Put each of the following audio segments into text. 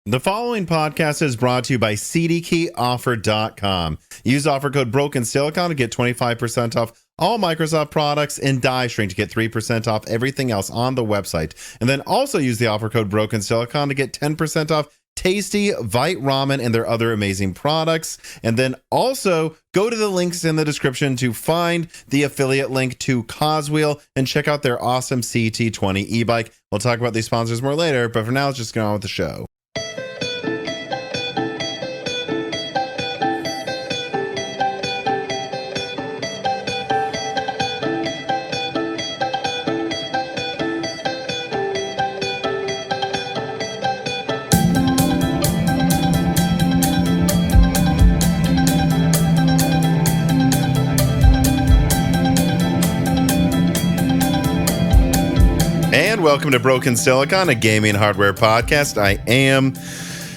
The following podcast is brought to you by cdkeyoffer.com. Use offer code BrokenSilicon to get 25% off all Microsoft products and DieShrink to get 3% off everything else on the website. And then also use the offer code BrokenSilicon to get 10% off Tasty, Vite Ramen, and their other amazing products. And then also go to the links in the description to find the affiliate link to Coswheel and check out their awesome CT20 e-bike. We'll talk about these sponsors more later, but for now, let's just get on with the show. And welcome to Broken Silicon, a gaming hardware podcast. I am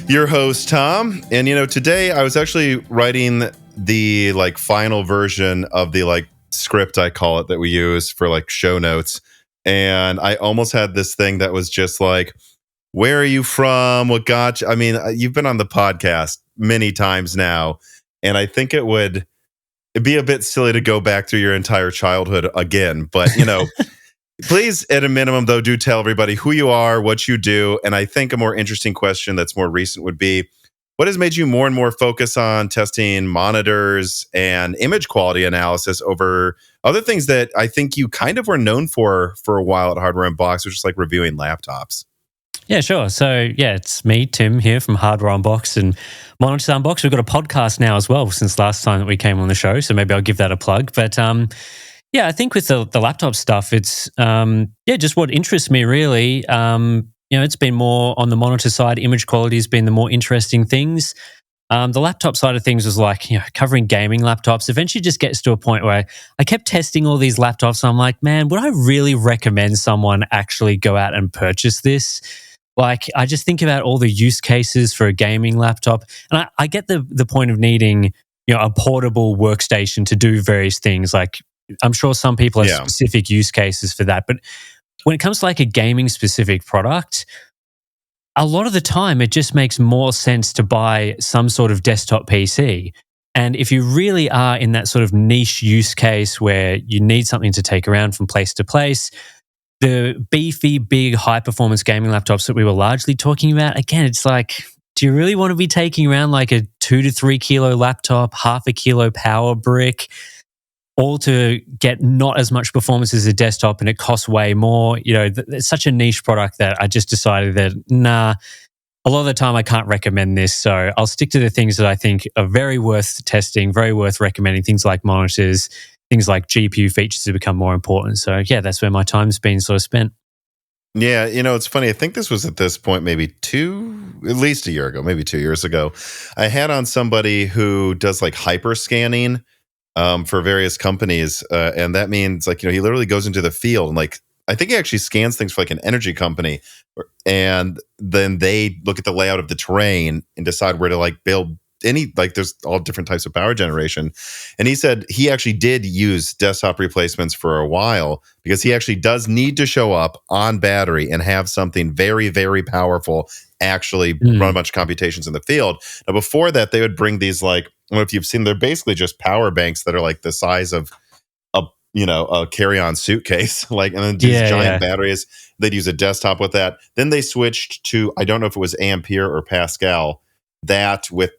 your host, Tom. And, today I was actually writing the, final version of the, script, I call it, that we use for, show notes. And I almost had this thing that was just where are you from? What got you? I mean, you've been on the podcast many times now. And I think it'd be a bit silly to go back through your entire childhood again. But, please, at a minimum, though, do tell everybody who you are, what you do. And I think a more interesting question that's more recent would be, what has made you more and more focus on testing monitors and image quality analysis over other things that I think you kind of were known for a while at Hardware Unboxed, which is reviewing laptops? Yeah, sure. So, it's me, Tim, here from Hardware Unboxed and Monitors Unboxed. We've got a podcast now as well since last time that we came on the show, so maybe I'll give that a plug. But I think with the laptop stuff, it's just what interests me really. It's been more on the monitor side. Image quality has been the more interesting things. The laptop side of things was covering gaming laptops. Eventually, just gets to a point where I kept testing all these laptops, and I'm like, man, would I really recommend someone actually go out and purchase this? I just think about all the use cases for a gaming laptop, and I get the point of needing a portable workstation to do various things. I'm sure some people have specific use cases for that. But when it comes to a gaming specific product, a lot of the time it just makes more sense to buy some sort of desktop PC. And if you really are in that sort of niche use case where you need something to take around from place to place, the beefy, big, high performance gaming laptops that we were largely talking about, again, it's do you really want to be taking around a 2 to 3 kilo laptop, half a kilo power brick, all to get not as much performance as a desktop, and it costs way more? It's such a niche product that I just decided that, a lot of the time I can't recommend this. So I'll stick to the things that I think are very worth testing, very worth recommending, things like monitors, things like GPU features have become more important. So that's where my time's been sort of spent. Yeah, it's funny. I think this was at this point maybe at least a year ago, maybe 2 years ago. I had on somebody who does hyper scanning for various companies. And that means he literally goes into the field and I think he actually scans things for an energy company. And then they look at the layout of the terrain and decide where to build any, there's all different types of power generation. And he said he actually did use desktop replacements for a while because he actually does need to show up on battery and have something very, very powerful actually run a bunch of computations in the field. Now, before that, they would bring these I don't know if you've seen, they're basically just power banks that are the size of a carry-on suitcase, and then these giant batteries. They'd use a desktop with that. Then they switched to, I don't know if it was Ampere or Pascal, that with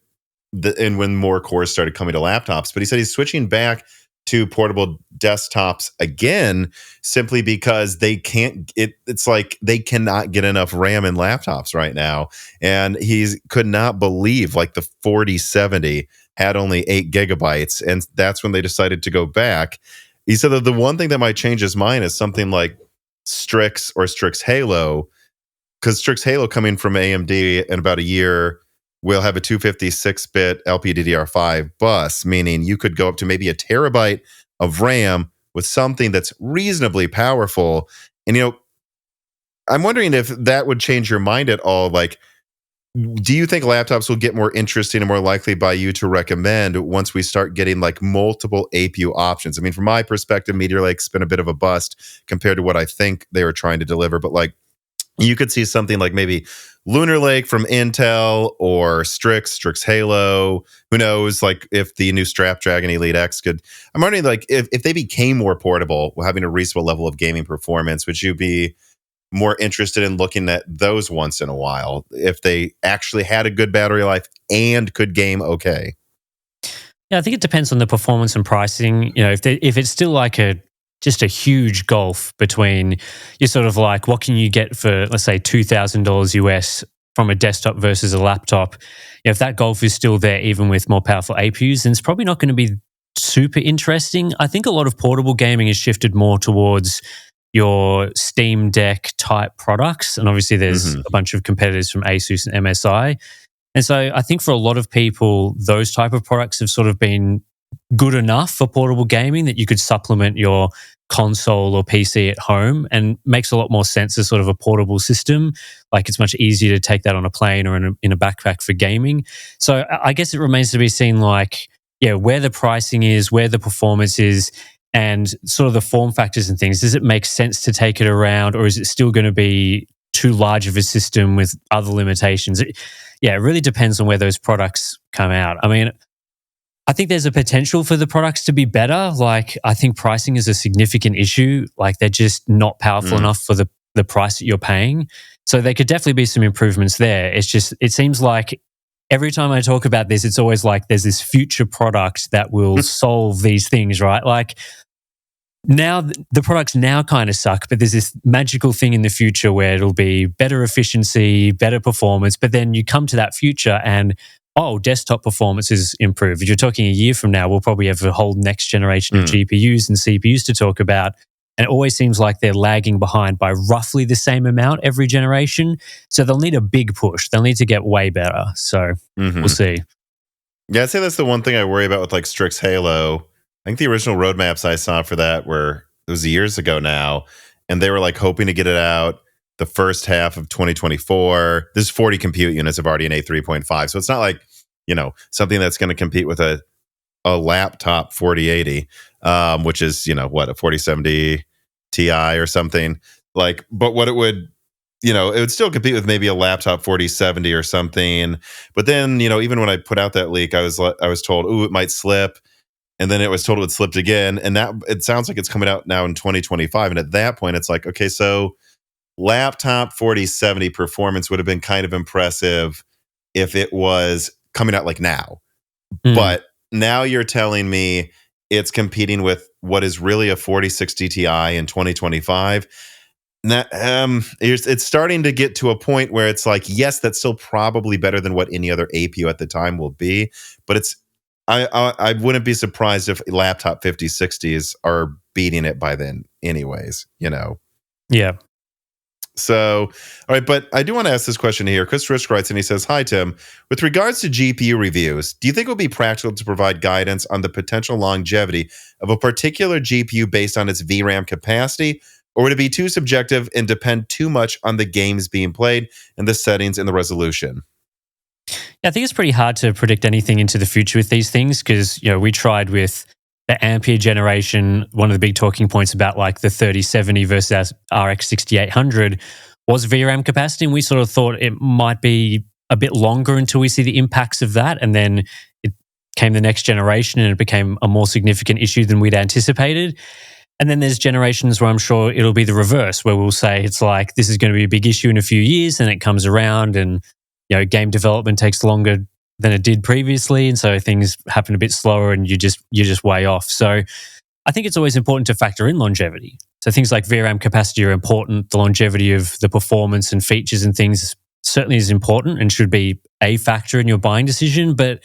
and when more cores started coming to laptops. But he said he's switching back to portable desktops again, simply because they can't. It's they cannot get enough RAM in laptops right now, and he could not believe the 4070 had only 8 gigabytes, and that's when they decided to go back. He said that the one thing that might change his mind is something like Strix or Strix Halo, because Strix Halo coming from AMD in about a year will have a 256-bit LPDDR5 bus, meaning you could go up to maybe a terabyte of RAM with something that's reasonably powerful. And, I'm wondering if that would change your mind at all. Do you think laptops will get more interesting and more likely by you to recommend once we start getting multiple APU options? I mean, from my perspective, Meteor Lake's been a bit of a bust compared to what I think they were trying to deliver. But You could see something like maybe Lunar Lake from Intel or Strix Halo. Who knows? Like if the new Snapdragon Elite X could. I'm wondering, like, if they became more portable, having a reasonable level of gaming performance, would you be more interested in looking at those once in a while if they actually had a good battery life and could game okay? Yeah, I think it depends on the performance and pricing. If it's still like just a huge gulf between you're sort of like, what can you get for, let's say, $2,000 US from a desktop versus a laptop? If that gulf is still there, even with more powerful APUs, then it's probably not going to be super interesting. I think a lot of portable gaming has shifted more towards your Steam Deck type products. And obviously there's a bunch of competitors from Asus and MSI. And so I think for a lot of people, those type of products have sort of been good enough for portable gaming that you could supplement your console or PC at home, and makes a lot more sense as sort of a portable system. Like it's much easier to take that on a plane or in a backpack for gaming. So I guess it remains to be seen, like, yeah, where the pricing is, where the performance is, and sort of the form factors and things. Does it make sense to take it around, or is it still going to be too large of a system with other limitations? It really depends on where those products come out. I mean, I think there's a potential for the products to be better. Like, I think pricing is a significant issue. Like, they're just not powerful enough for the price that you're paying. So there could definitely be some improvements there. It's just, it seems like every time I talk about this, it's always like there's this future product that will solve these things, right? Like, now the products now kind of suck, but there's this magical thing in the future where it'll be better efficiency, better performance. But then you come to that future and, desktop performance is improved. If you're talking a year from now, we'll probably have a whole next generation of GPUs and CPUs to talk about. And it always seems like they're lagging behind by roughly the same amount every generation. So they'll need a big push. They'll need to get way better. So we'll see. Yeah, I'd say that's the one thing I worry about with like Strix Halo. I think the original roadmaps I saw for that it was years ago now, and they were like hoping to get it out the first half of 2024. This is 40 compute units of RDNA 3.5, so it's not like, something that's going to compete with a laptop 4080, which is, a 4070 Ti or something. Like, but what it would, it would still compete with maybe a laptop 4070 or something. But then, even when I put out that leak, I was told, it might slip. And then it was told it slipped again. And that it sounds like it's coming out now in 2025. And at that point, it's like, okay, so laptop 4070 performance would have been kind of impressive if it was coming out like now. But now you're telling me it's competing with what is really a 4060 Ti in 2025. That, it's starting to get to a point where it's like, yes, that's still probably better than what any other APU at the time will be. But I wouldn't be surprised if laptop 5060s are beating it by then anyways, Yeah. So, all right, but I do want to ask this question here. Chris Risk writes, and he says, hi, Tim. With regards to GPU reviews, do you think it would be practical to provide guidance on the potential longevity of a particular GPU based on its VRAM capacity? Or would it be too subjective and depend too much on the games being played and the settings and the resolution? Yeah, I think it's pretty hard to predict anything into the future with these things because, we tried with the Ampere generation. One of the big talking points about like the 3070 versus RX 6800 was VRAM capacity. And we sort of thought it might be a bit longer until we see the impacts of that. And then it came the next generation and it became a more significant issue than we'd anticipated. And then there's generations where I'm sure it'll be the reverse, where we'll say it's like, this is going to be a big issue in a few years, and it comes around and, game development takes longer than it did previously. And so things happen a bit slower and you're just way off. So I think it's always important to factor in longevity. So things like VRAM capacity are important. The longevity of the performance and features and things certainly is important and should be a factor in your buying decision. But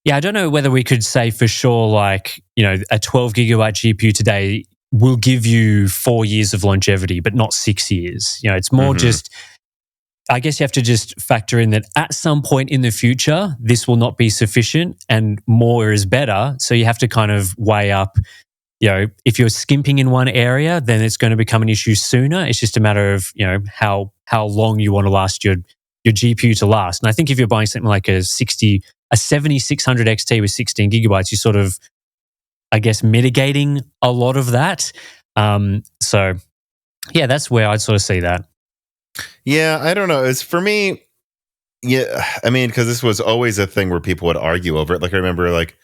yeah, I don't know whether we could say for sure, like, a 12 gigabyte GPU today will give you 4 years of longevity, but not 6 years. It's more just, I guess you have to just factor in that at some point in the future, this will not be sufficient and more is better. So you have to kind of weigh up, if you're skimping in one area, then it's going to become an issue sooner. It's just a matter of, how long you want to last your GPU to last. And I think if you're buying something like a 7600 XT with 16 gigabytes, you're sort of, I guess, mitigating a lot of that. So yeah, that's where I'd sort of see that. Yeah, I don't know. It's for me. Yeah, I mean, because this was always a thing where people would argue over it. Like I remember, like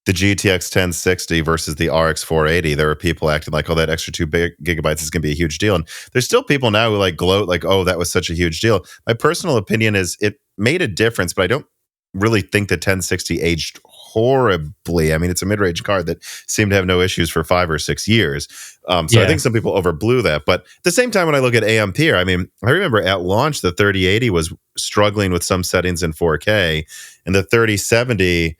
the GTX 1060 versus the RX 480. There were people acting like, "Oh, that extra gigabytes is going to be a huge deal." And there's still people now who like gloat, like, "Oh, that was such a huge deal." My personal opinion is it made a difference, but I don't really think the 1060 aged horribly. I mean, it's a mid-range card that seemed to have no issues for 5 or 6 years. So I think some people overblew that. But at the same time, when I look at Ampere, I mean, I remember at launch the 3080 was struggling with some settings in 4K, and the 3070.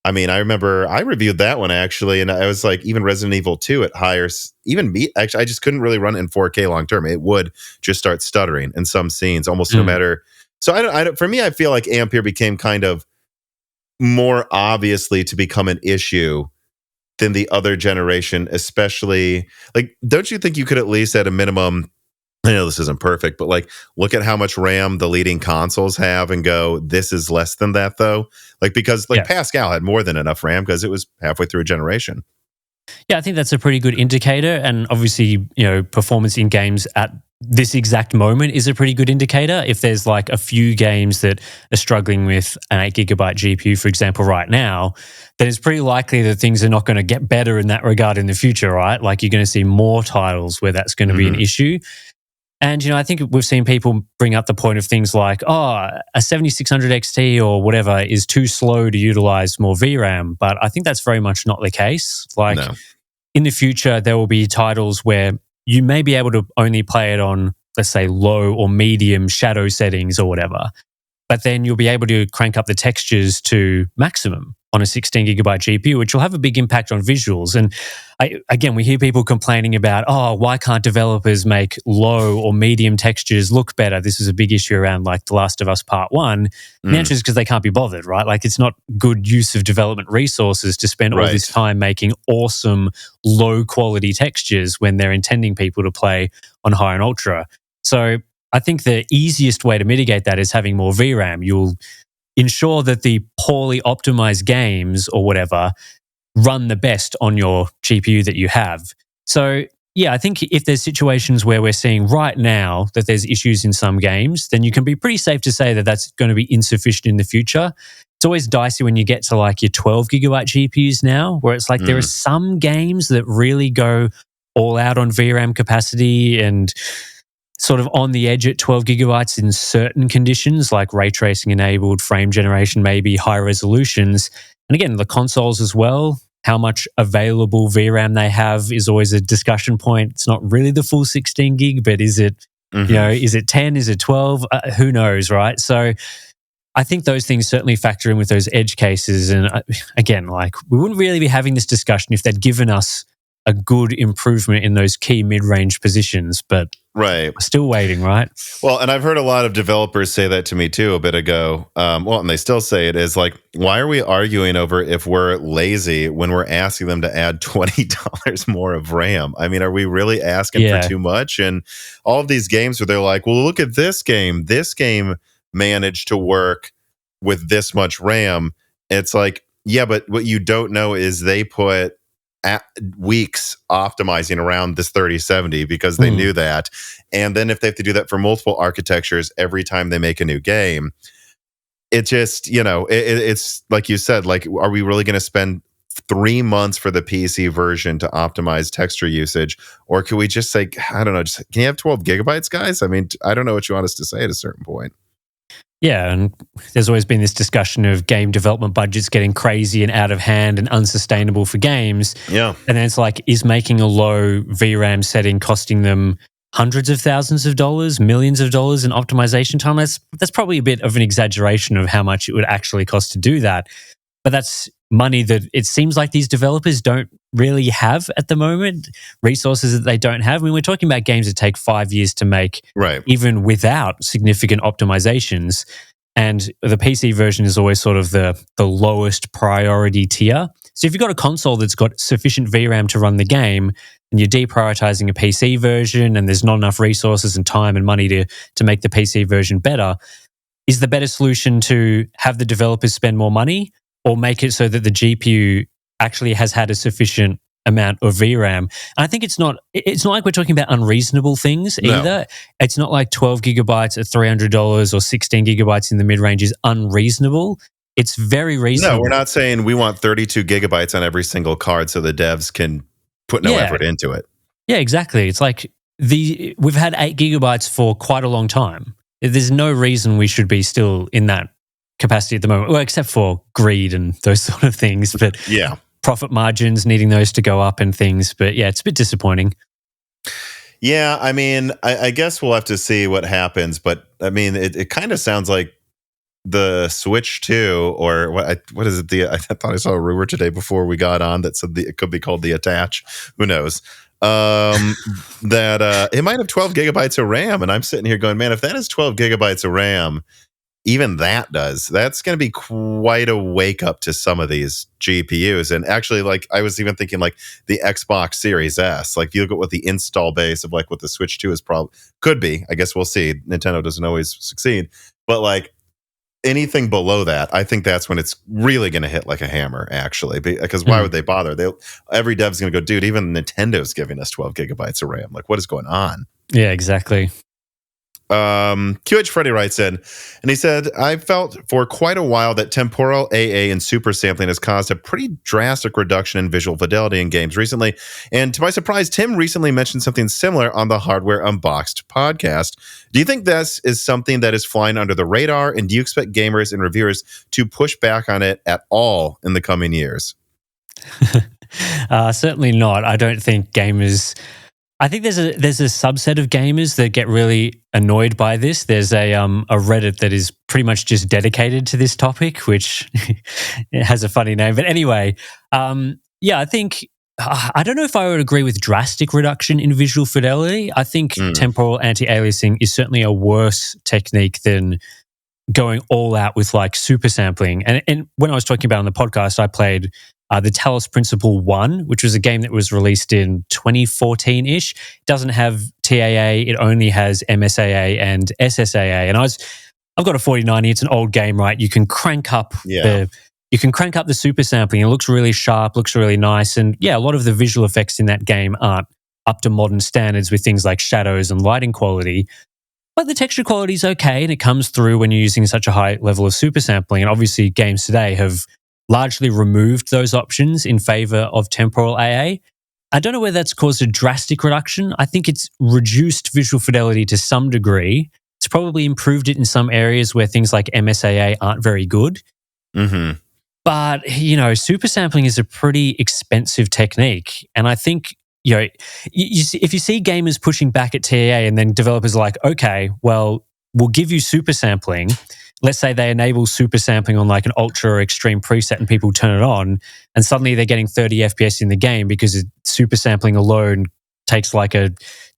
I mean, I remember I reviewed that one actually, and I was like, even Resident Evil 2 at higher, even me, actually, I just couldn't really run it in 4K long term. It would just start stuttering in some scenes, almost no matter. So I don't. For me, I feel like Ampere became kind of more obviously to become an issue than the other generation, especially like, don't you think you could at least at a minimum, I know this isn't perfect, but like look at how much RAM the leading consoles have and go, this is less than that though? Like, because like Pascal had more than enough RAM because it was halfway through a generation. Yeah, I think that's a pretty good indicator. And obviously, performance in games at this exact moment is a pretty good indicator. If there's like a few games that are struggling with an 8 GB GPU, for example, right now, then it's pretty likely that things are not going to get better in that regard in the future, right? Like you're going to see more titles where that's going to be an issue. And, I think we've seen people bring up the point of things like, a 7600 XT or whatever is too slow to utilize more VRAM. But I think that's very much not the case. Like in the future, there will be titles where you may be able to only play it on, let's say, low or medium shadow settings or whatever. But then you'll be able to crank up the textures to maximum on a 16 gigabyte GPU, which will have a big impact on visuals. And again, we hear people complaining about, why can't developers make low or medium textures look better? This is a big issue around like The Last of Us Part 1. The answer is because they can't be bothered, right? Like it's not good use of development resources to spend all this time making awesome low quality textures when they're intending people to play on high and ultra. So I think the easiest way to mitigate that is having more VRAM. You'll ensure that the poorly optimized games or whatever run the best on your GPU that you have. So, yeah, I think if there's situations where we're seeing right now that there's issues in some games, then you can be pretty safe to say that that's going to be insufficient in the future. It's always dicey when you get to like your 12 gigabyte GPUs now, where it's like there are some games that really go all out on VRAM capacity and sort of on the edge at 12 gigabytes in certain conditions, like ray tracing enabled, frame generation, maybe high resolutions. And again, the consoles as well, how much available VRAM they have is always a discussion point. It's not really the full 16 gig, but is it, is it 10? Is it 12? Who knows, right? So I think those things certainly factor in with those edge cases. And again, like we wouldn't really be having this discussion if they'd given us a good improvement in those key mid-range positions, but we're still waiting, right? Well, and I've heard a lot of developers say that to me too a bit ago. And they still say it is like, why are we arguing over if we're lazy when we're asking them to add $20 more of RAM? I mean, are we really asking for too much? And all of these games where they're like, well, look at this game. This game managed to work with this much RAM. It's like, yeah, but what you don't know is they put weeks optimizing around this 3070 because they knew that. And then if they have to do that for multiple architectures every time they make a new game, it just, it's like you said, like, are we really going to spend 3 months for the PC version to optimize texture usage? Or could we just say, I don't know, can you have 12 gigabytes, guys? I mean, I don't know what you want us to say at a certain point. Yeah, and there's always been this discussion of game development budgets getting crazy and out of hand and unsustainable for games. Yeah. And then it's like, is making a low VRAM setting costing them hundreds of thousands of dollars, millions of dollars in optimization time? That's probably a bit of an exaggeration of how much it would actually cost to do that. But that's money that it seems like these developers don't really have at the moment, resources that they don't have. I mean, we're talking about games that take 5 years to make, even without significant optimizations. And the PC version is always sort of the lowest priority tier. So if you've got a console that's got sufficient VRAM to run the game and you're deprioritizing a PC version and there's not enough resources and time and money to make the PC version better, is the better solution to have the developers spend more money or make it so that the GPU actually has had a sufficient amount of VRAM. And I think it's not like we're talking about unreasonable things either. It's not like 12 gigabytes at $300 or 16 gigabytes in the mid-range is unreasonable. It's very reasonable. No, we're not saying we want 32 gigabytes on every single card so the devs can put no effort into it. Yeah, exactly. It's like we've had 8 gigabytes for quite a long time. There's no reason we should be still in that capacity at the moment, well, except for greed and those sort of things. But yeah, profit margins, needing those to go up and things. But yeah, it's a bit disappointing. Yeah, I mean, I guess we'll have to see what happens. But I mean, it kind of sounds like the Switch 2, or what is it? I thought I saw a rumor today before we got on that said it could be called the Attach. Who knows? That it might have 12 gigabytes of RAM. And I'm sitting here going, man, if that is 12 gigabytes of RAM, even that's going to be quite a wake up to some of these GPUs. And actually, like, I was even thinking like the Xbox Series S, like you look at what the install base of like what the Switch 2 is could be. I guess we'll see. Nintendo doesn't always succeed, but like anything below that, I think that's when it's really going to hit like a hammer, actually, because why would they bother? Every dev's going to go, dude, even Nintendo's giving us 12 gigabytes of RAM. Like, what is going on? Yeah, exactly. QH Freddy writes in, and he said, I felt for quite a while that temporal AA and super sampling has caused a pretty drastic reduction in visual fidelity in games recently. And to my surprise, Tim recently mentioned something similar on the Hardware Unboxed podcast. Do you think this is something that is flying under the radar? And do you expect gamers and reviewers to push back on it at all in the coming years? Certainly not. I don't think gamers... I think there's a subset of gamers that get really annoyed by this. There's a Reddit that is pretty much just dedicated to this topic, which it has a funny name. But anyway, I think I don't know if I would agree with drastic reduction in visual fidelity. I think temporal anti-aliasing is certainly a worse technique than going all out with like super sampling. And when I was talking about on the podcast, I played the Talos Principle 1, which was a game that was released in 2014-ish. It doesn't have TAA, it only has MSAA and SSAA. And I've got a 4090, it's an old game, right? You can crank up the super sampling. It looks really sharp, looks really nice. And yeah, a lot of the visual effects in that game aren't up to modern standards with things like shadows and lighting quality. But the texture quality is okay, and it comes through when you're using such a high level of super sampling. And obviously games today have largely removed those options in favor of temporal AA. I don't know whether that's caused a drastic reduction. I think it's reduced visual fidelity to some degree. It's probably improved it in some areas where things like MSAA aren't very good. Mm-hmm. But, super sampling is a pretty expensive technique. And I think, if you see gamers pushing back at TAA and then developers are like, okay, well, we'll give you super sampling. Let's say they enable super sampling on like an ultra or extreme preset and people turn it on and suddenly they're getting 30 FPS in the game because super sampling alone takes like a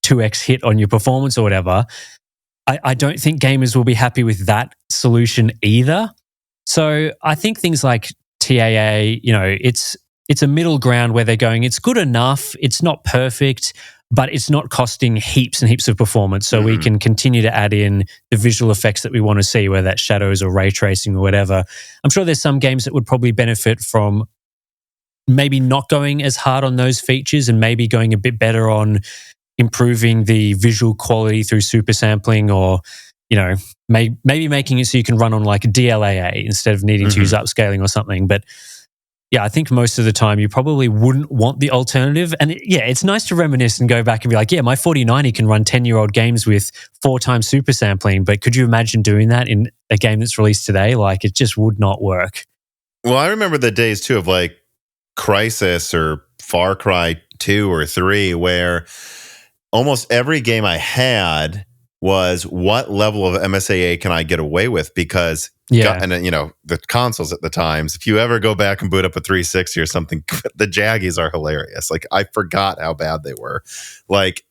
2x hit on your performance or whatever. I don't think gamers will be happy with that solution either. So I think things like TAA, it's a middle ground where they're going, it's good enough, it's not perfect, but it's not costing heaps and heaps of performance. So we can continue to add in the visual effects that we want to see, whether that's shadows or ray tracing or whatever. I'm sure there's some games that would probably benefit from maybe not going as hard on those features and maybe going a bit better on improving the visual quality through super sampling, or, maybe making it so you can run on like DLAA instead of needing to use upscaling or something. But yeah, I think most of the time you probably wouldn't want the alternative. And it's nice to reminisce and go back and be like, yeah, my 4090 can run 10-year-old games with 4 times super sampling. But could you imagine doing that in a game that's released today? Like, it just would not work. Well, I remember the days too of like Crysis or Far Cry 2 or 3, where almost every game I had was what level of MSAA can I get away with? Because the consoles at the times, if you ever go back and boot up a 360 or something, the jaggies are hilarious. Like, I forgot how bad they were. Like,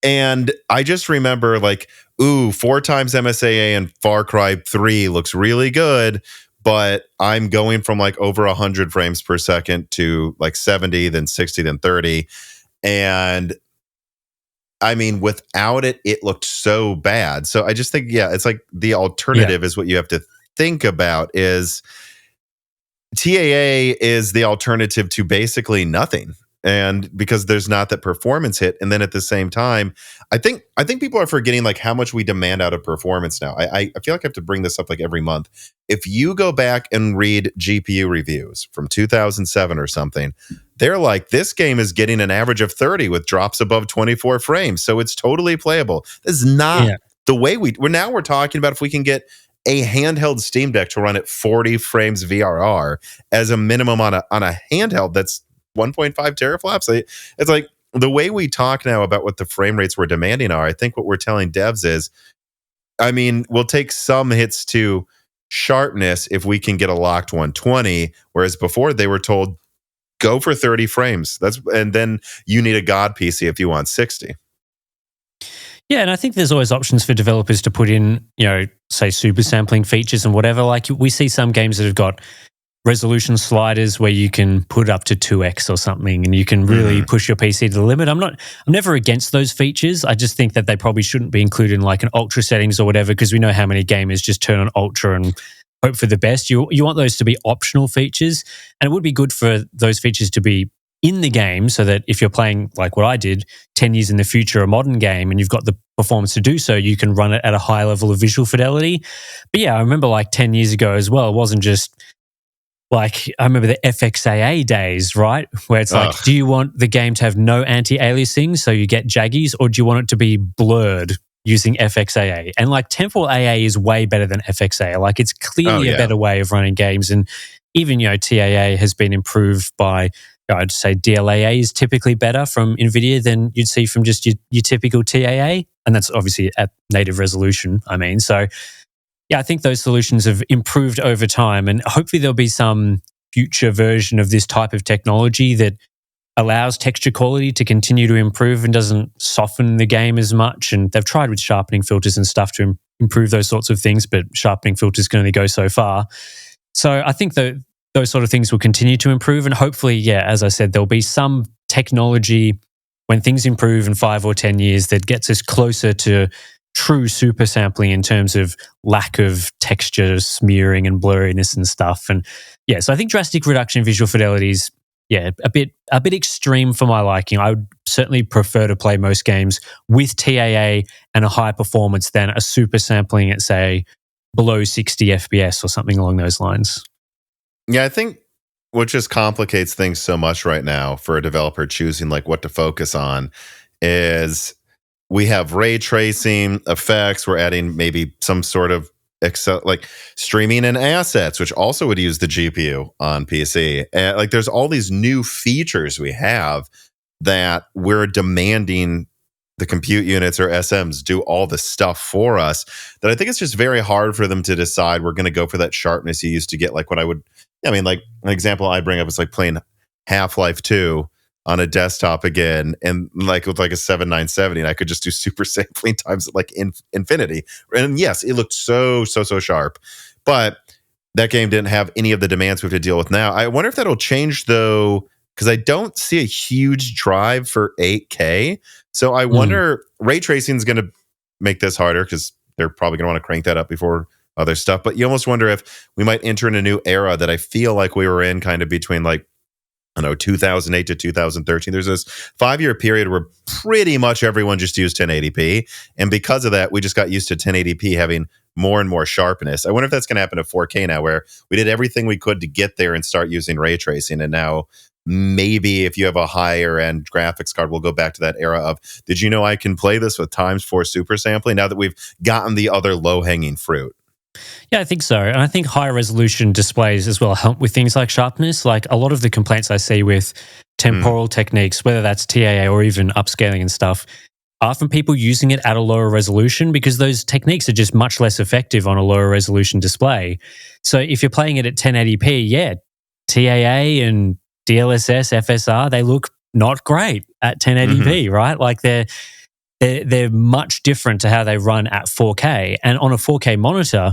and I just remember like, 4 times MSAA and Far Cry 3 looks really good, but I'm going from like over 100 frames per second to like 70, then 60, then 30. And I mean, without it, it looked so bad. So I just think, it's like the alternative is what you have to think about. Is TAA is the alternative to basically nothing. and because there's not that performance hit. And then at the same time, I think people are forgetting like how much we demand out of performance now. I feel like I have to bring this up like every month. If you go back and read GPU reviews from 2007 or something, they're like, this game is getting an average of 30 with drops above 24 frames, so it's totally playable. This is not the way we're talking about if we can get a handheld Steam Deck to run at 40 frames VRR as a minimum on a handheld that's 1.5 teraflops. It's like the way we talk now about what the frame rates we're demanding are. I think what we're telling devs is, I mean, we'll take some hits to sharpness if we can get a locked 120, whereas before they were told go for 30 frames. And then you need a God PC if you want 60. Yeah, and I think there's always options for developers to put in, say super sampling features and whatever. Like we see some games that have got resolution sliders where you can put up to 2x or something, and you can really push your PC to the limit. I'm never against those features. I just think that they probably shouldn't be included in like an ultra settings or whatever, because we know how many gamers just turn on ultra and hope for the best. You want those to be optional features, and it would be good for those features to be in the game, so that if you're playing like what I did 10 years in the future, a modern game, and you've got the performance to do so, you can run it at a high level of visual fidelity. But yeah, I remember like 10 years ago as well, it wasn't just like, I remember the FXAA days, right? Where it's like, do you want the game to have no anti-aliasing so you get jaggies, or do you want it to be blurred using FXAA? And like Temporal AA is way better than FXAA. Like it's clearly a better way of running games. And even, TAA has been improved by, I'd say DLAA is typically better from Nvidia than you'd see from just your typical TAA. And that's obviously at native resolution, So yeah, I think those solutions have improved over time, and hopefully there'll be some future version of this type of technology that allows texture quality to continue to improve and doesn't soften the game as much. And they've tried with sharpening filters and stuff to improve those sorts of things, but sharpening filters can only go so far. So I think that those sort of things will continue to improve, and hopefully, as I said, there'll be some technology when things improve in 5 or 10 years that gets us closer to true super sampling in terms of lack of texture, smearing and blurriness and stuff. And so I think drastic reduction in visual fidelity is a bit extreme for my liking. I would certainly prefer to play most games with TAA and a high performance than a super sampling at, say, below 60 FPS or something along those lines. Yeah, I think what just complicates things so much right now for a developer choosing like what to focus on is we have ray tracing effects. We're adding maybe some sort of like streaming and assets, which also would use the GPU on PC. And like there's all these new features we have that we're demanding the compute units or SMs do all the stuff for us, that I think it's just very hard for them to decide we're going to go for that sharpness you used to get. Like like an example I bring up is like playing Half-Life 2 on a desktop again, and like with like a 7970, and I could just do super sampling times like infinity. And yes, it looked so sharp, but that game didn't have any of the demands we have to deal with now. I wonder if that'll change though, because I don't see a huge drive for 8K. So I wonder, ray tracing is going to make this harder because they're probably going to want to crank that up before other stuff. But you almost wonder if we might enter in a new era that I feel like we were in kind of between like, 2008 to 2013. There's this 5-year period where pretty much everyone just used 1080p. And because of that, we just got used to 1080p having more and more sharpness. I wonder if that's going to happen to 4K now, where we did everything we could to get there and start using ray tracing. And now maybe if you have a higher end graphics card, we'll go back to that era of, did you know I can play this with ×4 super sampling now that we've gotten the other low hanging fruit? Yeah, I think so. And I think higher resolution displays as well help with things like sharpness. Like a lot of the complaints I see with temporal techniques, whether that's TAA or even upscaling and stuff, are from people using it at a lower resolution, because those techniques are just much less effective on a lower resolution display. So if you're playing it at 1080p, TAA and DLSS, FSR, they look not great at 1080p, right? Like they're much different to how they run at 4K. And on a 4K monitor,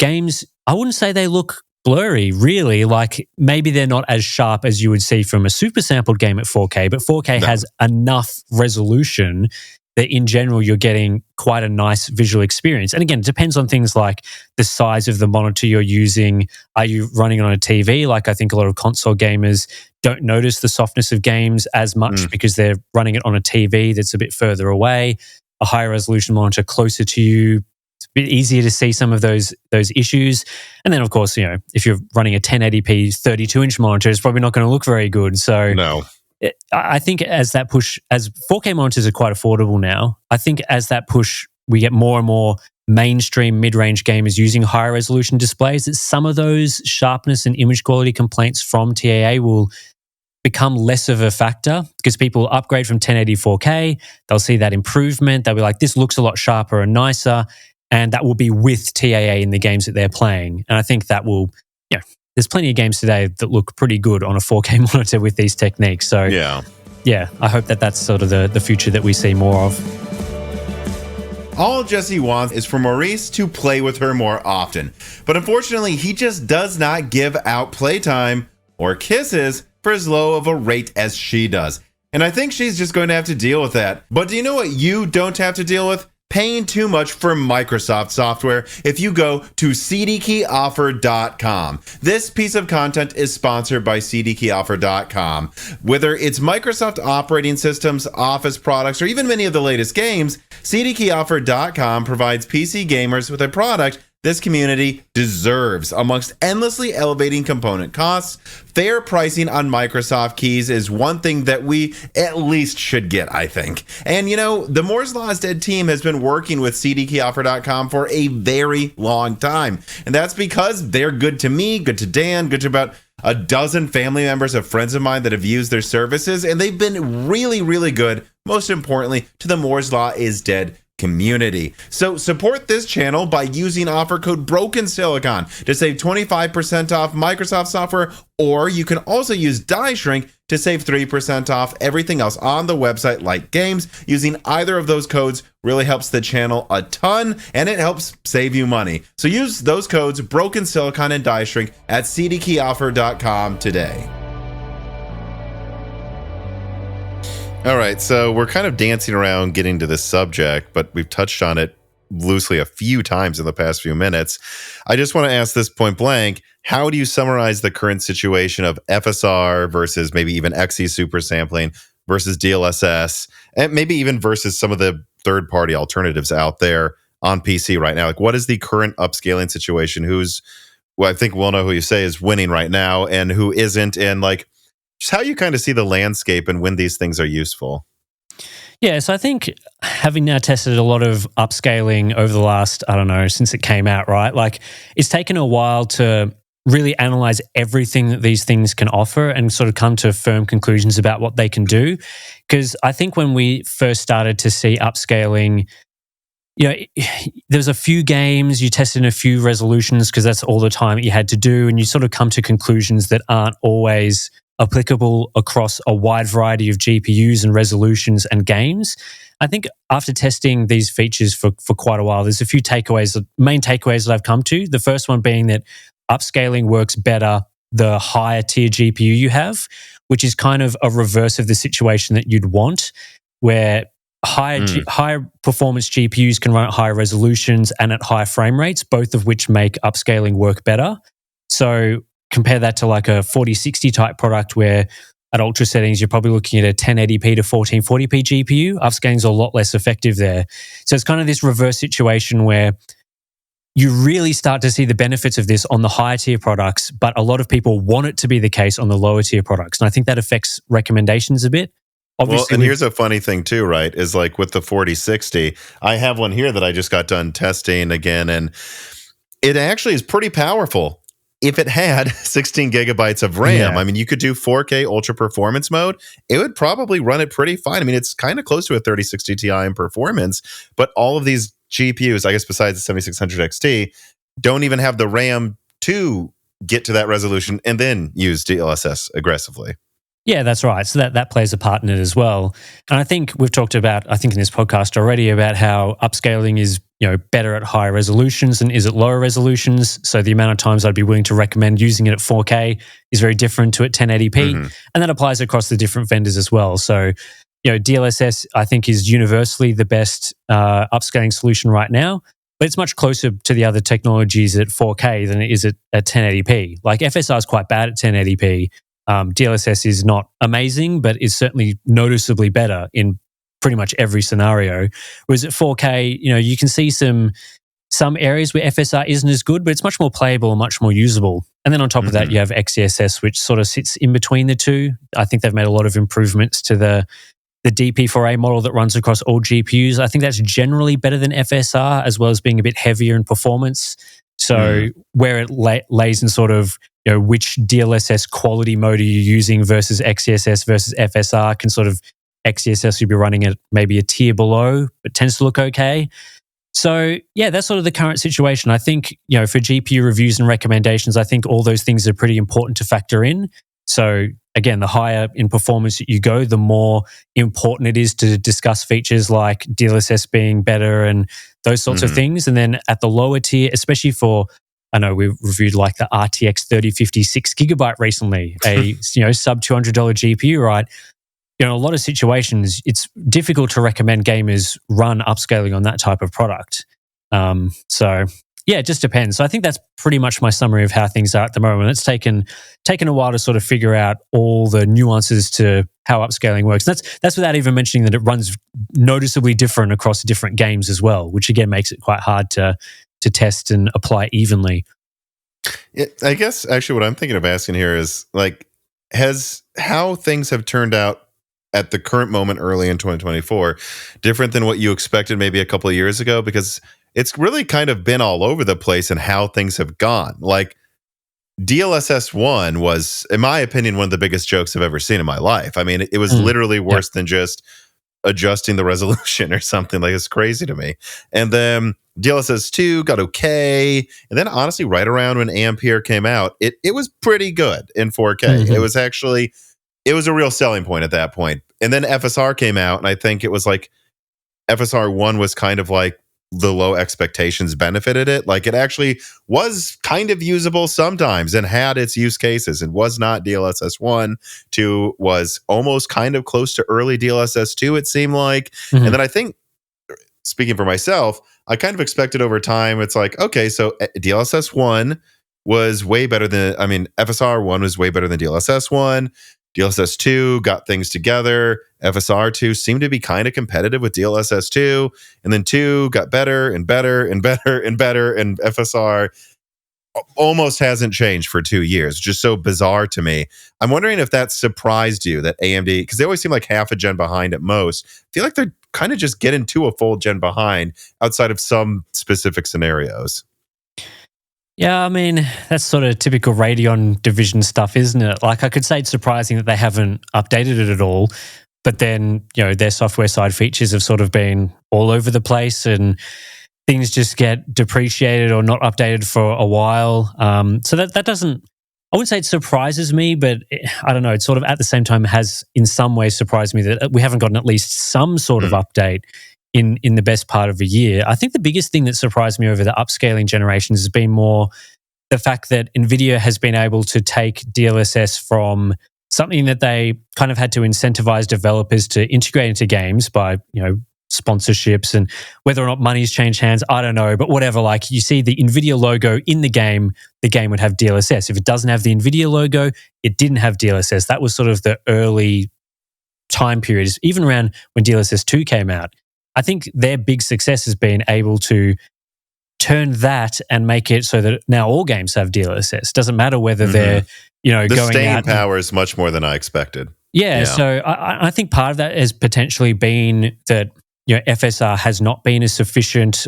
games, I wouldn't say they look blurry, really. Like maybe they're not as sharp as you would see from a super sampled game at 4K, but 4K has enough resolution that in general you're getting quite a nice visual experience. And again, it depends on things like the size of the monitor you're using. Are you running on a TV? Like I think a lot of console gamers don't notice the softness of games as much because they're running it on a TV that's a bit further away. A higher resolution monitor closer to you, it's a bit easier to see some of those issues. And then, of course, if you're running a 1080p 32-inch monitor, it's probably not going to look very good. So no. I think as 4K monitors are quite affordable now, I think as that push, we get more and more mainstream mid-range gamers using higher resolution displays, that some of those sharpness and image quality complaints from TAA will become less of a factor because people upgrade from 1080 4K, they'll see that improvement, they'll be like, this looks a lot sharper and nicer, and that will be with TAA in the games that they're playing. And I think that will, there's plenty of games today that look pretty good on a 4K monitor with these techniques. So yeah, I hope that that's sort of the future that we see more of. All Jesse wants is for Maurice to play with her more often. But unfortunately, he just does not give out playtime or kisses for as low of a rate as she does. And I think she's just going to have to deal with that. But do you know what you don't have to deal with? Paying too much for Microsoft software if you go to cdkeyoffer.com. This piece of content is sponsored by cdkeyoffer.com. Whether it's Microsoft operating systems, Office products, or even many of the latest games, cdkeyoffer.com provides PC gamers with a product this community deserves. Amongst endlessly elevating component costs, fair pricing on Microsoft keys is one thing that we at least should get, I think. And the Moore's Law is Dead team has been working with cdkeyoffer.com for a very long time. And that's because they're good to me, good to Dan, good to about a dozen family members of friends of mine that have used their services. And they've been really, really good, most importantly, to the Moore's Law is Dead community. So support this channel by using offer code BROKENSILICON to save 25% off Microsoft software, or you can also use Die Shrink to save 3% off everything else on the website like games. Using either of those codes really helps the channel a ton, and it helps save you money. So use those codes BROKENSILICON and Die Shrink at cdkeyoffer.com today. All right, so we're kind of dancing around getting to this subject, but we've touched on it loosely a few times in the past few minutes. I just want to ask this point blank, how do you summarize the current situation of FSR versus maybe even XE super sampling versus DLSS, and maybe even versus some of the third-party alternatives out there on PC right now? Like, what is the current upscaling situation? I think we'll know who you say is winning right now and who isn't, and just how you kind of see the landscape and when these things are useful. Yeah, so I think having now tested a lot of upscaling over the last, since it came out, right? It's taken a while to really analyze everything that these things can offer and sort of come to firm conclusions about what they can do. Because I think when we first started to see upscaling, there's a few games, you tested in a few resolutions because that's all the time that you had to do, and you sort of come to conclusions that aren't always applicable across a wide variety of GPUs and resolutions and games. I think after testing these features for quite a while, there's a few main takeaways that I've come to. The first one being that upscaling works better the higher tier GPU you have, which is kind of a reverse of the situation that you'd want, where higher performance GPUs can run at higher resolutions and at higher frame rates, both of which make upscaling work better. So compare that to like a 4060 type product where at ultra settings, you're probably looking at a 1080p to 1440p GPU. Upscaling is a lot less effective there. So it's kind of this reverse situation where you really start to see the benefits of this on the higher tier products, but a lot of people want it to be the case on the lower tier products. And I think that affects recommendations a bit. Obviously, here's a funny thing too, right? Is like with the 4060, I have one here that I just got done testing again, and it actually is pretty powerful. If it had 16 gigabytes of RAM, I mean, you could do 4K ultra performance mode. It would probably run it pretty fine. I mean, it's kind of close to a 3060 Ti in performance, but all of these GPUs, I guess besides the 7600 XT, don't even have the RAM to get to that resolution and then use DLSS aggressively. Yeah, that's right. So that plays a part in it as well. And I think we've talked about, in this podcast already, about how upscaling is, better at higher resolutions than is at lower resolutions. So the amount of times I'd be willing to recommend using it at 4K is very different to at 1080p. Mm-hmm. And that applies across the different vendors as well. So DLSS, I think, is universally the best upscaling solution right now, but it's much closer to the other technologies at 4K than it is at 1080p. Like FSR is quite bad at 1080p. DLSS is not amazing, but is certainly noticeably better in pretty much every scenario. Whereas at 4K, you can see some areas where FSR isn't as good, but it's much more playable and much more usable. And then on top of that, you have XeSS, which sort of sits in between the two. I think they've made a lot of improvements to the DP4A model that runs across all GPUs. I think that's generally better than FSR, as well as being a bit heavier in performance. So where it lays in sort of which DLSS quality mode are you using versus XeSS versus FSR, can sort of XeSS would be running at maybe a tier below, but tends to look okay. So yeah, that's sort of the current situation. I think, for GPU reviews and recommendations, I think all those things are pretty important to factor in. So again, the higher in performance you go, the more important it is to discuss features like DLSS being better and those sorts of things. And then at the lower tier, especially for, I know we reviewed like the RTX 3050 6GB recently, a sub $200 GPU, right? In a lot of situations, it's difficult to recommend gamers run upscaling on that type of product. So yeah, it just depends. So I think that's pretty much my summary of how things are at the moment. It's taken a while to sort of figure out all the nuances to how upscaling works. And that's without even mentioning that it runs noticeably different across different games as well, which again makes it quite hard to test and apply evenly. I guess actually what I'm thinking of asking here is like, how things have turned out at the current moment early in 2024 different than what you expected maybe a couple of years ago? Because it's really kind of been all over the place in how things have gone. Like DLSS 1 was, in my opinion, one of the biggest jokes I've ever seen in my life. I mean, it was literally worse than just adjusting the resolution or something. Like, it's crazy to me. And then DLSS 2 got okay. And then honestly, right around when Ampere came out, it was pretty good in 4K. It was a real selling point at that point. And then FSR came out, and I think it was like FSR 1 was kind of like the low expectations benefited it. Like it actually was kind of usable sometimes and had its use cases and was not DLSS 1. 2 was almost kind of close to early DLSS 2, it seemed like. And then I think, speaking for myself, I kind of expected over time, it's like, okay, so DLSS 1 was way better than, FSR 1 was way better than DLSS 1. DLSS 2 got things together. FSR 2 seemed to be kind of competitive with DLSS 2. And then 2 got better and better and better and better. And FSR almost hasn't changed for 2 years. Just so bizarre to me. I'm wondering if that surprised you, that AMD, because they always seem like half a gen behind at most. I feel like they're kind of just getting to a full gen behind outside of some specific scenarios. Yeah, that's sort of typical Radeon division stuff, isn't it? Like, I could say it's surprising that they haven't updated it at all, but then, their software side features have sort of been all over the place and things just get depreciated or not updated for a while. So that doesn't, I wouldn't say it surprises me, but I don't know, it sort of at the same time has in some ways surprised me that we haven't gotten at least some sort of update in the best part of a year. I think the biggest thing that surprised me over the upscaling generations has been more the fact that Nvidia has been able to take DLSS from something that they kind of had to incentivize developers to integrate into games by, sponsorships, and whether or not money's changed hands, I don't know, but whatever. Like, you see the Nvidia logo in the game would have DLSS. If it doesn't have the Nvidia logo, it didn't have DLSS. That was sort of the early time periods, even around when DLSS 2 came out. I think their big success has been able to turn that and make it so that now all games have DLSS. Doesn't matter whether they're, the going out. The staying power is much more than I expected. Yeah. So I think part of that has potentially been that, FSR has not been a sufficient,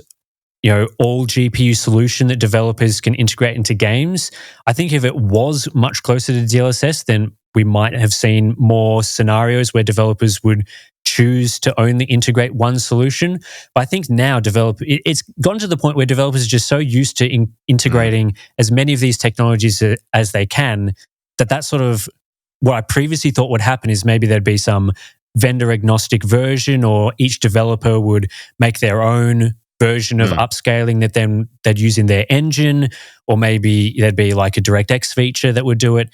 all GPU solution that developers can integrate into games. I think if it was much closer to DLSS, then we might have seen more scenarios where developers would choose to only integrate one solution. But I think now it's gotten to the point where developers are just so used to integrating as many of these technologies as they can, that's sort of what I previously thought would happen is maybe there'd be some vendor agnostic version, or each developer would make their own version of upscaling that then they'd use in their engine, or maybe there'd be like a DirectX feature that would do it.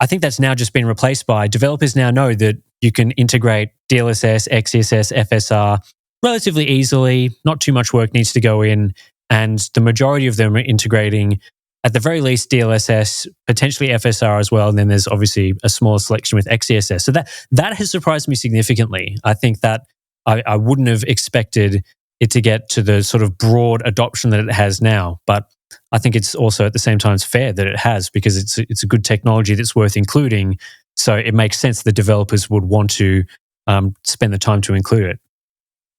I think that's now just been replaced by developers now know that you can integrate DLSS, XeSS, FSR relatively easily. Not too much work needs to go in. And the majority of them are integrating, at the very least, DLSS, potentially FSR as well. And then there's obviously a smaller selection with XeSS. So that has surprised me significantly. I think that I wouldn't have expected it to get to the sort of broad adoption that it has now. But I think it's also at the same time fair that it has, because it's a good technology that's worth including. So it makes sense that developers would want to spend the time to include it.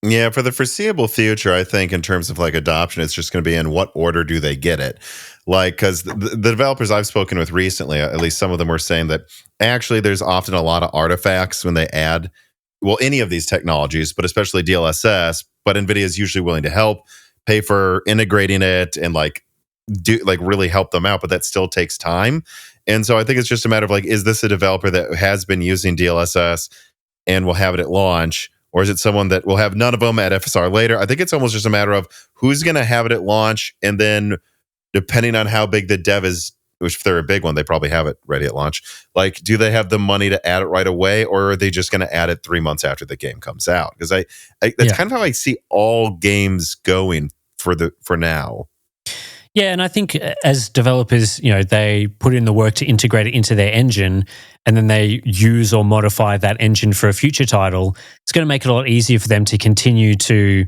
Yeah, for the foreseeable future, I think in terms of like adoption, it's just going to be in what order do they get it? Like, because the developers I've spoken with recently, at least some of them were saying that actually there's often a lot of artifacts when they add, well, any of these technologies, but especially DLSS, but NVIDIA is usually willing to help pay for integrating it and like do like really help them out, but that still takes time. And so I think it's just a matter of like, is this a developer that has been using DLSS and will have it at launch? Or is it someone that will have none of them at FSR later? I think it's almost just a matter of who's going to have it at launch. And then depending on how big the dev is, which if they're a big one, they probably have it ready at launch. Like, do they have the money to add it right away? Or are they just going to add it 3 months after the game comes out? Because that's kind of how I see all games going for now. Yeah, and I think as developers, they put in the work to integrate it into their engine, and then they use or modify that engine for a future title. It's going to make it a lot easier for them to continue to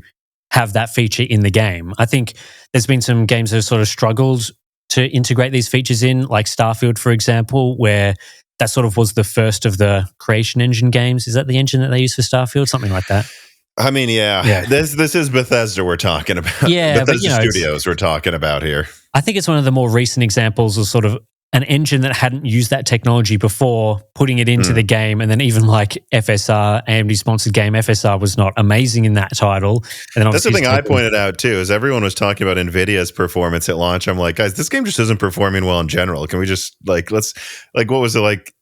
have that feature in the game. I think there's been some games that have sort of struggled to integrate these features in, like Starfield, for example, where that sort of was the first of the Creation Engine games. Is that the engine that they use for Starfield? Something like that. I mean, yeah. This is Bethesda we're talking about. Yeah, Bethesda Studios we're talking about here. I think it's one of the more recent examples of sort of an engine that hadn't used that technology before, putting it into the game, and then even like FSR, AMD-sponsored game, FSR was not amazing in that title. And then that's the thing I pointed out too, is everyone was talking about NVIDIA's performance at launch. I'm like, guys, this game just isn't performing well in general. Can we just what was it like?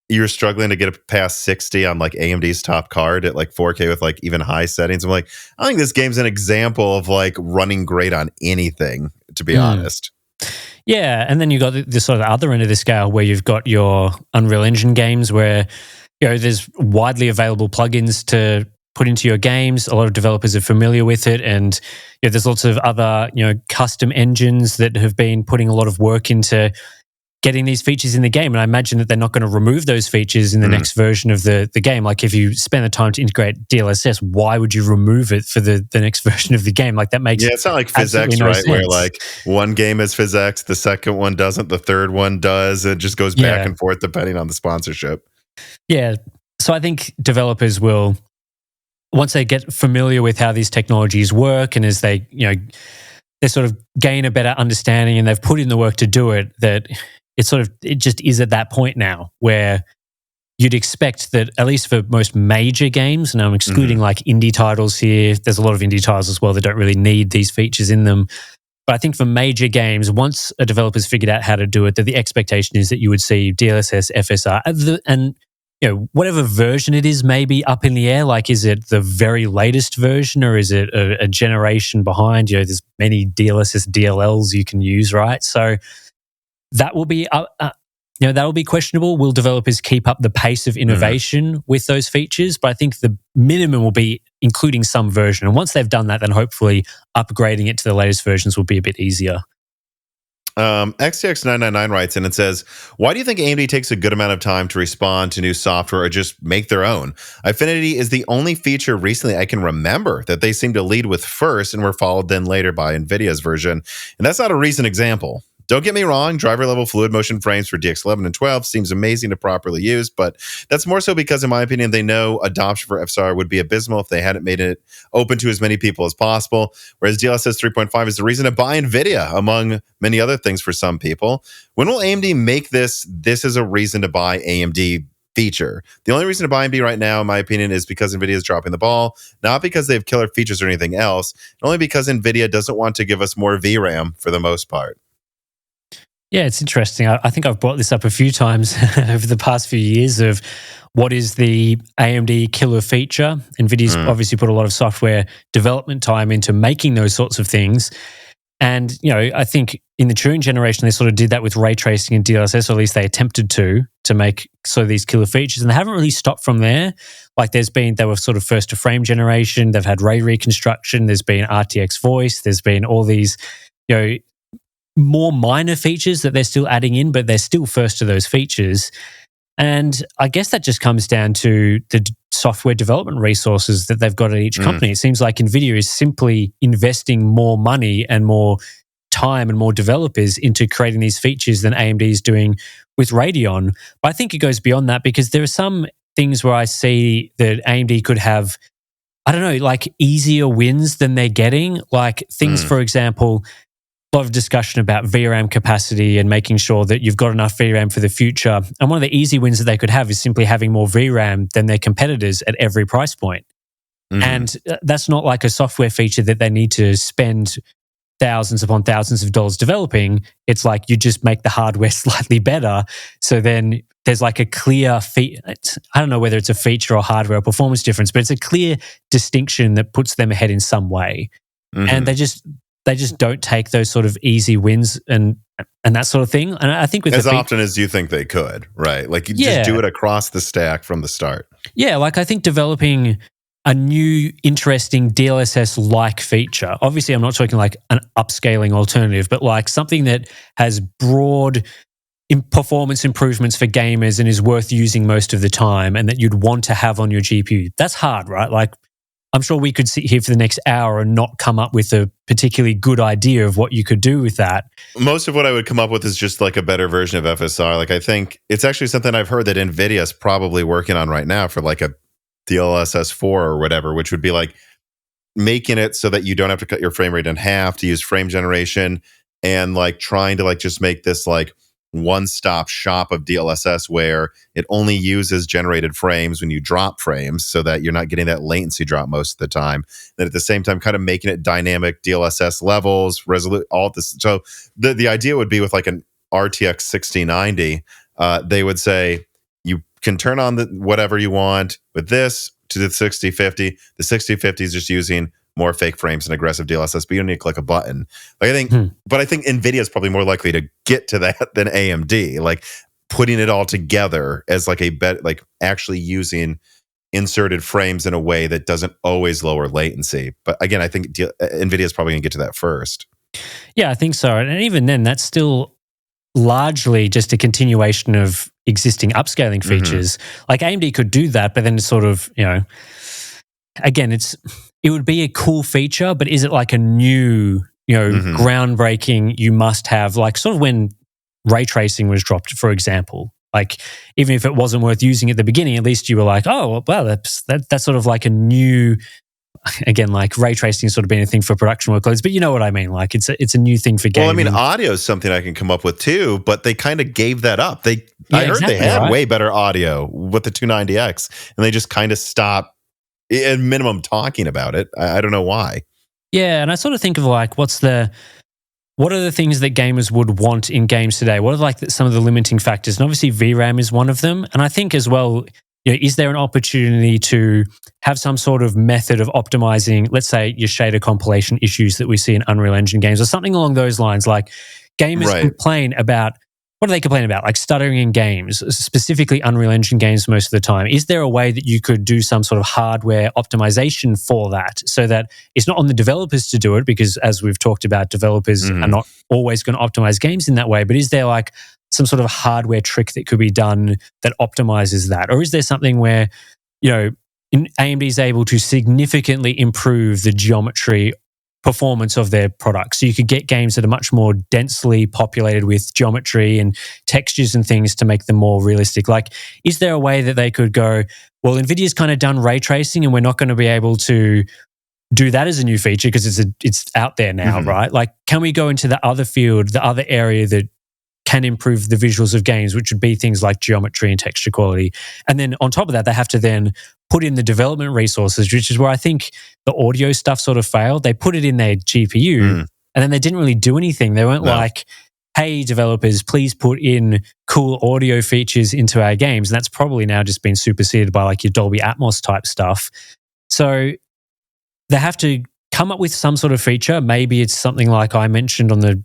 You were struggling to get it past 60 on like AMD's top card at like 4K with like even high settings. I'm like, I think this game's an example of like running great on anything, to be honest. Yeah, and then you got the sort of other end of the scale where you've got your Unreal Engine games where there's widely available plugins to put into your games. A lot of developers are familiar with it, and there's lots of other custom engines that have been putting a lot of work into getting these features in the game. And I imagine that they're not going to remove those features in the next version of the game. Like if you spend the time to integrate DLSS, why would you remove it for the next version of the game? Like that makes it's not like PhysX, right? Sense. Where like one game is PhysX, the second one doesn't, the third one does. It just goes back and forth depending on the sponsorship. Yeah. So I think developers will, once they get familiar with how these technologies work, and as they, they sort of gain a better understanding and they've put in the work to do it, that it just is at that point now where you'd expect that, at least for most major games, and I'm excluding like indie titles here. There's a lot of indie titles as well that don't really need these features in them. But I think for major games, once a developer's figured out how to do it, that the expectation is that you would see DLSS, FSR, and whatever version it is, maybe up in the air. Like, is it the very latest version, or is it a generation behind? There's many DLSS DLLs you can use, right? So that will be, that will be questionable. Will developers keep up the pace of innovation with those features? But I think the minimum will be including some version. And once they've done that, then hopefully upgrading it to the latest versions will be a bit easier. XTX999 writes in and says, why do you think AMD takes a good amount of time to respond to new software or just make their own? Affinity is the only feature recently I can remember that they seem to lead with first and were followed then later by NVIDIA's version. And that's not a recent example. Don't get me wrong, driver-level fluid motion frames for DX11 and 12 seems amazing to properly use, but that's more so because, in my opinion, they know adoption for FSR would be abysmal if they hadn't made it open to as many people as possible, whereas DLSS 3.5 is the reason to buy NVIDIA, among many other things for some people. When will AMD make this is a reason to buy AMD feature? The only reason to buy AMD right now, in my opinion, is because NVIDIA is dropping the ball, not because they have killer features or anything else, only because NVIDIA doesn't want to give us more VRAM for the most part. Yeah, it's interesting. I think I've brought this up a few times over the past few years of what is the AMD killer feature. NVIDIA's obviously put a lot of software development time into making those sorts of things. And, I think in the Turing generation, they sort of did that with ray tracing and DLSS, or at least they attempted to make sort of these killer features. And they haven't really stopped from there. Like they were sort of first to frame generation. They've had ray reconstruction. There's been RTX voice. There's been all these, more minor features that they're still adding in, but they're still first to those features. And I guess that just comes down to the software development resources that they've got at each company. It seems like Nvidia is simply investing more money and more time and more developers into creating these features than AMD is doing with Radeon. But I think it goes beyond that, because there are some things where I see that AMD could have, I don't know, like easier wins than they're getting. Like things, for example, a lot of discussion about VRAM capacity and making sure that you've got enough VRAM for the future. And one of the easy wins that they could have is simply having more VRAM than their competitors at every price point. And that's not like a software feature that they need to spend thousands upon thousands of dollars developing. It's like you just make the hardware slightly better. So then there's like a clear, I don't know whether it's a feature or hardware or performance difference, but it's a clear distinction that puts them ahead in some way. And they just don't take those sort of easy wins and that sort of thing. And I think with as often as you think they could, right? Like you just do it across the stack from the start. Yeah, like I think developing a new, interesting DLSS-like feature. Obviously, I'm not talking like an upscaling alternative, but like something that has broad performance improvements for gamers and is worth using most of the time and that you'd want to have on your GPU. That's hard, right? Like I'm sure we could sit here for the next hour and not come up with a particularly good idea of what you could do with that. Most of what I would come up with is just like a better version of FSR. Like I think it's actually something I've heard that Nvidia is probably working on right now for like a DLSS 4 or whatever, which would be like making it so that you don't have to cut your frame rate in half to use frame generation, and like trying to like just make this like one-stop shop of DLSS where it only uses generated frames when you drop frames so that you're not getting that latency drop most of the time. Then at the same time, kind of making it dynamic DLSS levels, resolute, all this. So the idea would be with like an RTX 6090, they would say you can turn on the whatever you want with this to the 6050. The 6050 is just using more fake frames and aggressive DLSS, but you don't need to click a button. Like I think, but I think Nvidia is probably more likely to get to that than AMD. Like putting it all together as like a bet, like actually using inserted frames in a way that doesn't always lower latency. But again, I think Nvidia is probably going to get to that first. Yeah, I think so. And even then, that's still largely just a continuation of existing upscaling features. Like AMD could do that, but then it's sort of, again, it would be a cool feature, but is it like a new, groundbreaking, you must have, like sort of when ray tracing was dropped, for example, like even if it wasn't worth using at the beginning, at least you were like, oh, well, that's sort of like a new, again, like ray tracing sort of being a thing for production workloads, but you know what I mean? Like it's a new thing for gaming. Well, I mean, audio is something I can come up with too, but they kind of gave that up. I heard they had way better audio with the 290X, and they just kind of stopped at minimum talking about it. I don't know why. Yeah, and I sort of think of like, what are the things that gamers would want in games today? What are like some of the limiting factors? And obviously VRAM is one of them. And I think as well, is there an opportunity to have some sort of method of optimizing, let's say, your shader compilation issues that we see in Unreal Engine games or something along those lines? Like gamers complain about, what do they complain about? Like stuttering in games, specifically Unreal Engine games most of the time. Is there a way that you could do some sort of hardware optimization for that so that it's not on the developers to do it? Because as we've talked about, developers are not always going to optimize games in that way. But is there like some sort of hardware trick that could be done that optimizes that? Or is there something where, AMD is able to significantly improve the geometry performance of their products? So you could get games that are much more densely populated with geometry and textures and things to make them more realistic. Like, is there a way that they could go, well, NVIDIA's kind of done ray tracing and we're not going to be able to do that as a new feature because it's out there now, right? Like, can we go into the other field, the other area that can improve the visuals of games, which would be things like geometry and texture quality? And then on top of that, they have to then put in the development resources, which is where I think the audio stuff sort of failed. They put it in their GPU and then they didn't really do anything. They weren't like, hey, developers, please put in cool audio features into our games. And that's probably now just been superseded by like your Dolby Atmos type stuff. So they have to come up with some sort of feature. Maybe it's something like I mentioned on the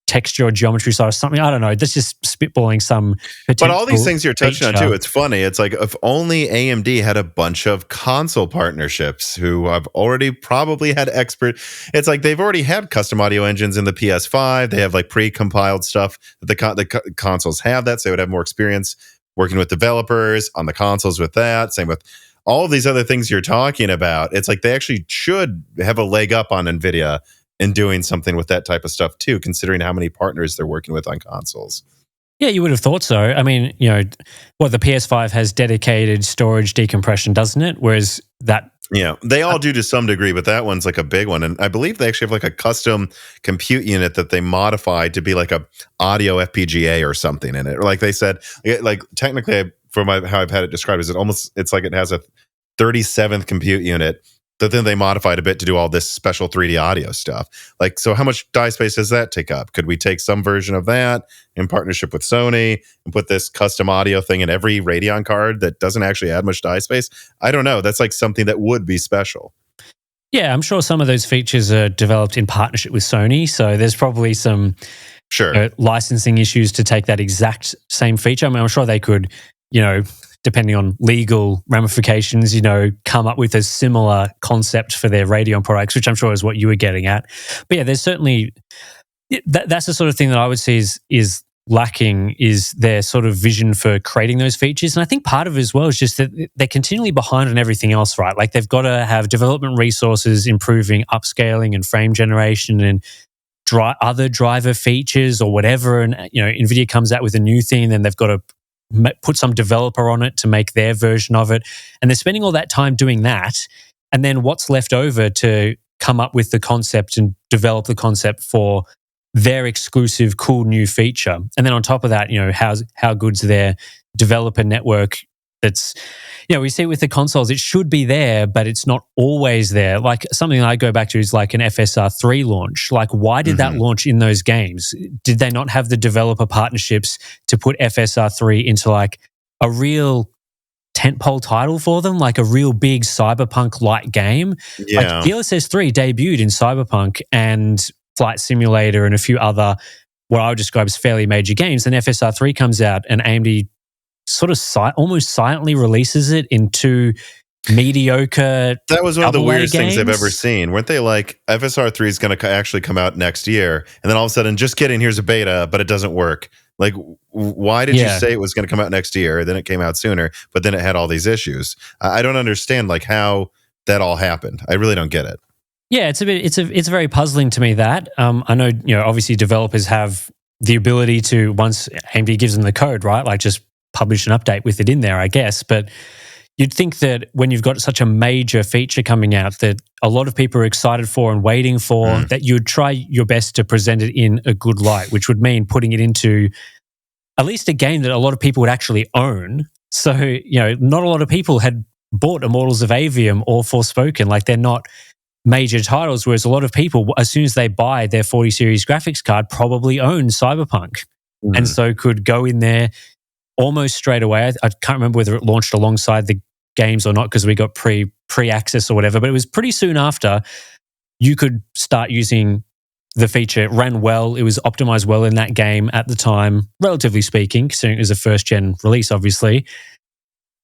texture or geometry side or something. I don't know. That's just spitballing some potential. But all these things you're touching on feature. too, it's funny. It's like if only AMD had a bunch of console partnerships who have already probably had expert. It's like they've already had custom audio engines in the PS5. They have like pre-compiled stuff that the consoles have that, so they would have more experience working with developers on the consoles with that. Same with all of these other things you're talking about. It's like they actually should have a leg up on Nvidia in doing something with that type of stuff too, considering how many partners they're working with on consoles. Yeah, you would have thought so. I mean, you know, the PS5 has dedicated storage decompression, doesn't it? Whereas that... Yeah, they all do to some degree, but that one's like a big one. And I believe they actually have like a custom compute unit that they modified to be like a audio FPGA or something in it. Or like they said, like technically, how I've had it described, is it's like it has a 37th compute unit that then they modified a bit to do all this special 3D audio stuff. Like, so how much die space does that take up? Could we take some version of that in partnership with Sony and put this custom audio thing in every Radeon card that doesn't actually add much die space? I don't know. That's like something that would be special. Yeah, I'm sure some of those features are developed in partnership with Sony. So there's probably some licensing issues to take that exact same feature. I mean, I'm sure they could, you know, depending on legal ramifications, you know, come up with a similar concept for their Radeon products, which I'm sure is what you were getting at. But yeah, there's certainly, that's the sort of thing that I would see is lacking, is their sort of vision for creating those features. And I think part of it as well is just that they're continually behind on everything else, right? Like they've got to have development resources improving upscaling and frame generation and other driver features or whatever. And, you know, NVIDIA comes out with a new thing, then they've got to put some developer on it to make their version of it. And they're spending all that time doing that. And then what's left over to come up with the concept and develop the concept for their exclusive cool new feature. And then on top of that, you know, how good's their developer network? That's, you know, we see with the consoles, it should be there, but it's not always there. Like something that I go back to is like an FSR3 launch. Like, why did that launch in those games? Did they not have the developer partnerships to put FSR3 into like a real tentpole title for them, like a real big cyberpunk-like game? Yeah. Like DLSS 3 debuted in Cyberpunk and Flight Simulator and a few other, what I would describe as fairly major games. Then FSR3 comes out and AMD sort of almost silently releases it into mediocre. That was one of the weirdest games. things I've ever seen. Weren't they like, FSR3 is going to actually come out next year, and then all of a sudden, just kidding, here's a beta, but it doesn't work. Like, why did you say it was going to come out next year? Then it came out sooner, but then it had all these issues. I don't understand like how that all happened. I really don't get it. Yeah, it's very puzzling to me that. I know, you know, obviously developers have the ability to, once AMD gives them the code, right, like just publish an update with it in there, I guess. But you'd think that when you've got such a major feature coming out that a lot of people are excited for and waiting for, that you would try your best to present it in a good light, which would mean putting it into at least a game that a lot of people would actually own. So, you know, not a lot of people had bought Immortals of Avium or Forspoken. Like, they're not major titles, whereas a lot of people, as soon as they buy their 40 series graphics card, probably own Cyberpunk. And so could go in there almost straight away. I can't remember whether it launched alongside the games or not, because we got pre-access or whatever, but it was pretty soon after you could start using the feature. It ran well. It was optimized well in that game at the time, relatively speaking, considering it was a first-gen release, obviously.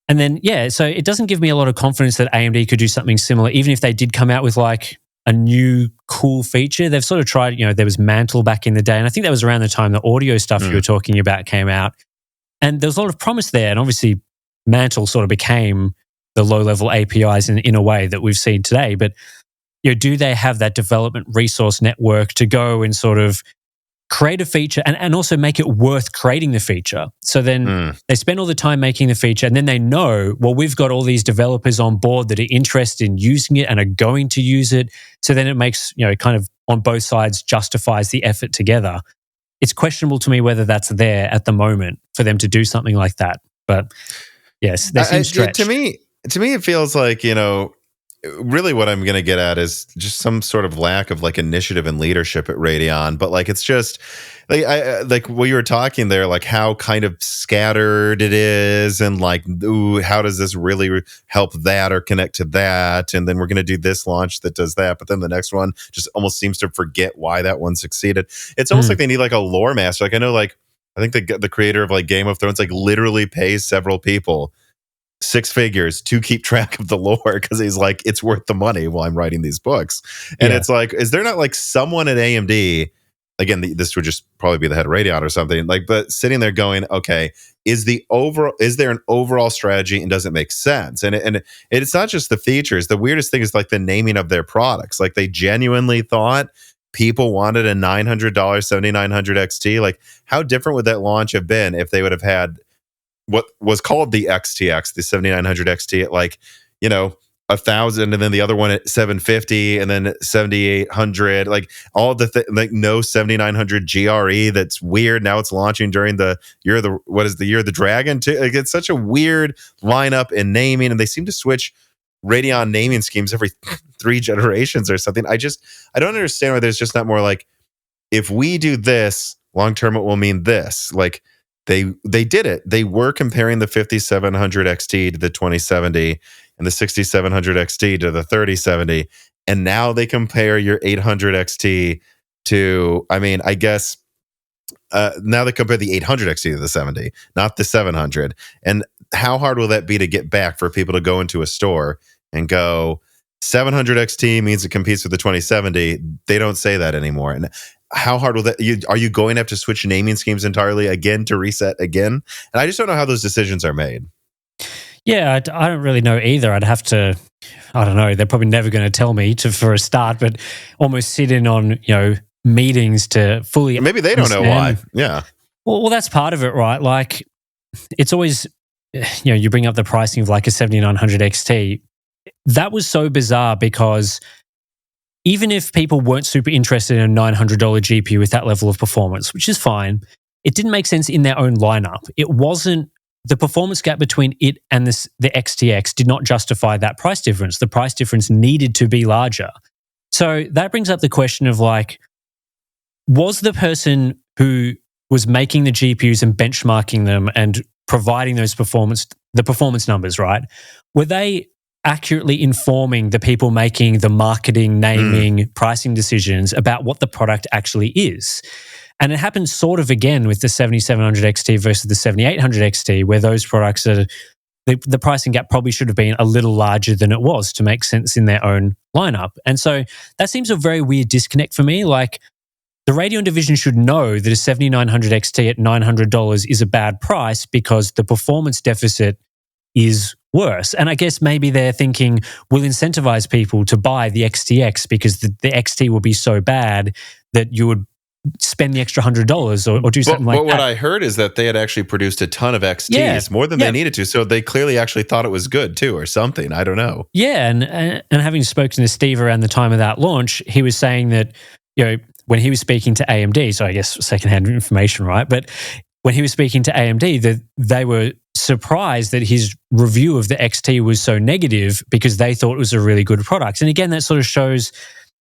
And then, yeah, so it doesn't give me a lot of confidence that AMD could do something similar, even if they did come out with like a new cool feature. They've sort of tried, you know, there was Mantle back in the day, and I think that was around the time the audio stuff you were talking about came out. And there's a lot of promise there. And obviously, Mantle sort of became the low-level APIs in a way that we've seen today. But, you know, do they have that development resource network to go and sort of create a feature and also make it worth creating the feature? So then they spend all the time making the feature, and then they know, well, we've got all these developers on board that are interested in using it and are going to use it. So then it makes, you know, kind of on both sides justifies the effort together. It's questionable to me whether that's there at the moment for them to do something like that. But yes, they seem stretched. To me, it feels like, you know, really what I'm going to get at is just some sort of lack of like initiative and leadership at Radeon. But like, it's just, like what you were talking there, like how kind of scattered it is, and like, ooh, how does this really help that or connect to that? And then we're going to do this launch that does that, but then the next one just almost seems to forget why that one succeeded. It's almost like they need like a lore master. Like I know, like I think the creator of like Game of Thrones like literally pays several people 6 figures to keep track of the lore, because he's like, it's worth the money while I'm writing these books. And it's like, is there not like someone at AMD? Again, this would just probably be the head of Radeon or something, like, but sitting there going, okay, is there an overall strategy, and does it make sense? And it's not just the features. The weirdest thing is like the naming of their products. Like they genuinely thought people wanted a $900 7900 XT. Like how different would that launch have been if they would have had what was called the XTX, the 7900 XT at like, 1,000, and then the other one at 750, and then 7,800, like all the like no 7,900 GRE. That's weird. Now it's launching during the year of the year of the dragon too. Like it's such a weird lineup in naming, and they seem to switch Radeon naming schemes every 3 generations or something. I don't understand why there's just not more like, if we do this long term, it will mean this. Like they did it. They were comparing the 5700 XT to the 2070 and the 6700 XT to the 3070, and now they compare your 800 XT to, I mean, I guess now they compare the 800 XT to the 70, not the 700. And how hard will that be to get back for people to go into a store and go, 700 XT means it competes with the 2070? They don't say that anymore. And how hard will that? Are you going to have to switch naming schemes entirely again to reset again? And I just don't know how those decisions are made. Yeah, I don't really know either. I'd have to, I don't know, they're probably never going to tell me for a start, but almost sit in on, meetings to fully Maybe they don't know why. Yeah. Well, that's part of it, right? Like, it's always, you bring up the pricing of like a 7900 XT. That was so bizarre because even if people weren't super interested in a $900 GPU with that level of performance, which is fine, it didn't make sense in their own lineup. It wasn't, the performance gap between it and the XTX did not justify that price difference. The price difference needed to be larger. So that brings up the question of like, was the person who was making the GPUs and benchmarking them and providing the performance numbers, right? Were they accurately informing the people making the marketing, naming, pricing decisions about what the product actually is? And it happens sort of again with the 7700 XT versus the 7800 XT, where those products are, the pricing gap probably should have been a little larger than it was to make sense in their own lineup. And so that seems a very weird disconnect for me. Like, the Radeon division should know that a 7900 XT at $900 is a bad price because the performance deficit is worse. And I guess maybe they're thinking, we'll incentivize people to buy the XTX because the XT will be so bad that you would spend the extra $100 or do something like that. But what I heard is that they had actually produced a ton of XTs, more than they needed to. So they clearly actually thought it was good too, or something. I don't know. Yeah, and having spoken to Steve around the time of that launch, he was saying that, when he was speaking to AMD, so I guess secondhand information, right? But when he was speaking to AMD, that they were surprised that his review of the XT was so negative because they thought it was a really good product. And again, that sort of shows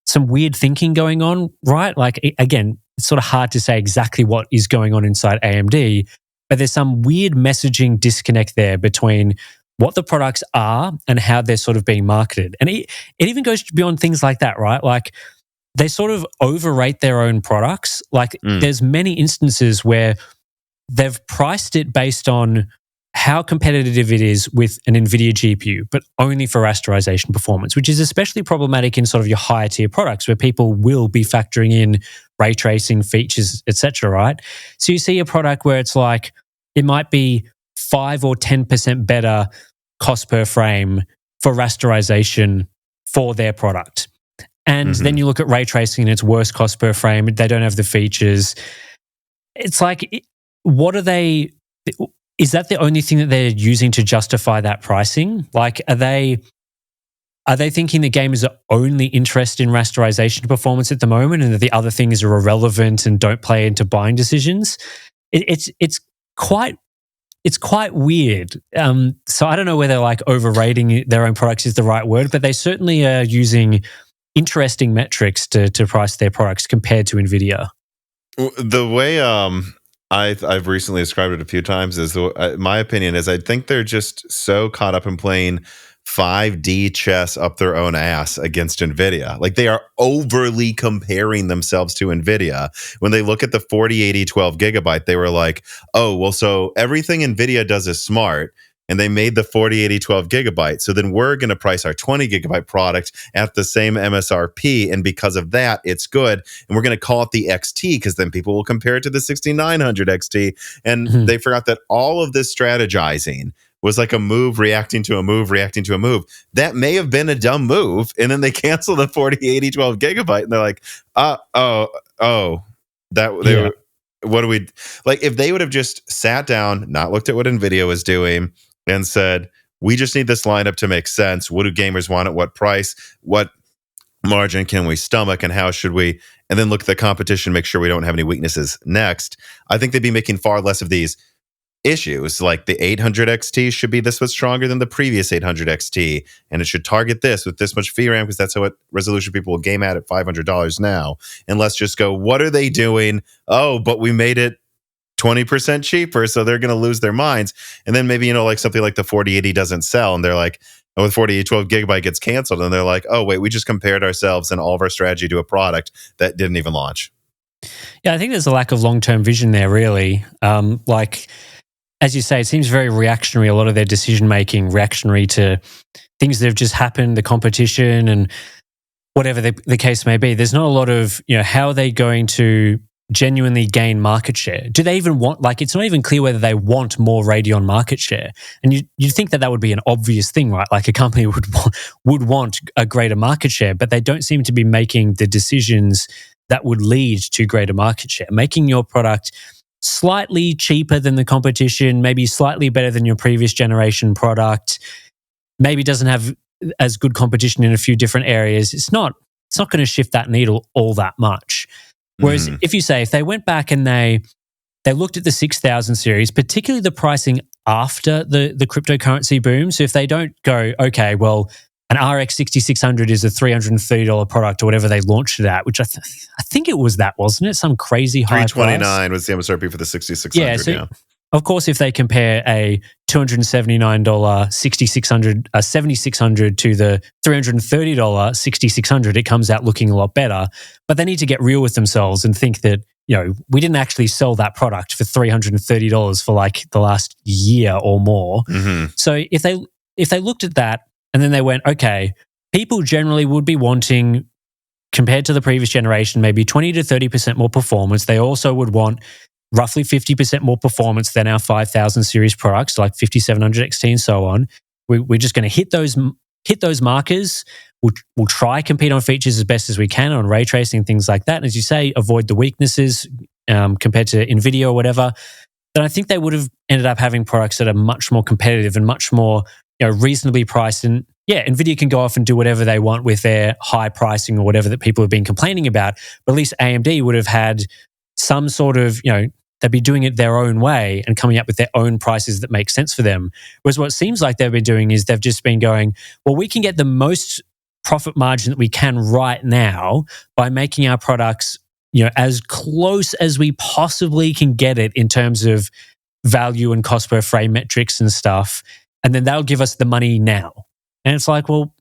some weird thinking going on, right? Like, again, it's sort of hard to say exactly what is going on inside AMD, but there's some weird messaging disconnect there between what the products are and how they're sort of being marketed. And it even goes beyond things like that, right? Like, they sort of overrate their own products. Like, there's many instances where they've priced it based on how competitive it is with an Nvidia GPU, but only for rasterization performance, which is especially problematic in sort of your higher tier products where people will be factoring in ray tracing features, etc., right? So you see a product where it's like, it might be 5 or 10% better cost per frame for rasterization for their product. And then you look at ray tracing and it's worse cost per frame. They don't have the features. It's like, what are they... Is that the only thing that they're using to justify that pricing? Like, are they thinking the gamers are only interested in rasterization performance at the moment and that the other things are irrelevant and don't play into buying decisions? It's quite weird. So I don't know whether like overrating their own products is the right word, but they certainly are using interesting metrics to price their products compared to Nvidia. The way I've recently described it a few times is my opinion is I think they're just so caught up in playing 5D chess up their own ass against Nvidia. Like they are overly comparing themselves to Nvidia. When they look at the 4080 12 gigabyte, they were like, oh, well, so everything Nvidia does is smart. And they made the 4080 12 gigabyte. So then we're going to price our 20 gigabyte product at the same MSRP. And because of that, it's good. And we're going to call it the XT because then people will compare it to the 6900 XT. And they forgot that all of this strategizing was like a move reacting to a move reacting to a move. That may have been a dumb move. And then they cancel the 4080 12 gigabyte. And they're like, what do we like? If they would have just sat down, not looked at what Nvidia was doing, and said, we just need this lineup to make sense. What do gamers want at what price? What margin can we stomach? And how should we? And then look at the competition, make sure we don't have any weaknesses next. I think they'd be making far less of these issues. Like the 800 XT should be this much stronger than the previous 800 XT. And it should target this with this much VRAM because that's what resolution people will game at $500 now. And let's just go, what are they doing? Oh, but we made it 20% cheaper, so they're going to lose their minds. And then maybe, like something like the 4080 doesn't sell, and they're like, oh, the 4080 12 gigabyte gets canceled, and they're like, oh, wait, we just compared ourselves and all of our strategy to a product that didn't even launch. Yeah, I think there's a lack of long-term vision there, really. Like, as you say, it seems very reactionary, a lot of their decision-making, reactionary to things that have just happened, the competition, and whatever the case may be. There's not a lot of, how are they going to genuinely gain market share? Do they even want, like, it's not even clear whether they want more Radeon market share. And you'd think that would be an obvious thing, right? Like a company would want a greater market share, but they don't seem to be making the decisions that would lead to greater market share. Making your product slightly cheaper than the competition, maybe slightly better than your previous generation product, maybe doesn't have as good competition in a few different areas. It's not going to shift that needle all that much. Whereas if they went back and they looked at the 6000 series, particularly the pricing after the cryptocurrency boom. So if they don't go, okay, well, an RX 6600 is a $330 product or whatever they launched it at, which I think it was that, wasn't it? Some crazy high price. $329 was the MSRP for the 6600. Yeah, so of course, if they compare a $279 7600 to the $330 6600, it comes out looking a lot better. But they need to get real with themselves and think that, we didn't actually sell that product for $330 for like the last year or more. So if they looked at that and then they went, okay, people generally would be wanting, compared to the previous generation, maybe 20 to 30% more performance. They also would want roughly 50% more performance than our 5000 series products, like 5700 XT and so on. We're just going to hit those markers. We'll try compete on features as best as we can on ray tracing, things like that. And as you say, avoid the weaknesses compared to Nvidia or whatever. Then I think they would have ended up having products that are much more competitive and much more reasonably priced. And yeah, Nvidia can go off and do whatever they want with their high pricing or whatever that people have been complaining about. But at least AMD would have had some sort of, they'd be doing it their own way and coming up with their own prices that make sense for them. Whereas what it seems like they've been doing is they've just been going, well, we can get the most profit margin that we can right now by making our products, as close as we possibly can get it in terms of value and cost per frame metrics and stuff. And then that'll give us the money now. And it's like, well,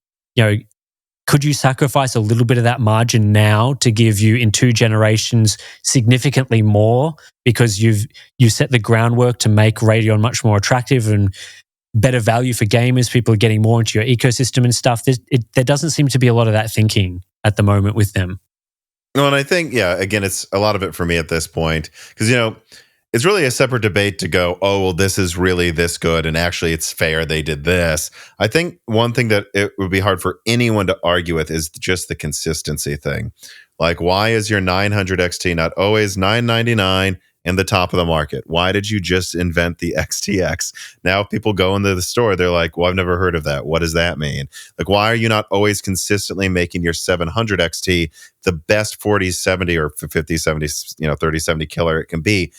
could you sacrifice a little bit of that margin now to give you in 2 generations significantly more because you set the groundwork to make Radeon much more attractive and better value for gamers? People are getting more into your ecosystem and stuff. There doesn't seem to be a lot of that thinking at the moment with them. No, and I think, again, it's a lot of it for me at this point because, it's really a separate debate to go, oh, well, this is really this good, and actually it's fair they did this. I think one thing that it would be hard for anyone to argue with is just the consistency thing. Like, why is your 900 XT not always $999 and the top of the market? Why did you just invent the XTX? Now, if people go into the store, they're like, well, I've never heard of that. What does that mean? Like, why are you not always consistently making your 700 XT the best 4070 or 5070, 3070 killer it can be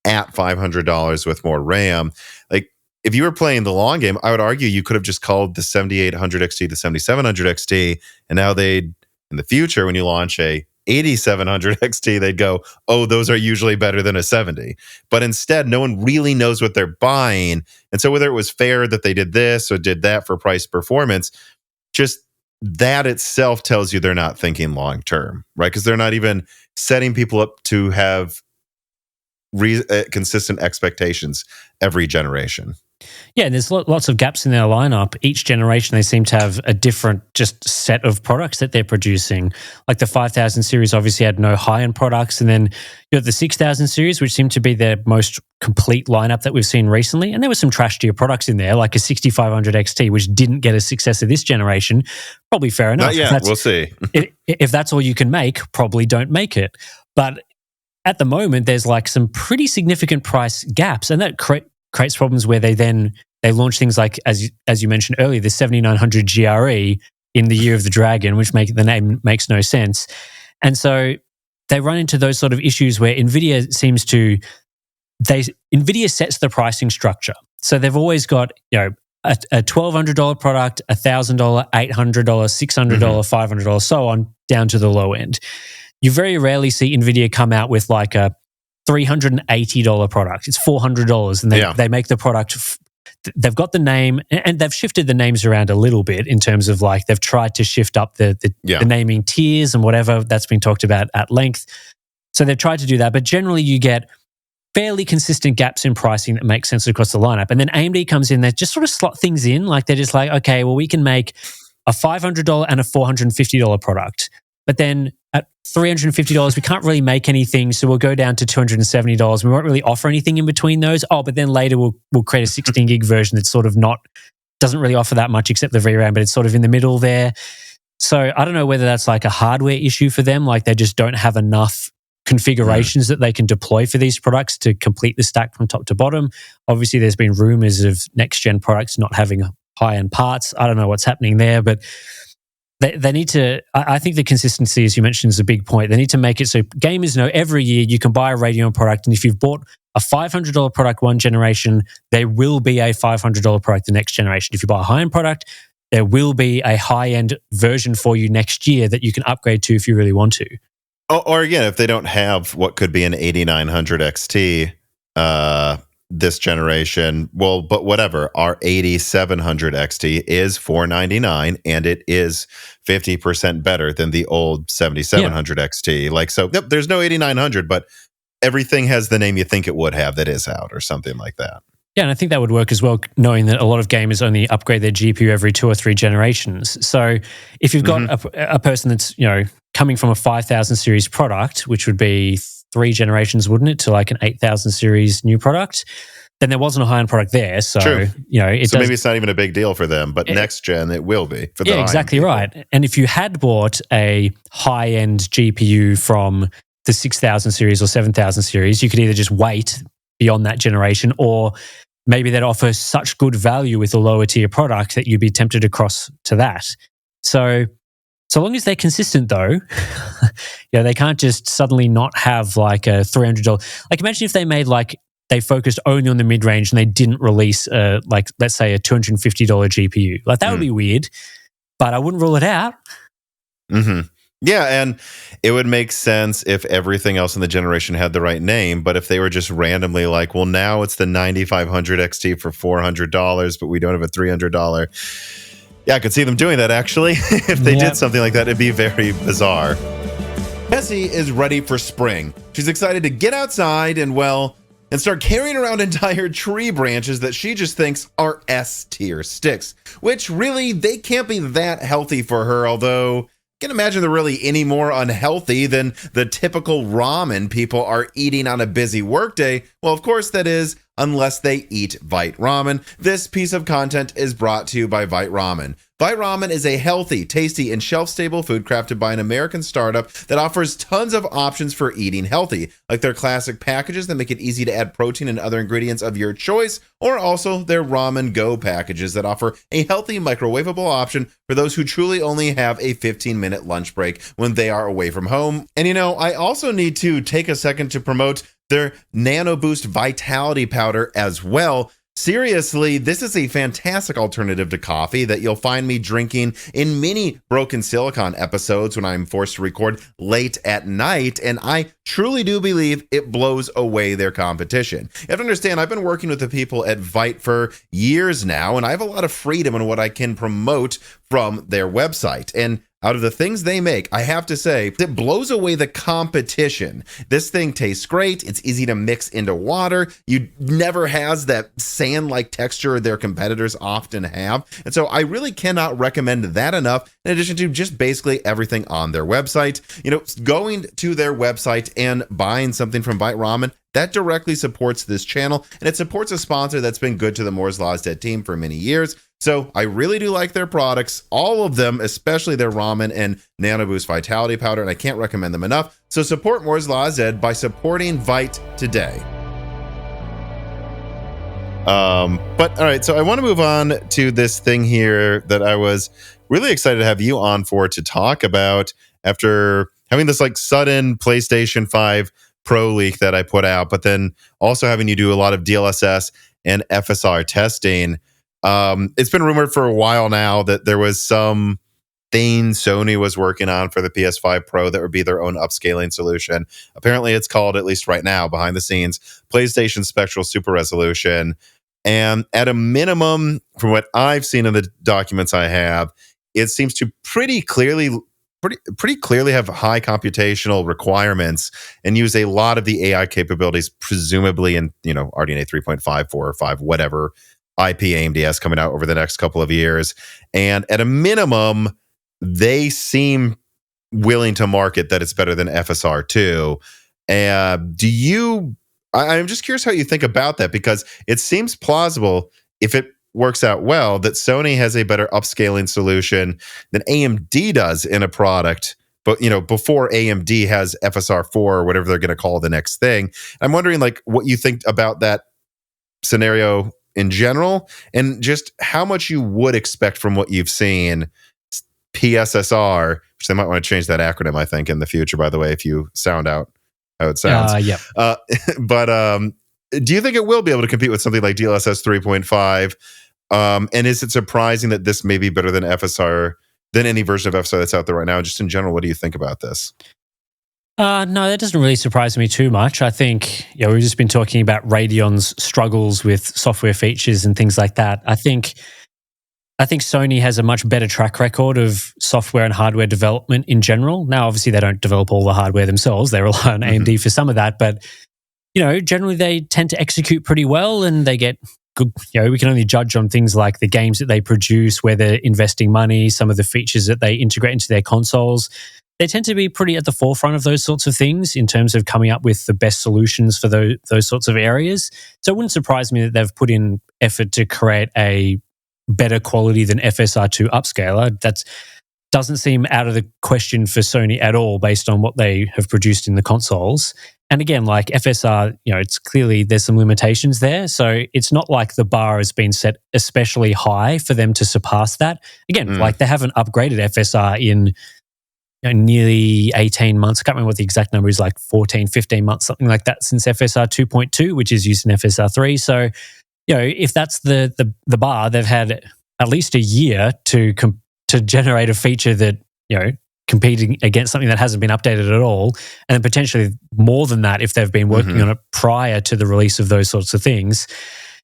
at $500 with more RAM? Like, if you were playing the long game, I would argue you could have just called the 7800 XT the 7700 XT, and now in the future, when you launch a 8700 XT, they'd go, oh, those are usually better than a 70. But instead, no one really knows what they're buying. And so whether it was fair that they did this or did that for price performance, just that itself tells you they're not thinking long term, right? Because they're not even setting people up to have consistent expectations every generation. Yeah, and there's lots of gaps in their lineup. Each generation, they seem to have a different just set of products that they're producing. Like the 5000 series obviously had no high-end products, and then you have the 6000 series, which seemed to be their most complete lineup that we've seen recently. And there were some trash-tier products in there, like a 6500 XT, which didn't get a success of this generation. Probably fair enough. Not yet, we'll see. If that's all you can make, probably don't make it. But at the moment, there's like some pretty significant price gaps, and that creates problems where they launch things like, as you mentioned earlier, the 7900 GRE in the year of the dragon, which the name makes no sense. And so they run into those sort of issues where Nvidia sets the pricing structure. So they've always got, a $1,200 product, $1,000, $800, $600, $500, so on, down to the low end. You very rarely see Nvidia come out with like a $380 product. It's $400, and they make the product. They've got the name, and they've shifted the names around a little bit in terms of like they've tried to shift up the naming tiers and whatever that's been talked about at length. So they've tried to do that, but generally you get fairly consistent gaps in pricing that make sense across the lineup. And then AMD comes in, they just sort of slot things in, like they're just like, okay, well, we can make a $500 and a $450 product. But then at $350, we can't really make anything, so we'll go down to $270. We won't really offer anything in between those. Oh, but then later we'll create a 16 gig version that's sort of doesn't really offer that much except the VRAM, but it's sort of in the middle there. So I don't know whether that's like a hardware issue for them, like they just don't have enough configurations that they can deploy for these products to complete the stack from top to bottom. Obviously, there's been rumors of next-gen products not having high-end parts. I don't know what's happening there, but they need to, I think the consistency, as you mentioned, is a big point. They need to make it so gamers know every year you can buy a Radeon product, and if you've bought a $500 product one generation, there will be a $500 product the next generation. If you buy a high-end product, there will be a high-end version for you next year that you can upgrade to if you really want to. Or again, if they don't have what could be an 8900 XT this generation, well, but whatever, our 8700 XT is $499, and it is 50% better than the old 7700 XT. Like, so yep, there's no 8900, but everything has the name you think it would have that is out, or something like that. Yeah, and I think that would work as well, knowing that a lot of gamers only upgrade their GPU every 2 or 3 generations. So if you've got a person that's, coming from a 5000 series product, which would be 3 generations, wouldn't it, to like an 8000 series new product, then there wasn't a high-end product there. So, true. Maybe it's not even a big deal for them, but next gen it will be. For the exactly right. And if you had bought a high-end GPU from the 6000 series or 7000 series, you could either just wait beyond that generation, or maybe they'd offer such good value with a lower tier product that you'd be tempted to cross to that. So long as they're consistent, though, they can't just suddenly not have like a $300. Like, imagine if they made they focused only on the mid range and they didn't release let's say a $250 GPU. Like, that would be weird, but I wouldn't rule it out. Yeah, and it would make sense if everything else in the generation had the right name, but if they were just randomly like, well, now it's the 9500 XT for $400, but we don't have a $300. Yeah, I could see them doing that, actually. If they did something like that, it'd be very bizarre. Essie is ready for spring. She's excited to get outside and start carrying around entire tree branches that she just thinks are S-tier sticks, which really, they can't be that healthy for her, although I can't imagine they're really any more unhealthy than the typical ramen people are eating on a busy workday. Well, of course that is, unless they eat Vite Ramen. This piece of content is brought to you by Vite Ramen. Vite Ramen is a healthy, tasty, and shelf-stable food crafted by an American startup that offers tons of options for eating healthy, like their classic packages that make it easy to add protein and other ingredients of your choice, or also their Ramen Go packages that offer a healthy, microwavable option for those who truly only have a 15-minute lunch break when they are away from home. And I also need to take a second to promote their Nano Boost Vitality Powder as well. Seriously, this is a fantastic alternative to coffee that you'll find me drinking in many Broken Silicon episodes when I'm forced to record late at night, and I truly do believe it blows away their competition. You have to understand, I've been working with the people at Vite for years now, and I have a lot of freedom in what I can promote from their website. And out of the things they make, I have to say, it blows away the competition. This thing tastes great. It's easy to mix into water. You never has that sand-like texture their competitors often have. And so I really cannot recommend that enough, in addition to just basically everything on their website. You know, going to their website and buying something from Vite Ramen, that directly supports this channel, and it supports a sponsor that's been good to the Moore's Law's Dead team for many years. So I really do like their products, all of them, especially their ramen and Nano Boost Vitality Powder, and I can't recommend them enough. So support Moore's Law's Dead by supporting Vite today. But all right, so I want to move on to this thing here that I was really excited to have you on for to talk about after having this like sudden PlayStation 5 Pro leak that I put out, but then also having you do a lot of DLSS and FSR testing. It's been rumored for a while now that there was some thing Sony was working on for the PS5 Pro that would be their own upscaling solution. Apparently it's called, at least right now, behind the scenes, PlayStation Spectral Super Resolution. And at a minimum, from what I've seen in the documents I have, it seems to pretty clearly have high computational requirements and use a lot of the AI capabilities, presumably in, you know, RDNA 3.5, 4, or 5, whatever IP AMD has coming out over the next couple of years. And at a minimum, they seem willing to market that it's better than FSR2. I'm just curious how you think about that, because it seems plausible, if it works out well, that Sony has a better upscaling solution than AMD does in a product, but you know, before AMD has FSR4 or whatever they're going to call the next thing. I'm wondering like what you think about that scenario in general, and just how much you would expect from what you've seen. PSSR, which they might want to change that acronym, I think, in the future, by the way, if you sound out how it sounds. Yeah. But do you think it will be able to compete with something like DLSS 3.5? And is it surprising that this may be better than FSR, than any version of FSR that's out there right now? Just in general, what do you think about this? No, that doesn't really surprise me too much. I think, you know, we've just been talking about Radeon's struggles with software features and things like that. I think Sony has a much better track record of software and hardware development in general. Now, obviously, they don't develop all the hardware themselves. They rely on AMD for some of that. But, you know, generally they tend to execute pretty well, and they get good. You know, we can only judge on things like the games that they produce, where they're investing money, some of the features that they integrate into their consoles. They tend to be pretty at the forefront of those sorts of things in terms of coming up with the best solutions for those sorts of areas. So it wouldn't surprise me that they've put in effort to create a better quality than FSR2 upscaler. That doesn't seem out of the question for Sony at all, based on what they have produced in the consoles. And again, like FSR, you know, it's clearly there's some limitations there. So it's not like the bar has been set especially high for them to surpass that. Again, like they haven't upgraded FSR in nearly 18 months. I can't remember what the exact number is, like 14, 15 months, something like that, since FSR 2.2, which is used in FSR 3. So, you know, if that's the bar, they've had at least a year to generate a feature that, you know, competing against something that hasn't been updated at all, and then potentially more than that if they've been working on it prior to the release of those sorts of things.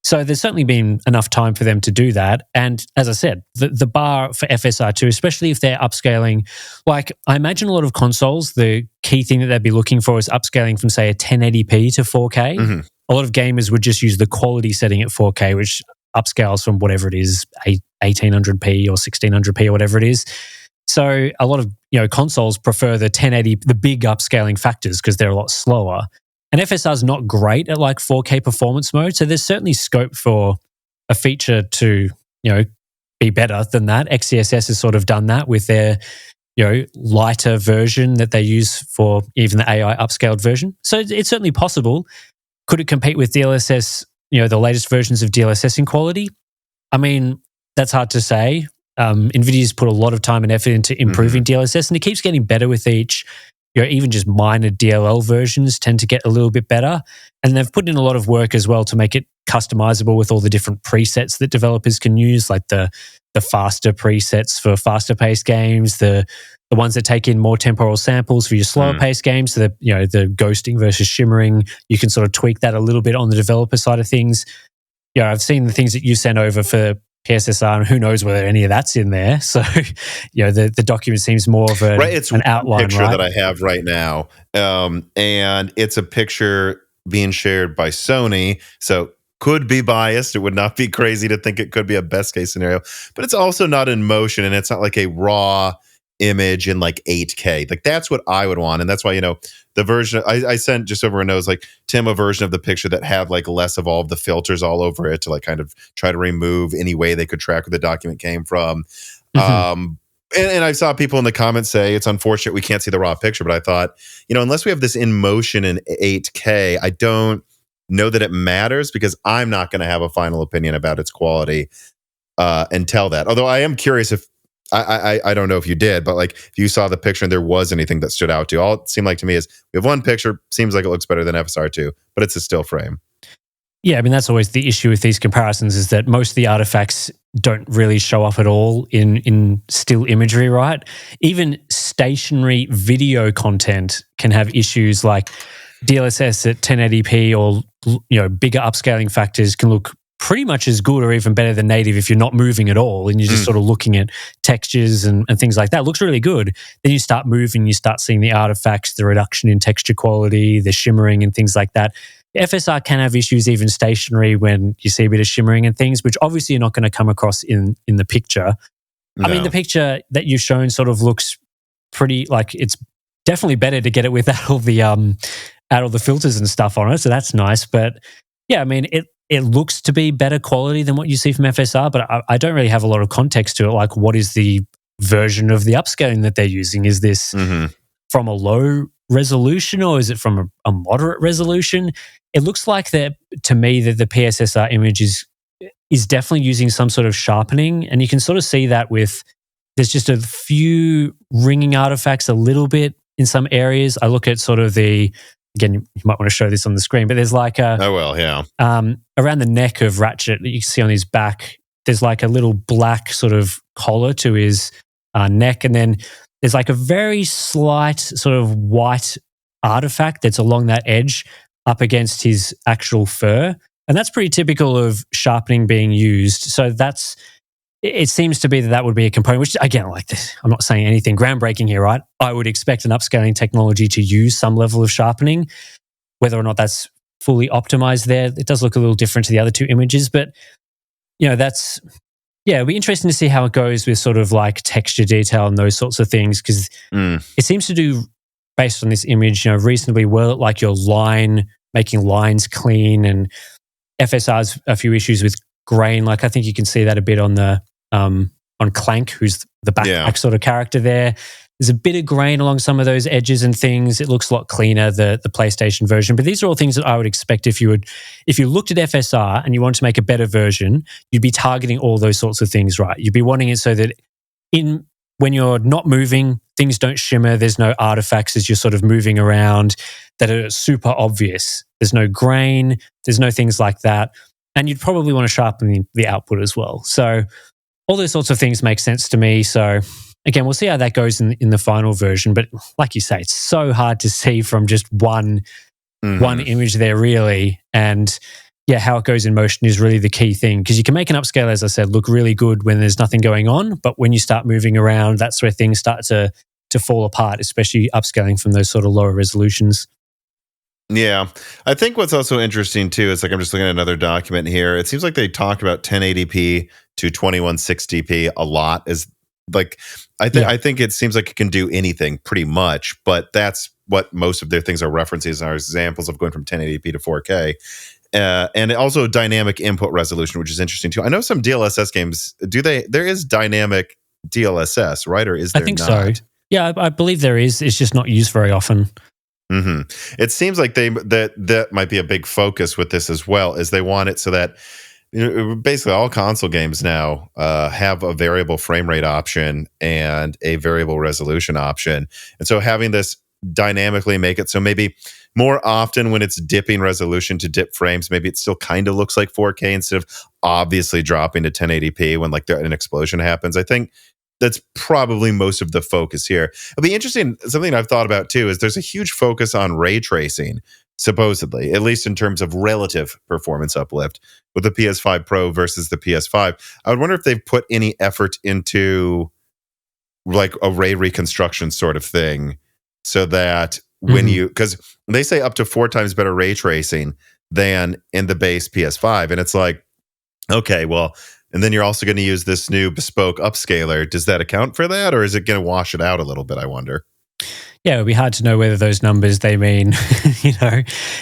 So there's certainly been enough time for them to do that. And as I said, the bar for FSR2, especially if they're upscaling, like I imagine a lot of consoles, the key thing that they'd be looking for is upscaling from, say, a 1080p to 4K. A lot of gamers would just use the quality setting at 4K, which upscales from whatever it is, 1800p or 1600p or whatever it is. So a lot of, you know, consoles prefer the 1080, the big upscaling factors, because they're a lot slower. And FSR is not great at like 4K performance mode, so there's certainly scope for a feature to, you know, be better than that. XeSS has sort of done that with their, you know, lighter version that they use for even the AI upscaled version. So it's certainly possible. Could it compete with DLSS, you know, the latest versions of DLSS in quality? I mean, that's hard to say. Nvidia's put a lot of time and effort into improving DLSS, and it keeps getting better with each. You know, even just minor DLL versions tend to get a little bit better. And they've put in a lot of work as well to make it customizable with all the different presets that developers can use, like the faster presets for faster paced games, the ones that take in more temporal samples for your slower paced games. So the ghosting versus shimmering, you can sort of tweak that a little bit on the developer side of things. I've seen the things that you sent over for PSSR, and who knows whether any of that's in there. So, the document seems more of an outline, picture right? that I have right now, and it's a picture being shared by Sony. So could be biased. It would not be crazy to think it could be a best case scenario, but it's also not in motion, and it's not like a raw image in like 8K. Like that's what I would want, and that's why the version I sent just over a nose, like Tim, a version of the picture that had like less of all of the filters all over it to like kind of try to remove any way they could track where the document came from. And I saw people in the comments say it's unfortunate we can't see the raw picture, but I thought, unless we have this in motion in 8K, I don't know that it matters because I'm not going to have a final opinion about its quality until that. Although I am curious if I don't know if you did, but like if you saw the picture and there was anything that stood out to you. All it seemed like to me is we have one picture, seems like it looks better than FSR2, but it's a still frame. Yeah, I mean, that's always the issue with these comparisons, is that most of the artifacts don't really show up at all in still imagery, right? Even stationary video content can have issues, like DLSS at 1080p or bigger upscaling factors can look pretty much as good or even better than native if you're not moving at all and you're just sort of looking at textures and things like that. It looks really good. Then you start moving, you start seeing the artifacts, the reduction in texture quality, the shimmering and things like that. FSR can have issues even stationary when you see a bit of shimmering and things, which obviously you're not going to come across in the picture. No. I mean, the picture that you've shown sort of looks pretty, like it's definitely better to get it without all the filters and stuff on it. So that's nice. But yeah, I mean, it looks to be better quality than what you see from FSR, but I don't really have a lot of context to it. Like, what is the version of the upscaling that they're using? Is this from a low resolution or is it from a moderate resolution? It looks like that to me that the PSSR image is definitely using some sort of sharpening, and you can sort of see that with there's just a few ringing artifacts a little bit in some areas. I look at sort of again, you might want to show this on the screen, but there's like around the neck of Ratchet that you can see on his back, there's like a little black sort of collar to his neck, and then there's like a very slight sort of white artifact that's along that edge up against his actual fur, and that's pretty typical of sharpening being used. So it seems to be that would be a component, which again, like this, I'm not saying anything groundbreaking here, right? I would expect an upscaling technology to use some level of sharpening. Whether or not that's fully optimized there, it does look a little different to the other two images, but it'll be interesting to see how it goes with sort of like texture detail and those sorts of things, because it seems to do, based on this image, reasonably well, like making lines clean, and FSR's a few issues with grain. Like I think you can see that a bit on on Clank, who's the backpack sort of character there. There's a bit of grain along some of those edges and things. It looks a lot cleaner, the PlayStation version. But these are all things that I would expect if you looked at FSR and you wanted to make a better version, you'd be targeting all those sorts of things, right? You'd be wanting it so that when you're not moving, things don't shimmer. There's no artifacts as you're sort of moving around that are super obvious. There's no grain. There's no things like that. And you'd probably want to sharpen the output as well. So all those sorts of things make sense to me. So again, we'll see how that goes in the final version. But like you say, it's so hard to see from just one image there, really. And yeah, how it goes in motion is really the key thing, because you can make an upscale, as I said, look really good when there's nothing going on. But when you start moving around, that's where things start to fall apart, especially upscaling from those sort of lower resolutions. Yeah. I think what's also interesting too is, like, I'm just looking at another document here. It seems like they talked about 1080p to 2160p a lot. Is like, I think it seems like it can do anything pretty much, but that's what most of their things are references are examples of going from 1080p to 4K. And also dynamic input resolution, which is interesting too. I know some DLSS games, there is dynamic DLSS, right? Or is there not? I think so. Yeah, I believe there is. It's just not used very often. It seems like that might be a big focus with this as well, is they want it so that basically all console games now have a variable frame rate option and a variable resolution option. And so having this dynamically make it so maybe more often when it's dipping resolution to dip frames, maybe it still kind of looks like 4K instead of obviously dropping to 1080p when like an explosion happens. I think that's probably most of the focus here. It'll be interesting. Something I've thought about too is there's a huge focus on ray tracing, supposedly, at least in terms of relative performance uplift with the PS5 Pro versus the PS5. I would wonder if they've put any effort into like a ray reconstruction sort of thing so that when you, because they say up to 4 times better ray tracing than in the base PS5. And it's like, okay, well, and then you're also going to use this new bespoke upscaler. Does that account for that, or is it going to wash it out a little bit, I wonder? Yeah, it would be hard to know whether those numbers they mean,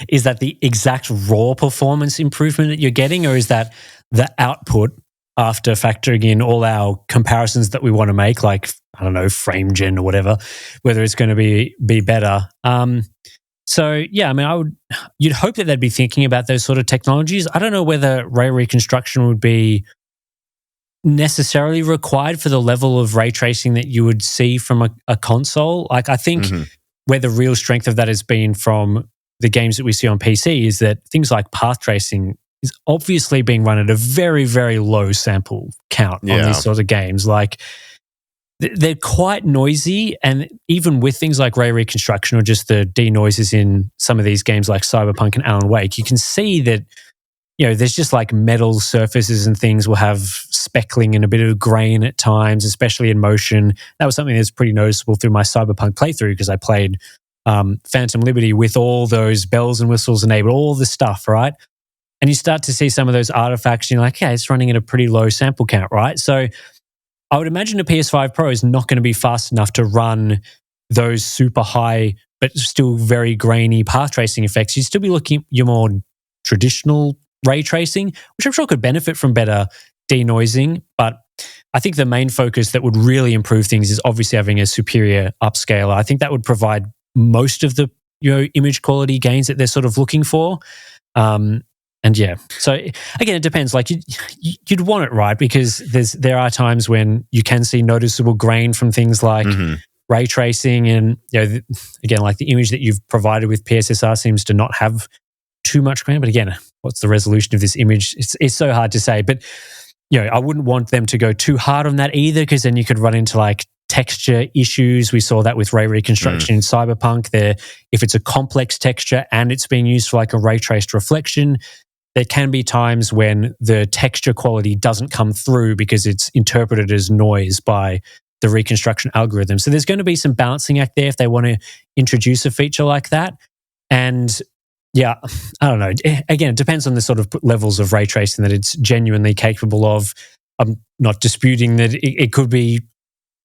is that the exact raw performance improvement that you're getting, or is that the output after factoring in all our comparisons that we want to make, like, I don't know, frame gen or whatever, whether it's going to be better. So, yeah, I mean, you'd hope that they'd be thinking about those sort of technologies. I don't know whether ray reconstruction would be necessarily required for the level of ray tracing that you would see from a console. Like, I think where the real strength of that has been from the games that we see on PC is that things like path tracing is obviously being run at a very, very low sample count on these sorts of games. Like, they're quite noisy, and even with things like ray reconstruction or just the denoises in some of these games like Cyberpunk and Alan Wake, you can see that, there's just like metal surfaces and things will have speckling and a bit of grain at times, especially in motion. That was something that's pretty noticeable through my Cyberpunk playthrough because I played Phantom Liberty with all those bells and whistles enabled, all the stuff, right? And you start to see some of those artifacts and you're like, yeah, it's running at a pretty low sample count, right? So I would imagine a PS5 Pro is not going to be fast enough to run those super high but still very grainy path tracing effects. You'd still be looking at your more traditional ray tracing, which I'm sure could benefit from better denoising. But I think the main focus that would really improve things is obviously having a superior upscaler. I think that would provide most of the image quality gains that they're sort of looking for. And yeah, so again, it depends. Like you'd want it right because there are times when you can see noticeable grain from things like ray tracing, and again, like the image that you've provided with PSSR seems to not have too much grain. But again, what's the resolution of this image? It's so hard to say. But I wouldn't want them to go too hard on that either, because then you could run into like texture issues. We saw that with ray reconstruction in Cyberpunk. If it's a complex texture and it's being used for like a ray traced reflection, there can be times when the texture quality doesn't come through because it's interpreted as noise by the reconstruction algorithm. So there's going to be some balancing act there if they want to introduce a feature like that. And yeah, I don't know. Again, it depends on the sort of levels of ray tracing that it's genuinely capable of. I'm not disputing that it could be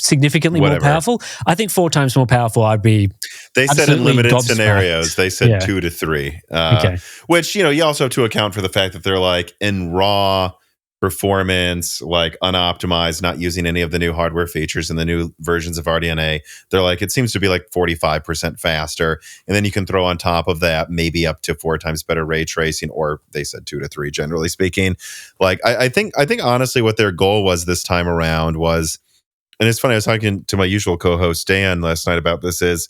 significantly more powerful. I think 4 times more powerful, I'd be. They said in limited scenarios, they said 2 to 3. Okay. Which, you also have to account for the fact that they're like in raw performance, like unoptimized, not using any of the new hardware features in the new versions of RDNA. They're like, it seems to be like 45% faster. And then you can throw on top of that maybe up to 4 times better ray tracing, or they said 2 to 3, generally speaking. Like, I think honestly what their goal was this time around was, and it's funny, I was talking to my usual co-host Dan last night about this, is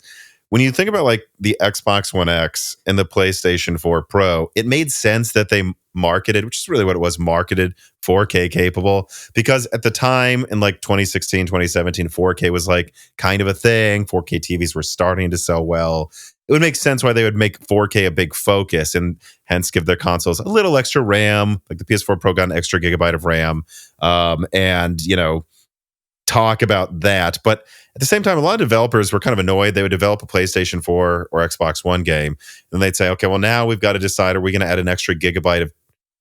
when you think about like the Xbox One X and the PlayStation 4 Pro, it made sense that they marketed, which is really what it was, marketed 4K capable, because at the time in like 2016, 2017, 4K was like kind of a thing. 4K TVs were starting to sell well. It would make sense why they would make 4K a big focus and hence give their consoles a little extra RAM. Like the PS4 Pro got an extra gigabyte of RAM, and talk about that. But at the same time, a lot of developers were kind of annoyed. They would develop a PlayStation 4 or Xbox One game, and they'd say, okay, well, now we've got to decide, are we going to add an extra gigabyte of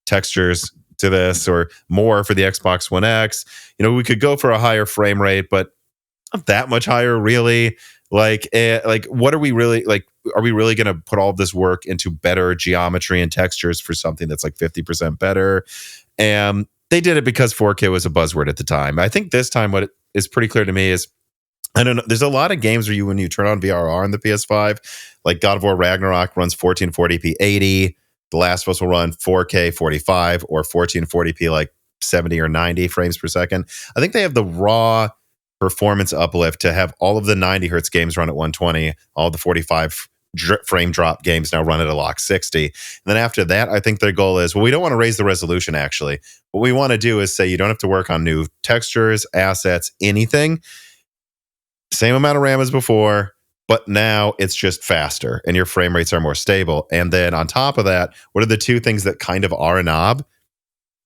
textures to this or more for the Xbox One X? We could go for a higher frame rate, but not that much higher, really. Like what are we really, like, are we really going to put all of this work into better geometry and textures for something that's like 50% better? And they did it because 4K was a buzzword at the time. I think this time what is pretty clear to me is, I don't know, there's a lot of games where when you turn on VRR on the PS5, like God of War Ragnarok runs 1440p 80, The Last of Us will run 4K 45 or 1440p like 70 or 90 frames per second. I think they have the raw performance uplift to have all of the 90 hertz games run at 120, all the 45 frame drop games now run at a lock 60. And then after that, I think their goal is, well, we don't want to raise the resolution actually. What we want to do is say you don't have to work on new textures, assets, anything. Same amount of RAM as before, but now it's just faster and your frame rates are more stable. And then on top of that, what are the two things that kind of are a knob?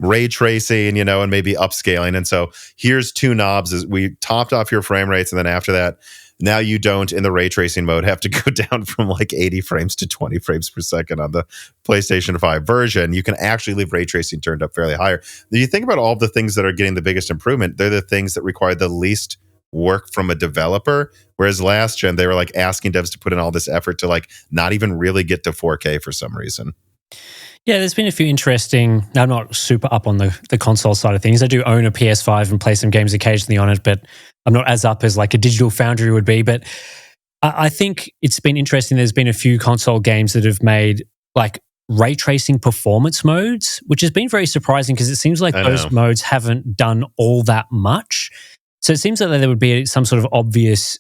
Ray tracing, and maybe upscaling. And so here's two knobs. As we topped off your frame rates, and then after that, now you don't, in the ray tracing mode, have to go down from like 80 frames to 20 frames per second on the PlayStation 5 version. You can actually leave ray tracing turned up fairly higher. When you think about all the things that are getting the biggest improvement, they're the things that require the least work from a developer. Whereas last gen, they were like asking devs to put in all this effort to like not even really get to 4K for some reason. Yeah, there's been a few interesting. I'm not super up on the console side of things. I do own a PS5 and play some games occasionally on it, but I'm not as up as like a Digital Foundry would be. But I think it's been interesting. There's been a few console games that have made like ray tracing performance modes, which has been very surprising because it seems like those modes haven't done all that much. So it seems like there would be some sort of obvious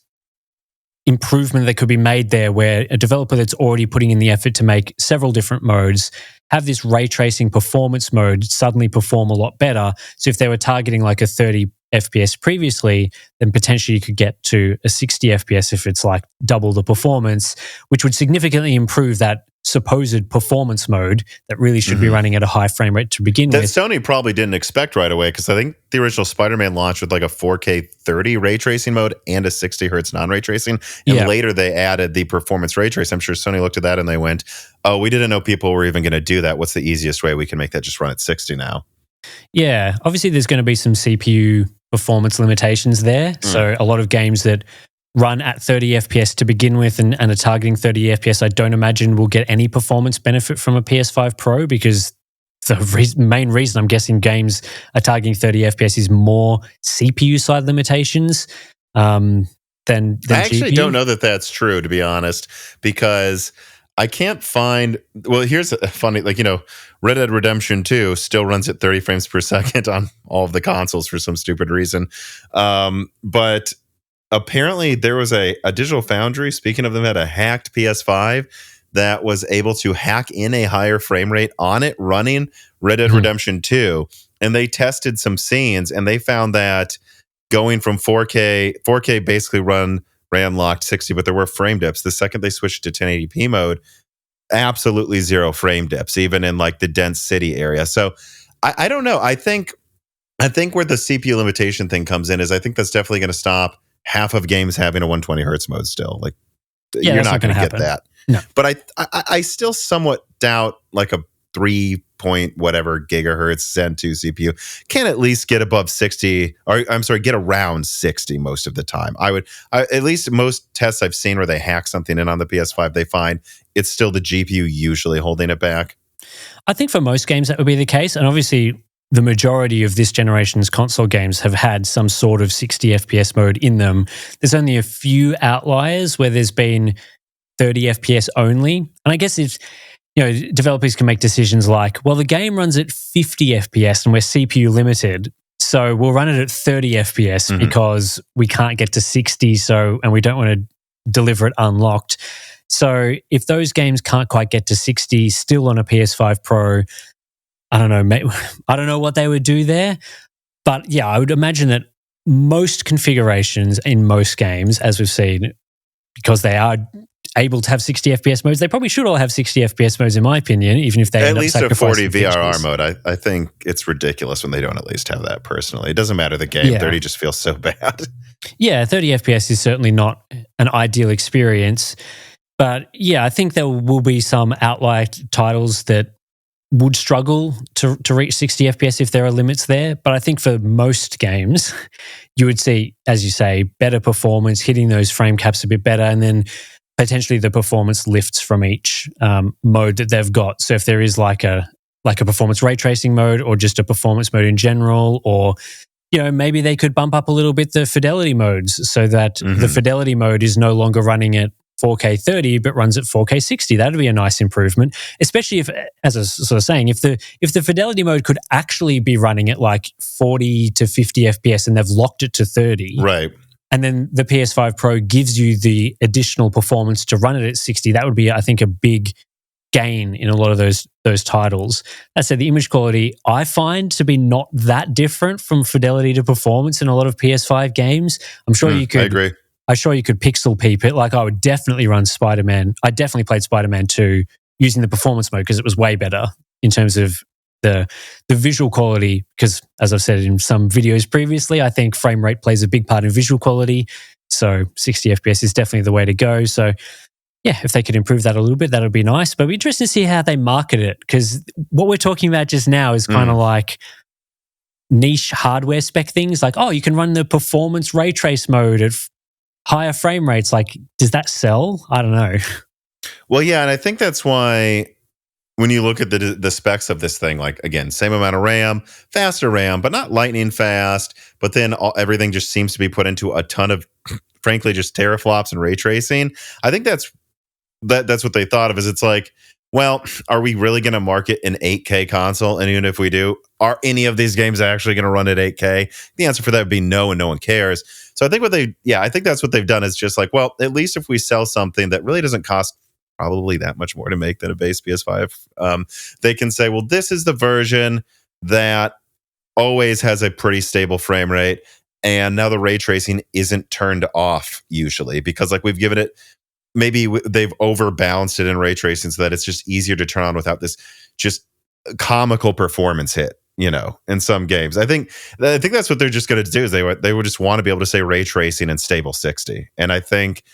improvement that could be made there where a developer that's already putting in the effort to make several different modes have this ray tracing performance mode suddenly perform a lot better. So if they were targeting like a 30 FPS previously, then potentially you could get to a 60 FPS if it's like double the performance, which would significantly improve that supposed performance mode that really should be running at a high frame rate to begin with. Sony probably didn't expect right away, because I think the original Spider-Man launched with like a 4K 30 ray tracing mode and a 60 hertz non-ray tracing. And later they added the performance ray trace. I'm sure Sony looked at that and they went, oh, we didn't know people were even going to do that. What's the easiest way we can make that just run at 60 now? Yeah, obviously there's going to be some CPU performance limitations there. So a lot of games that run at 30 FPS to begin with and are targeting 30 FPS, I don't imagine will get any performance benefit from a PS5 Pro, because the main reason I'm guessing games are targeting 30 FPS is more CPU side limitations than I actually GPU. Don't know that that's true, to be honest, because I can't find. Well, here's a funny, Red Dead Redemption 2 still runs at 30 frames per second on all of the consoles for some stupid reason. But apparently there was a Digital Foundry, speaking of them, had a hacked PS5 that was able to hack in a higher frame rate on it running Red Dead Redemption 2. And they tested some scenes and they found that going from 4K basically ran locked 60, but there were frame dips. The second they switched to 1080p mode, absolutely zero frame dips, even in like the dense city area. So I don't know. I think where the CPU limitation thing comes in is I think that's definitely going to stop half of games having a 120 hertz mode still. Like, you're not going to get that. No. But I still somewhat doubt like a 3 point whatever gigahertz Zen 2 CPU can at least get above 60, or I'm sorry, get around 60 most of the time. At least most tests I've seen where they hack something in on the PS5, they find it's still the GPU usually holding it back. I think for most games that would be the case. And obviously the majority of this generation's console games have had some sort of 60 FPS mode in them. There's only a few outliers where there's been 30 FPS only. And I guess it's, developers can make decisions like, well, the game runs at 50 FPS and we're CPU limited, so we'll run it at 30 FPS because we can't get to 60, and we don't want to deliver it unlocked. So if those games can't quite get to 60 still on a PS5 Pro, I don't know. I don't know what they would do there. But yeah, I would imagine that most configurations in most games, as we've seen, because they are able to have 60 FPS modes, they probably should all have 60 FPS modes, in my opinion, even if they at end up least a 40 features. VRR mode. I think it's ridiculous when they don't at least have that, personally. It doesn't matter the game. Yeah. 30 just feels so bad. Yeah, 30 FPS is certainly not an ideal experience. But yeah, I think there will be some outlier titles that would struggle to reach 60 FPS if there are limits there. But I think for most games, you would see, as you say, better performance, hitting those frame caps a bit better, and then potentially the performance lifts from each mode that they've got. So if there is like a performance ray tracing mode, or just a performance mode in general, or maybe they could bump up a little bit the fidelity modes so that the fidelity mode is no longer running at 4K 30 but runs at 4K 60. That'd be a nice improvement, especially if, as I was sort of saying, if the fidelity mode could actually be running at like 40 to 50 FPS and they've locked it to 30. Right. and then the PS5 Pro gives you the additional performance to run it at 60, that would be, I think, a big gain in a lot of those titles. That said, the image quality I find to be not that different from fidelity to performance in a lot of PS5 games. I'm sure you could. I agree. I'm sure you could pixel peep it. Like I would definitely run Spider-Man. I definitely played Spider-Man 2 using the performance mode because it was way better in terms of the visual quality. Because as I've said in some videos previously, I think frame rate plays a big part in visual quality. So 60 FPS is definitely the way to go. So yeah, if they could improve that a little bit, that would be nice. But it'd be interesting to see how they market it, because what we're talking about just now is kind of like niche hardware spec things. Like, oh, you can run the performance ray trace mode at higher frame rates. Like, does that sell? I don't know. Well, yeah, and I think that's why when you look at the specs of this thing, like, again, same amount of RAM, faster RAM, but not lightning fast. But then everything just seems to be put into a ton of, frankly, just teraflops and ray tracing. I think that's what they thought of. Is it's like, well, are we really going to market an 8K console? And even if we do, are any of these games actually going to run at 8K? The answer for that would be no, and no one cares. So I think I think that's what they've done is just like, well, at least if we sell something that really doesn't cost probably that much more to make than a base PS5, they can say, well, this is the version that always has a pretty stable frame rate, and now the ray tracing isn't turned off usually, because like we've given it, maybe they've overbalanced it in ray tracing so that it's just easier to turn on without this just comical performance hit, in some games. I think that's what they're just going to do is they would just want to be able to say ray tracing and stable 60. And I think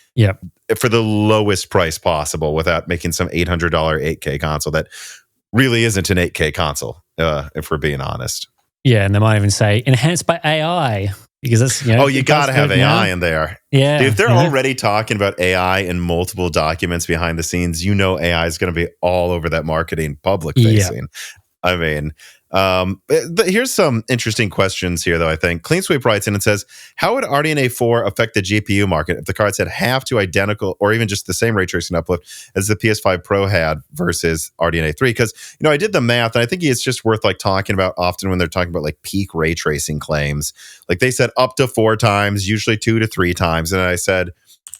for the lowest price possible without making some $800 8K console that really isn't an 8K console, if we're being honest. Yeah, and they might even say enhanced by AI. Because that's, you got to have AI in there. Yeah. Dude, if they're already talking about AI in multiple documents behind the scenes, AI is going to be all over that marketing public facing. Yeah. I mean, but here's some interesting questions here, though, I think. Clean Sweep writes in and says, how would RDNA 4 affect the GPU market if the cards had half to identical or even just the same ray tracing uplift as the PS5 Pro had versus RDNA 3? Because, I did the math, and I think it's just worth like talking about often when they're talking about like peak ray tracing claims. Like they said up to 4 times, usually 2 to 3 times. And I said,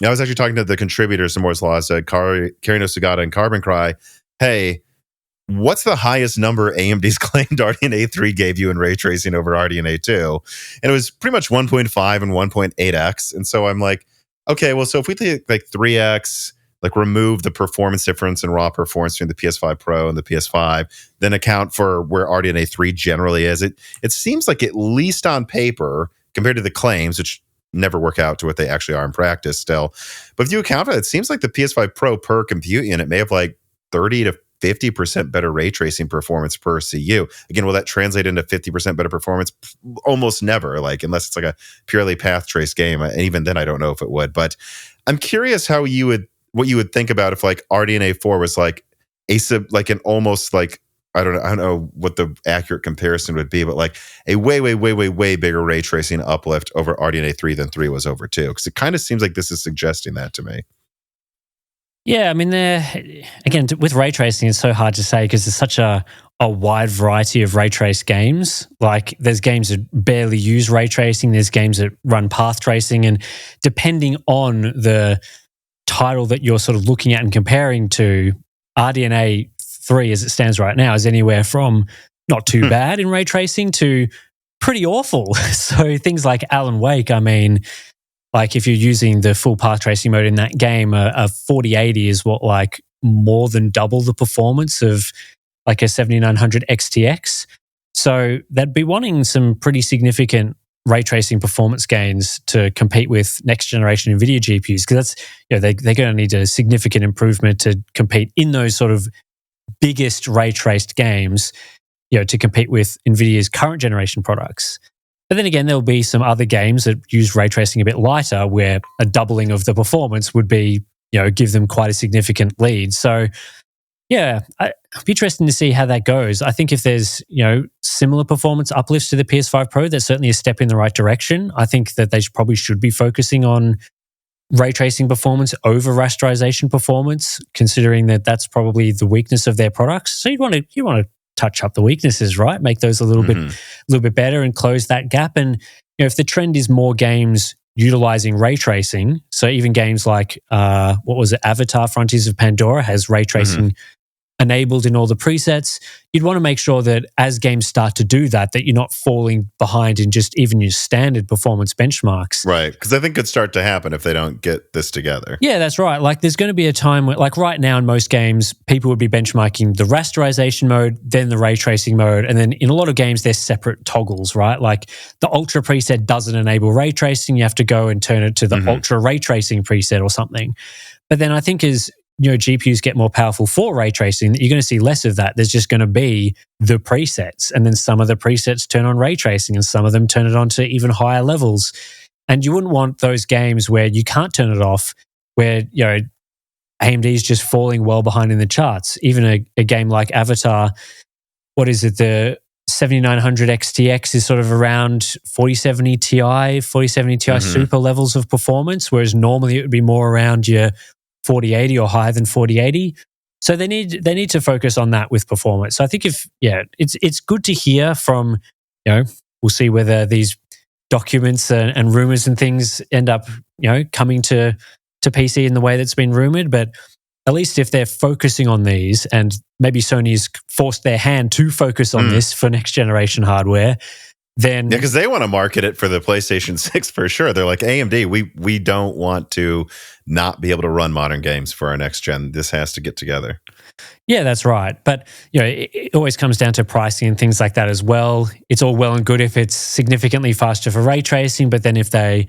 I was actually talking to the contributors to Moore's Law, said Karino Sugata and Carbon Cry, hey, what's the highest number AMD's claimed RDNA 3 gave you in ray tracing over RDNA 2? And it was pretty much 1.5 and 1.8x. And so I'm like, okay, well, so if we take like 3x, like remove the performance difference in raw performance between the PS5 Pro and the PS5, then account for where RDNA 3 generally is, it seems like at least on paper, compared to the claims, which never work out to what they actually are in practice still. But if you account for it, it seems like the PS5 Pro per compute unit may have like 30 to 50% better ray tracing performance per CU. Again, will that translate into 50% better performance? Almost never, like unless it's like a purely path trace game. And even then, I don't know if it would. But I'm curious what you would think about if like RDNA 4 was like an almost like, I don't know what the accurate comparison would be, but like a way, way, way, way, way bigger ray tracing uplift over RDNA 3 than 3 was over 2. Because it kind of seems like this is suggesting that to me. Yeah, I mean, again, with ray tracing, it's so hard to say because there's such a wide variety of ray trace games. Like, there's games that barely use ray tracing. There's games that run path tracing. And depending on the title that you're sort of looking at and comparing to, RDNA 3, as it stands right now, is anywhere from not too bad in ray tracing to pretty awful. So things like Alan Wake, I mean, like if you're using the full path tracing mode in that game, a 4080 is what, like more than double the performance of like a 7900 XTX. So they'd be wanting some pretty significant ray tracing performance gains to compete with next generation NVIDIA GPUs, because that's, they're going to need a significant improvement to compete in those sort of biggest ray traced games, to compete with NVIDIA's current generation products. But then again, there'll be some other games that use ray tracing a bit lighter, where a doubling of the performance would be, give them quite a significant lead. So, yeah, it'd be interesting to see how that goes. I think if there's, similar performance uplifts to the PS5 Pro, that's certainly a step in the right direction. I think that they probably should be focusing on ray tracing performance over rasterization performance, considering that that's probably the weakness of their products. So you want to touch up the weaknesses, right? Make those a little bit better and close that gap. And if the trend is more games utilizing ray tracing. So even games like, what was it, Avatar Frontiers of Pandora has ray tracing enabled in all the presets. You'd want to make sure that as games start to do that, that you're not falling behind in just even your standard performance benchmarks. Right, because I think it could start to happen if they don't get this together. Yeah, that's right. Like there's going to be a time where, like right now in most games, people would be benchmarking the rasterization mode, then the ray tracing mode, and then in a lot of games, there's separate toggles, right? Like the ultra preset doesn't enable ray tracing. You have to go and turn it to the ultra ray tracing preset or something. But then I think as GPUs get more powerful for ray tracing, you're going to see less of that. There's just going to be the presets, and then some of the presets turn on ray tracing, and some of them turn it on to even higher levels. And you wouldn't want those games where you can't turn it off, where AMD is just falling well behind in the charts. Even a game like Avatar, what is it? The 7900 XTX is sort of around 4070 Ti, 4070 Ti Super levels of performance, whereas normally it would be more around your 4080 or higher than 4080. So they need to focus on that with performance. So I think it's good to hear from, we'll see whether these documents and rumors and things end up, coming to PC in the way that's been rumored. But at least if they're focusing on these, and maybe Sony's forced their hand to focus on this for next generation hardware, then because they want to market it for the PlayStation 6 for sure. They're like, AMD, we don't want to not be able to run modern games for our next gen. This has to get together. Yeah, that's right. But it always comes down to pricing and things like that as well. It's all well and good if it's significantly faster for ray tracing, but then if they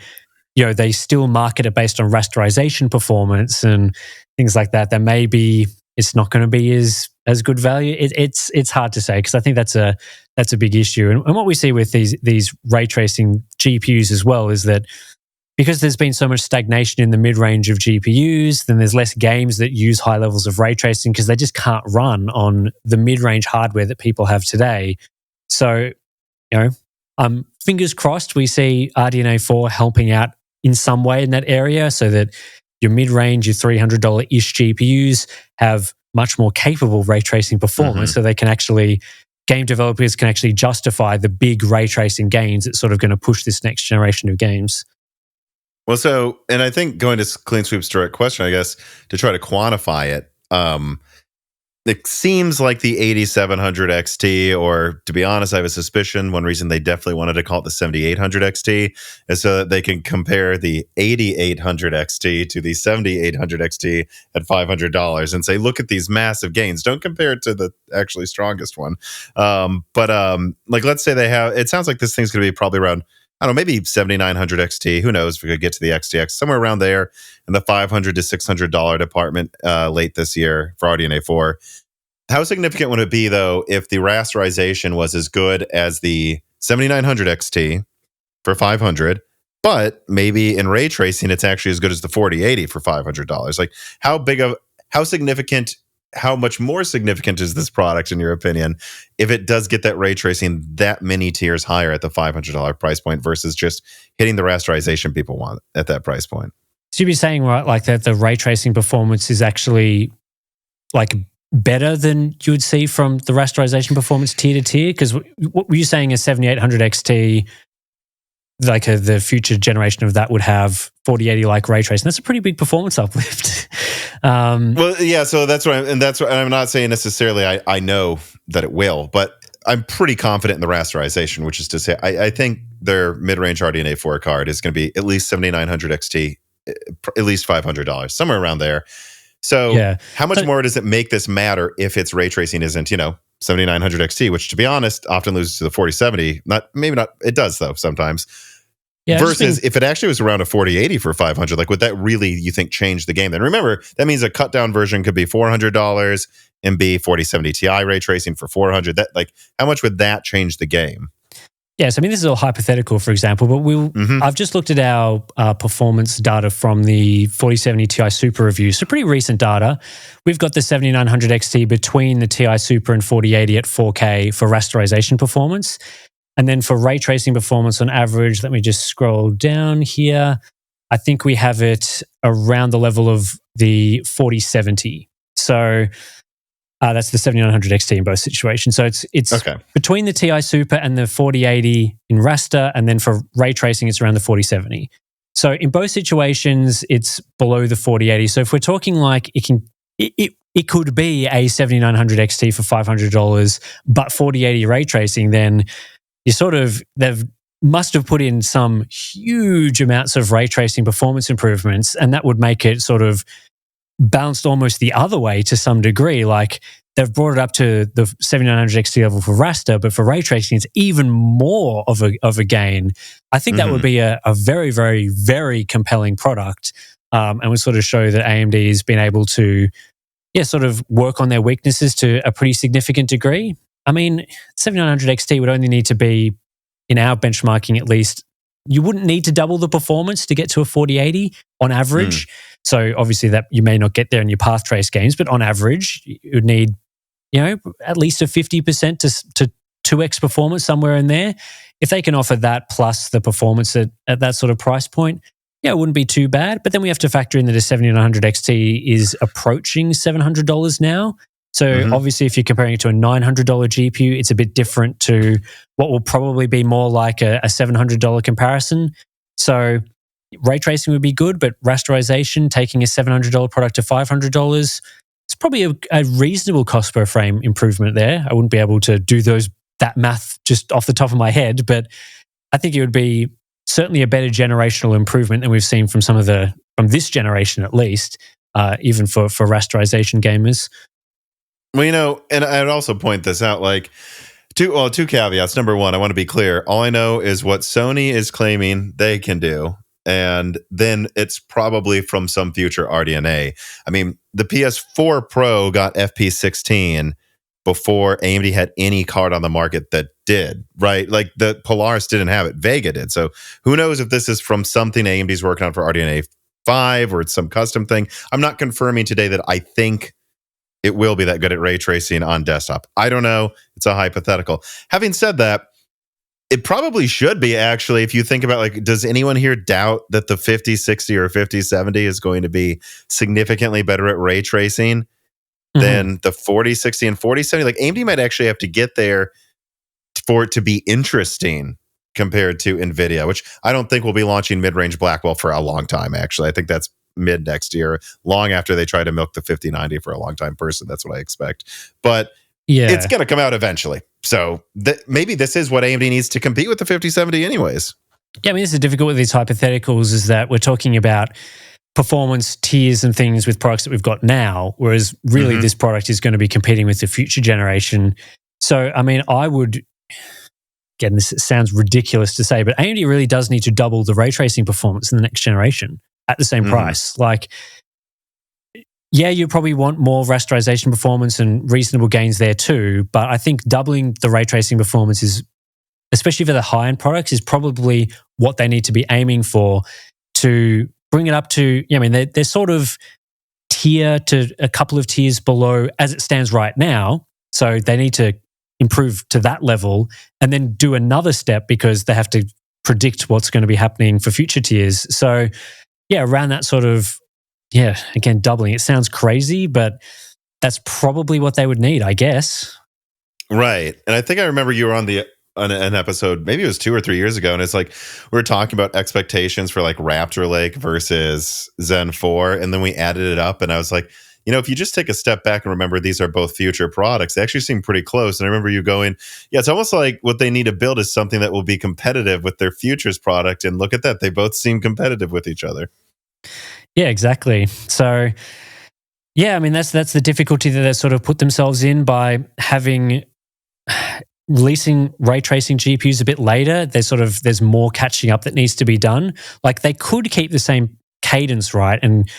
still market it based on rasterization performance and things like that, then maybe it's not going to be as good value. It's hard to say, because I think that's a big issue. And what we see with these ray tracing GPUs as well is that because there's been so much stagnation in the mid-range of GPUs, then there's less games that use high levels of ray tracing because they just can't run on the mid-range hardware that people have today. So, fingers crossed we see RDNA 4 helping out in some way in that area, so that your mid-range, your $300-ish GPUs have much more capable ray tracing performance, so game developers can actually justify the big ray tracing gains that's sort of going to push this next generation of games. Well, and I think going to Clean Sweep's direct question, I guess, to try to quantify it, it seems like the 8700 XT, or to be honest, I have a suspicion one reason they definitely wanted to call it the 7800 XT is so that they can compare the 8800 XT to the 7800 XT at $500 and say, look at these massive gains. Don't compare it to the actually strongest one. Like, let's say they have, it sounds like this thing's going to be probably around, I don't know, maybe 7900 XT. Who knows if we could get to the XTX, somewhere around there in the $500 to $600 department late this year for RDNA 4. How significant would it be, though, if the rasterization was as good as the 7900 XT for $500, but maybe in ray tracing, it's actually as good as the 4080 for $500? Like, how much more significant is this product, in your opinion, if it does get that ray tracing that many tiers higher at the $500 price point versus just hitting the rasterization people want at that price point? So you'd be saying, right, like that the ray tracing performance is actually like better than you would see from the rasterization performance tier to tier? Because what were you saying, a 7800 XT, like the future generation of that would have 4080 like ray tracing? That's a pretty big performance uplift. Well, yeah, so that's what I'm not saying necessarily I know that it will, but I'm pretty confident in the rasterization, which is to say I think their mid-range RDNA 4 card is going to be at least 7900 XT, at least $500, somewhere around there. So how much more does it make this matter if its ray tracing isn't, 7900 XT, which, to be honest, often loses to the 4070. Maybe not. It does, though, sometimes. Yeah, versus if it actually was around a 4080 for $500, like, would that really, you think, change the game? Then remember, that means a cut down version could be $400 and be 4070 Ti ray tracing for $400. That, like, how much would that change the game? Yes, I mean, this is all hypothetical, for example, but I've just looked at our performance data from the 4070 Ti Super review. So pretty recent data. We've got the 7900 XT between the Ti Super and 4080 at 4K for rasterization performance. And then for ray tracing performance on average, let me just scroll down here. I think we have it around the level of the 4070. So that's the 7900 XT in both situations. So it's okay, between the Ti Super and the 4080 in raster, and then for ray tracing, it's around the 4070. So in both situations, it's below the 4080. So if we're talking like it could be a 7900 XT for $500, but 4080 ray tracing, then they've must have put in some huge amounts of ray tracing performance improvements, and that would make it sort of bounced almost the other way to some degree. Like they've brought it up to the 7900 XT level for raster, but for ray tracing, it's even more of a gain. I think that would be a very, very, very compelling product, and would sort of show that AMD has been able to, sort of work on their weaknesses to a pretty significant degree. I mean, 7900 XT would only need to be, in our benchmarking at least, you wouldn't need to double the performance to get to a 4080 on average. So obviously that you may not get there in your path trace games, but on average, you would need, at least a 50% to 2x performance somewhere in there. If they can offer that plus the performance at that sort of price point, it wouldn't be too bad. But then we have to factor in that a 7900 XT is approaching $700 now. So obviously, if you're comparing it to a $900 GPU, it's a bit different to what will probably be more like a $700 comparison. So ray tracing would be good, but rasterization, taking a $700 product to $500, it's probably a reasonable cost per frame improvement there. I wouldn't be able to do that math just off the top of my head, but I think it would be certainly a better generational improvement than we've seen from from this generation at least, even for rasterization gamers. Well, and I'd also point this out, like, two caveats. Number one, I want to be clear. All I know is what Sony is claiming they can do, and then it's probably from some future RDNA. I mean, the PS4 Pro got FP16 before AMD had any card on the market that did, right? Like the Polaris didn't have it. Vega did. So who knows if this is from something AMD's working on for RDNA 5 or it's some custom thing. I'm not confirming today that I think it will be that good at ray tracing on desktop. I don't know. It's a hypothetical. Having said that, it probably should be, actually, if you think about, like, does anyone here doubt that the 5060 or 5070 is going to be significantly better at ray tracing than the 4060 and 4070? Like, AMD might actually have to get there for it to be interesting compared to Nvidia, which I don't think will be launching mid-range Blackwell for a long time, actually. I think that's mid next year, long after they try to milk the 5090 for a long time person. That's what I expect. But it's going to come out eventually. So maybe this is what AMD needs to compete with the 5070 anyways. Yeah, I mean, this is difficult with these hypotheticals, is that we're talking about performance tiers and things with products that we've got now, whereas really this product is going to be competing with the future generation. So, I mean, again, this sounds ridiculous to say, but AMD really does need to double the ray tracing performance in the next generation at the same price. Like, you probably want more rasterization performance and reasonable gains there too, but I think doubling the ray tracing performance is, especially for the high-end products, is probably what they need to be aiming for to bring it up to, I mean, they're sort of tier to a couple of tiers below as it stands right now. So they need to improve to that level and then do another step because they have to predict what's going to be happening for future tiers. So around that sort of, again, doubling. It sounds crazy, but that's probably what they would need, I guess. Right. And I think I remember you were on an episode, maybe it was 2 or 3 years ago, and it's like we were talking about expectations for like Raptor Lake versus Zen 4, and then we added it up, and I was like, if you just take a step back and remember these are both future products, they actually seem pretty close. And I remember you going, it's almost like what they need to build is something that will be competitive with their futures product. And look at that. They both seem competitive with each other. Yeah, exactly. So, I mean, that's the difficulty that they sort of put themselves in by releasing ray tracing GPUs a bit later. There's more catching up that needs to be done. Like, they could keep the same cadence, right, and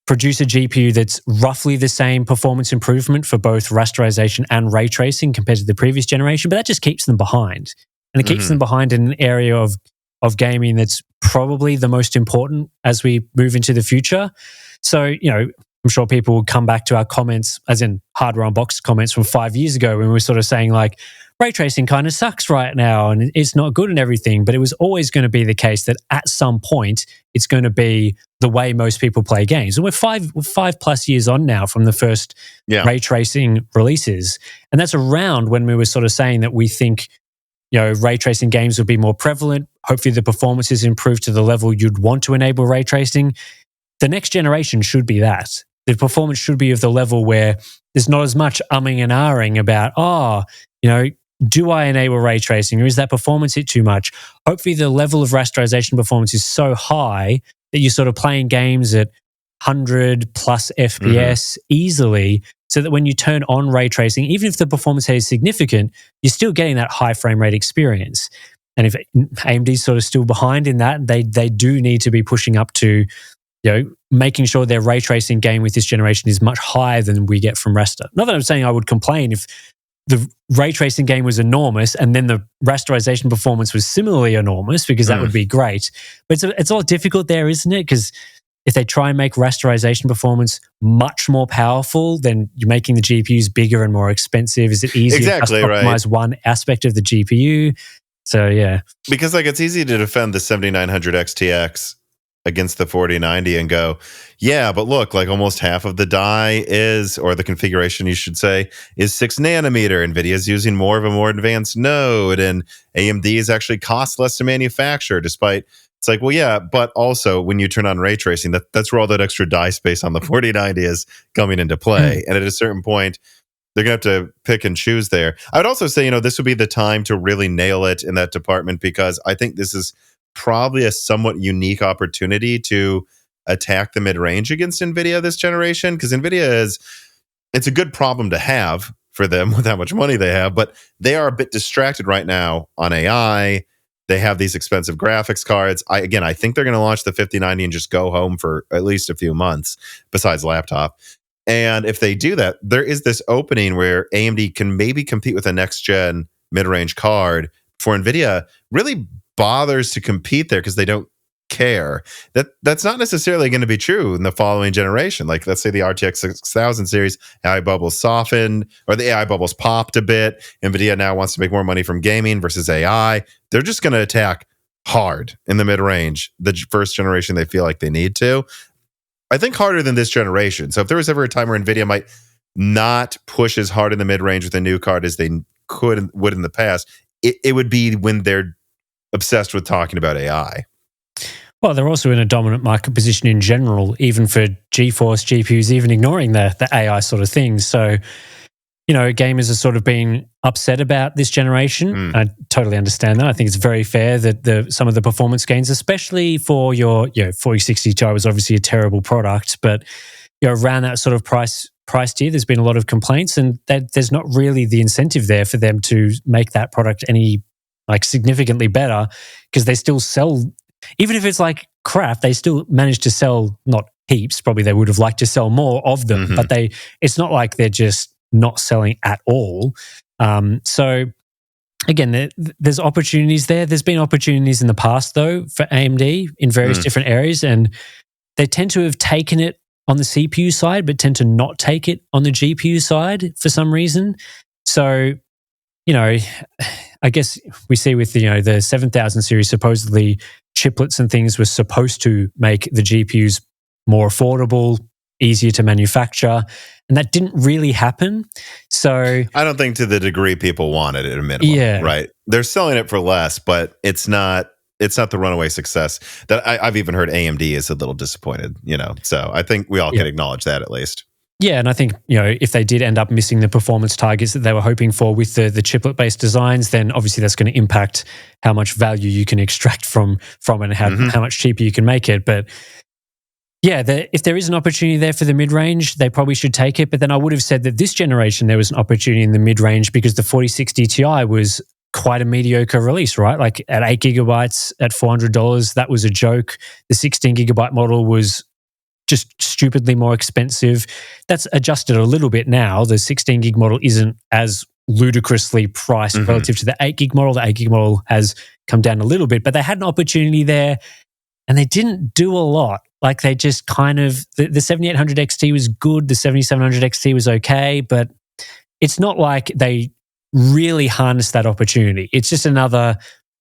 produce a GPU that's roughly the same performance improvement for both rasterization and ray tracing compared to the previous generation, but that just keeps them behind. And it keeps them behind in an area of gaming that's probably the most important as we move into the future. So, I'm sure people will come back to our comments, as in Hardware Unboxed comments from 5 years ago, when we were sort of saying like, ray tracing kind of sucks right now and it's not good and everything, but it was always going to be the case that at some point it's going to be the way most people play games. And we're 5+ years on now from the first ray tracing releases. And that's around when we were sort of saying that we think ray tracing games will be more prevalent. Hopefully the performance is improved to the level you'd want to enable ray tracing. The next generation should be that. The performance should be of the level where there's not as much umming and ahhing about, do I enable ray tracing or is that performance hit too much? Hopefully the level of rasterization performance is so high that you're sort of playing games at 100 plus FPS easily, so that when you turn on ray tracing, even if the performance is significant, you're still getting that high frame rate experience. And if AMD's sort of still behind in that, they do need to be pushing up to, making sure their ray tracing game with this generation is much higher than we get from Rasta. Not that I'm saying I would complain if the ray tracing game was enormous and then the rasterization performance was similarly enormous, because that would be great. But it's all difficult there, isn't it? Because if they try and make rasterization performance much more powerful, then you're making the GPUs bigger and more expensive. Is it easier to optimize one aspect of the GPU? So, yeah. Because it's easy to defend the 7900 XTX against the 4090 and go, yeah, but look, almost half of the die is, or the configuration, you should say, is 6 nanometer. NVIDIA's using more of a more advanced node, and AMD is actually cost less to manufacture, despite, it's well, yeah, but also when you turn on ray tracing, that's where all that extra die space on the 4090 is coming into play. And at a certain point, they're going to have to pick and choose there. I would also say, this would be the time to really nail it in that department, because I think this is probably a somewhat unique opportunity to attack the mid-range against NVIDIA this generation, because NVIDIA it's a good problem to have for them with how much money they have, but they are a bit distracted right now on AI. They have these expensive graphics cards. I think they're going to launch the 5090 and just go home for at least a few months, besides laptop. And if they do that, there is this opening where AMD can maybe compete with a next-gen mid-range card for NVIDIA really bothers to compete there because they don't care. That's not necessarily going to be true in the following generation. Let's say the RTX 6000 series, AI bubbles softened, or the AI bubbles popped a bit. NVIDIA now wants to make more money from gaming versus AI. They're just going to attack hard in the mid-range, the first generation they feel like they need to. I think harder than this generation. So if there was ever a time where NVIDIA might not push as hard in the mid-range with a new card as they would in the past, it would be when they're obsessed with talking about AI. Well, they're also in a dominant market position in general, even for GeForce GPUs, even ignoring the AI sort of things. So, gamers are sort of being upset about this generation. I totally understand that. I think it's very fair that some of the performance gains, especially for your 4060 Ti, was obviously a terrible product, but around that sort of price tier, there's been a lot of complaints, and that there's not really the incentive there for them to make that product any significantly better, because they still sell, even if it's crap, they still manage to sell, not heaps, probably they would have liked to sell more of them, but it's not like they're just not selling at all. So again, there's opportunities there. There's been opportunities in the past though for AMD in various different areas, and they tend to have taken it on the CPU side, but tend to not take it on the GPU side for some reason. So, I guess we see with the 7000 series, supposedly chiplets and things were supposed to make the GPUs more affordable, easier to manufacture, and that didn't really happen. So I don't think to the degree people wanted it at a minimum, right? They're selling it for less, but it's not the runaway success that I've even heard AMD is a little disappointed, So I think we all can acknowledge that at least. Yeah, and I think, if they did end up missing the performance targets that they were hoping for with the chiplet-based designs, then obviously that's going to impact how much value you can extract from it and how much cheaper you can make it. But yeah, if there is an opportunity there for the mid-range, they probably should take it. But then I would have said that this generation there was an opportunity in the mid-range, because the 4060 Ti was quite a mediocre release, right? At 8 gigabytes at $400, that was a joke. The 16 gigabyte model was just stupidly more expensive. That's adjusted a little bit now. The 16 gig model isn't as ludicrously priced relative to the 8 gig model. The 8 gig model has come down a little bit, but they had an opportunity there and they didn't do a lot. They just kind of, the 7800 XT was good. The 7700 XT was okay, but it's not like they really harnessed that opportunity. It's just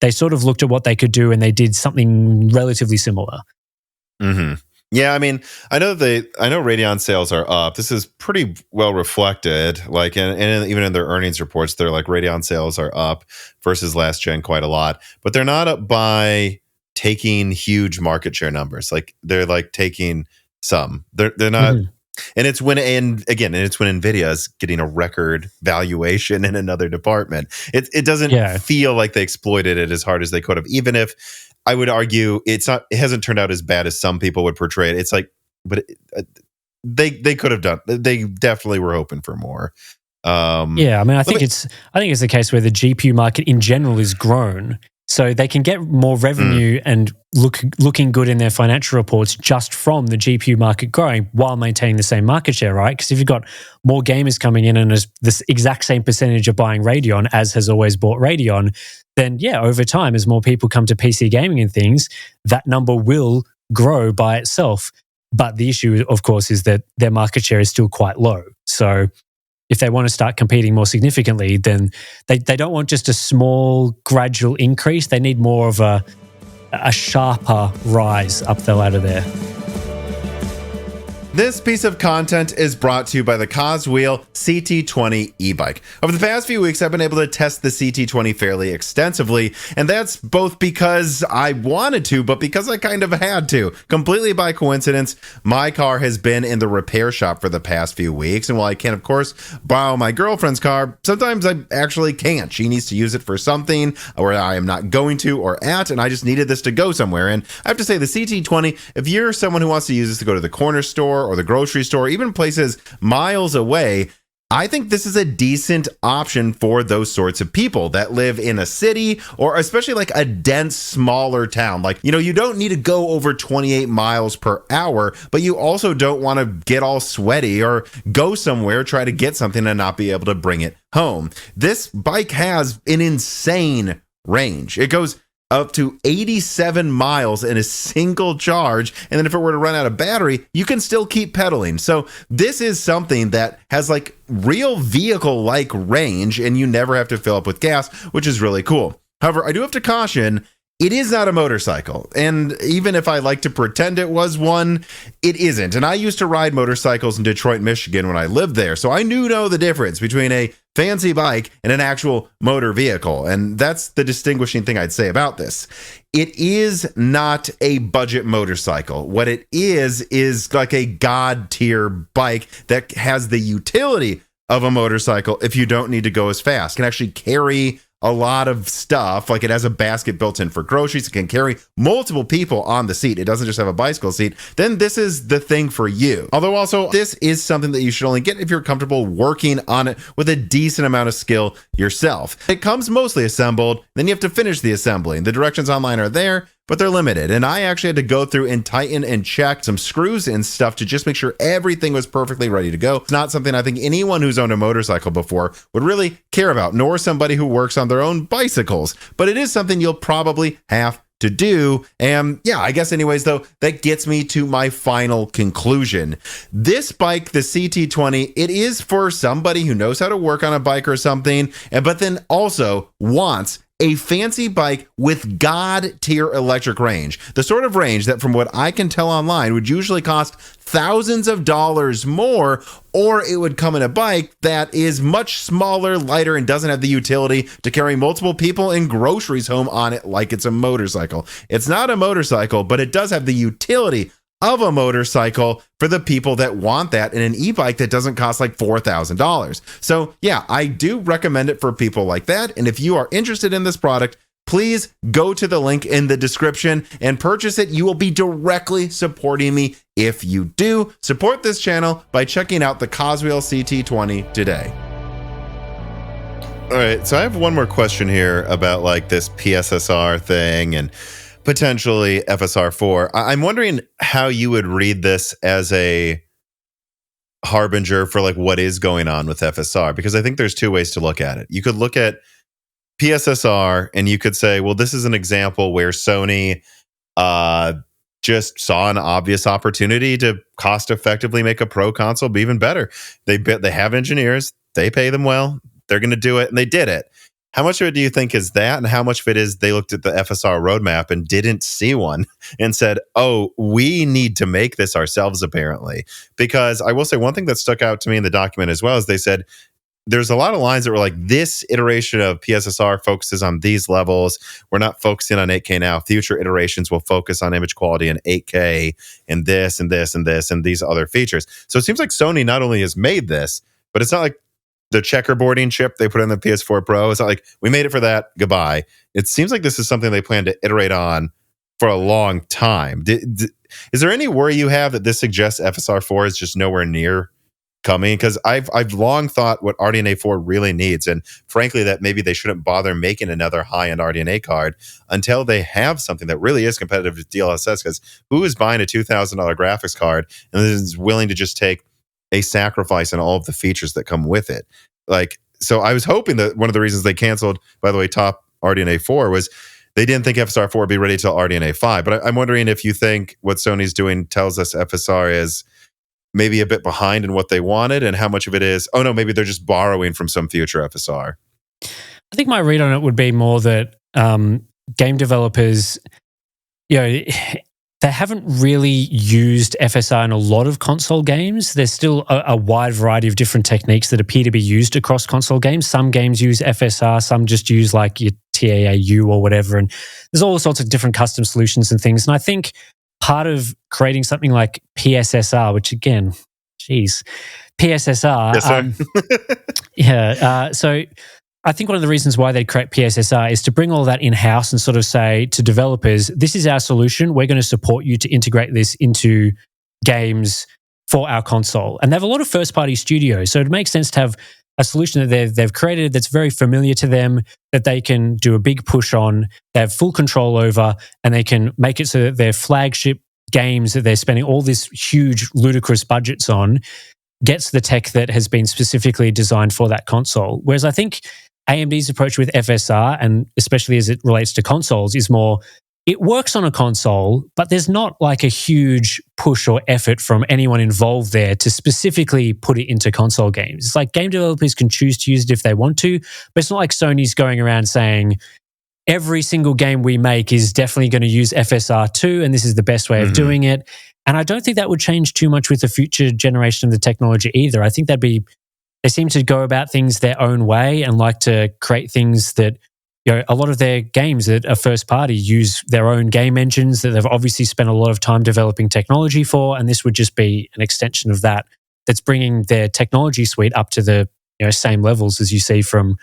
they sort of looked at what they could do and they did something relatively similar. Yeah, I mean, I know Radeon sales are up. This is pretty well reflected. Like, and even in their earnings reports, they're like Radeon sales are up versus last gen quite a lot, but they're not up by taking huge market share numbers. Like, they're like taking some. They're not. Mhm. And it's when, and again, and it's when Nvidia is getting a record valuation in another department. It doesn't Yeah. feel like they exploited it as hard as they could have. Even if I would argue it's not, it hasn't turned out as bad as some people would portray it. It's like, but they could have done. They definitely were hoping for more. Yeah, I mean, I think me- it's a case where the GPU market in general is grown, so they can get more revenue and looking good in their financial reports just from the GPU market growing while maintaining the same market share, right? Because if you've got more gamers coming in and there's this exact same percentage of buying Radeon as has always bought Radeon, then yeah, over time, as more people come to PC gaming and things, that number will grow by itself. But the issue, of course, is that their market share is still quite low. So if they want to start competing more significantly, then they don't want just a small gradual increase. They need more of a sharper rise up the ladder there. This piece of content is brought to you by the Coswheel CT20 e-bike. Over the past few weeks, I've been able to test the CT20 fairly extensively, and that's both because I wanted to, but because I kind of had to. Completely by coincidence, my car has been in the repair shop for the past few weeks, and while I can, of course, borrow my girlfriend's car, sometimes I actually can't. She needs to use it for something where I am not going to or at, and I just needed this to go somewhere. And I have to say, the CT20, if you're someone who wants to use this to go to the corner store or the grocery store, even places miles away, I think this is a decent option for those sorts of people that live in a city or especially like a dense, smaller town. Like, you know, you don't need to go over 28 miles per hour, but you also don't want to get all sweaty or go somewhere, try to get something and not be able to bring it home. This bike has an insane range. It goes up to 87 miles in a single charge. And then if it were to run out of battery, you can still keep pedaling. So this is something that has like real vehicle-like range and you never have to fill up with gas, which is really cool. However, I do have to caution, it is not a motorcycle. And even if I like to pretend it was one, it isn't. And I used to ride motorcycles in Detroit, Michigan when I lived there. So I know the difference between a fancy bike and an actual motor vehicle. And that's the distinguishing thing I'd say about this. It is not a budget motorcycle. What it is like a god tier bike that has the utility of a motorcycle if you don't need to go as fast. It can actually carry a lot of stuff. Like, it has a basket built in for groceries. It can carry multiple people on the seat. It doesn't just have a bicycle seat. Then this is the thing for you. Although also, this is something that you should only get if you're comfortable working on it with a decent amount of skill yourself. It comes mostly assembled. Then you have to finish the assembling. The directions online are there, but they're limited. And I actually had to go through and tighten and check some screws and stuff to just make sure everything was perfectly ready to go. It's not something I think anyone who's owned a motorcycle before would really care about, nor somebody who works on their own bicycles. But it is something you'll probably have to do. And yeah, I guess anyways, though, that gets me to my final conclusion. This bike, the CT20, it is for somebody who knows how to work on a bike or something, but then also wants a fancy bike with god tier electric range. The sort of range that, from what I can tell online, would usually cost thousands of dollars more, or it would come in a bike that is much smaller, lighter, and doesn't have the utility to carry multiple people and groceries home on it like it's a motorcycle. It's not a motorcycle, but it does have the utility of a motorcycle for the people that want that in an e-bike that doesn't cost like $4,000. So yeah, I do recommend it for people like that. And if you are interested in this product, please go to the link in the description and purchase it. You will be directly supporting me if you do. Support this channel by checking out the Coswheel CT20 today. All right, so I have one more question here about like this PSSR thing and potentially FSR4. I'm wondering how you would read this as a harbinger for like what is going on with FSR, because I think there's two ways to look at it. You could look at PSSR and you could say, well, this is an example where Sony just saw an obvious opportunity to cost effectively make a pro console be even better. They have engineers, they pay them well, they're going to do it, and they did it. How much of it do you think is that, and how much of it is they looked at the FSR roadmap and didn't see one and said, "Oh, we need to make this ourselves"? Apparently, because I will say one thing that stuck out to me in the document as well is they said there's a lot of lines that were like, this iteration of PSSR focuses on these levels. We're not focusing on 8K now. Future iterations will focus on image quality and 8K and this and this and this and these other features. So it seems like Sony not only has made this, but it's not like the checkerboarding chip they put in the PS4 Pro. It's not like, we made it for that, goodbye. It seems like this is something they plan to iterate on for a long time. Is there any worry you have that this suggests FSR4 is just nowhere near coming? Because I've long thought what RDNA 4 really needs, and frankly that maybe they shouldn't bother making another high-end RDNA card until they have something that really is competitive with DLSS, because who is buying a $2,000 graphics card and is willing to just take a sacrifice in all of the features that come with it? Like, so I was hoping that one of the reasons they canceled, by the way, top RDNA 4 was they didn't think FSR 4 would be ready till RDNA 5. But I'm wondering if you think what Sony's doing tells us FSR is maybe a bit behind in what they wanted, and how much of it is, oh no, maybe they're just borrowing from some future FSR. I think my read on it would be more that game developers, they haven't really used FSR in a lot of console games. There's still a wide variety of different techniques that appear to be used across console games. Some games use FSR, some just use like your TAAU or whatever, and there's all sorts of different custom solutions and things. And I think part of creating something like PSSR, which again, PSSR. Yes, so I think one of the reasons why they create PSSR is to bring all that in-house and sort of say to developers, this is our solution. We're going to support you to integrate this into games for our console. And they have a lot of first-party studios, so it makes sense to have a solution that they've created that's very familiar to them, that they can do a big push on, they have full control over, and they can make it so that their flagship games that they're spending all this huge, ludicrous budgets on gets the tech that has been specifically designed for that console. Whereas I think AMD's approach with FSR, and especially as it relates to consoles, is more, it works on a console, but there's not like a huge push or effort from anyone involved there to specifically put it into console games. It's like game developers can choose to use it if they want to, but it's not like Sony's going around saying, every single game we make is definitely going to use FSR2 and this is the best way of doing it. And I don't think that would change too much with the future generation of the technology either. I think they seem to go about things their own way and like to create things that, a lot of their games that are first party use their own game engines that they've obviously spent a lot of time developing technology for, and this would just be an extension of that that's bringing their technology suite up to the same levels as you see from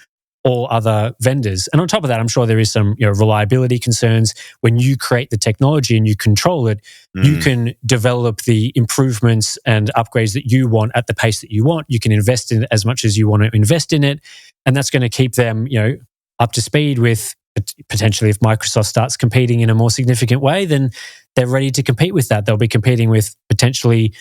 all other vendors. And on top of that, I'm sure there is some reliability concerns. When you create the technology and you control it, you can develop the improvements and upgrades that you want at the pace that you want. You can invest in it as much as you want to invest in it, and that's going to keep them up to speed with potentially, if Microsoft starts competing in a more significant way, then they're ready to compete with that. They'll be competing with potentially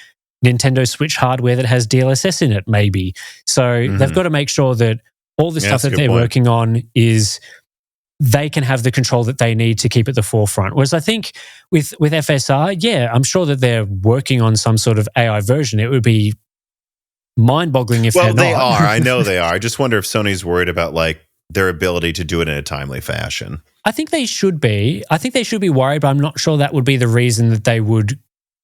Nintendo Switch hardware that has DLSS in it, maybe. So they've got to make sure that all the stuff that they're working on is they can have the control that they need to keep at the forefront. Whereas I think with FSR, I'm sure that they're working on some sort of AI version. It would be mind-boggling if they're not. Well, they are. I know they are. I just wonder if Sony's worried about like their ability to do it in a timely fashion. I think they should be. I think they should be worried, but I'm not sure that would be the reason that they would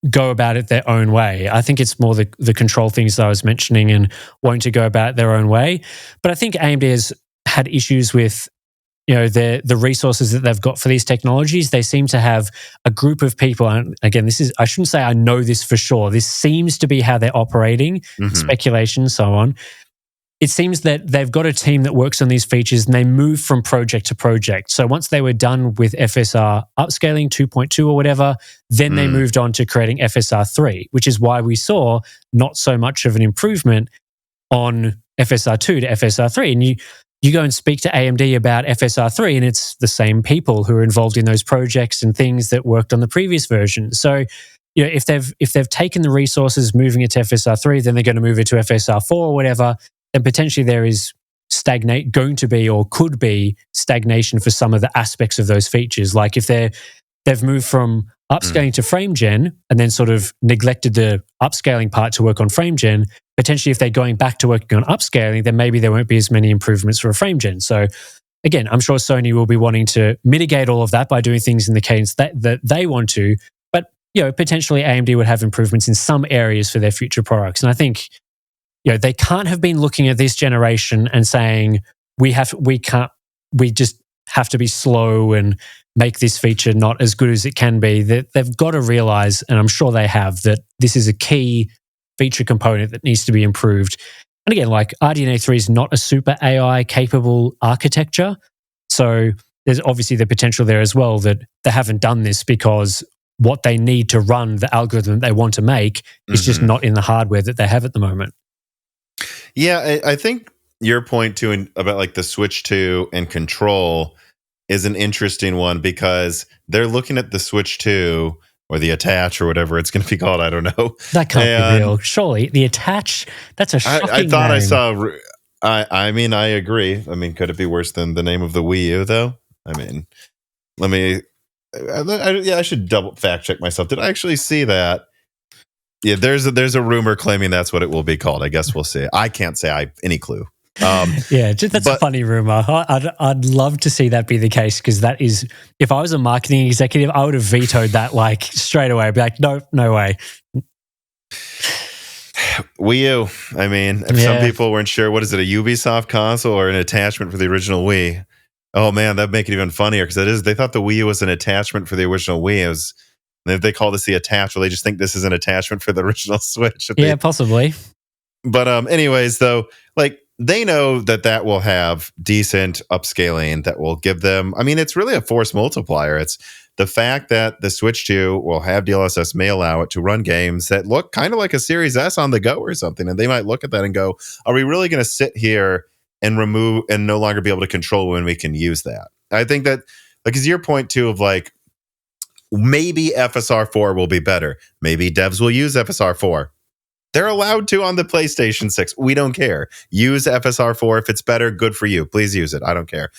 go about it their own way. I think it's more the control things that I was mentioning and wanting to go about it their own way. But I think AMD has had issues with the resources that they've got for these technologies. They seem to have a group of people, and again, I shouldn't say I know this for sure. This seems to be how they're operating, speculation, so on. It seems that they've got a team that works on these features and they move from project to project. So once they were done with FSR upscaling 2.2 or whatever, then they moved on to creating FSR 3, which is why we saw not so much of an improvement on FSR 2 to FSR 3. And you go and speak to AMD about FSR 3 and it's the same people who are involved in those projects and things that worked on the previous version. So if they've taken the resources moving it to FSR 3, then they're going to move it to FSR 4 or whatever, then potentially there is going to be or could be stagnation for some of the aspects of those features. Like if they've moved from upscaling to frame gen and then sort of neglected the upscaling part to work on frame gen, potentially if they're going back to working on upscaling, then maybe there won't be as many improvements for a frame gen. So again, I'm sure Sony will be wanting to mitigate all of that by doing things in the cadence that they want to. But potentially AMD would have improvements in some areas for their future products. And I think they can't have been looking at this generation and saying we just have to be slow and make this feature not as good as it can be. They've got to realize, and I'm sure they have, that this is a key feature component that needs to be improved. And again, like RDNA 3 is not a super AI capable architecture. So there's obviously the potential there as well that they haven't done this because what they need to run the algorithm they want to make is just not in the hardware that they have at the moment. Yeah, I think your point too about like the Switch 2 and Control is an interesting one because they're looking at the Switch 2 or the Attach or whatever it's going to be called. I don't know. That can't be real. Surely the Attach. That's a shocking I thought name. I saw. I mean, I agree. I mean, could it be worse than the name of the Wii U though? I mean, let me. I should double fact check myself. Did I actually see that? Yeah, there's a rumor claiming that's what it will be called. I guess we'll see. I can't say I have any clue. That's a funny rumor. I'd love to see that be the case because that is, if I was a marketing executive, I would have vetoed that like straight away. I'd be like, no way. Wii U. I mean, if some people weren't sure, what is it, a Ubisoft console or an attachment for the original Wii? Oh man, that'd make it even funnier because they thought the Wii U was an attachment for the original Wii. It was, they call this the attach, or they just think this is an attachment for the original Switch. Possibly. But anyways, though, like they know that will have decent upscaling that will give them. I mean, it's really a force multiplier. It's the fact that the Switch 2 will have DLSS may allow it to run games that look kind of like a Series S on the go or something, and they might look at that and go, "Are we really going to sit here and remove and no longer be able to control when we can use that?" I think that, like, is your point too of like maybe FSR 4 will be better. Maybe devs will use FSR 4. They're allowed to on the PlayStation 6. We don't care. Use FSR 4. If it's better, good for you. Please use it. I don't care.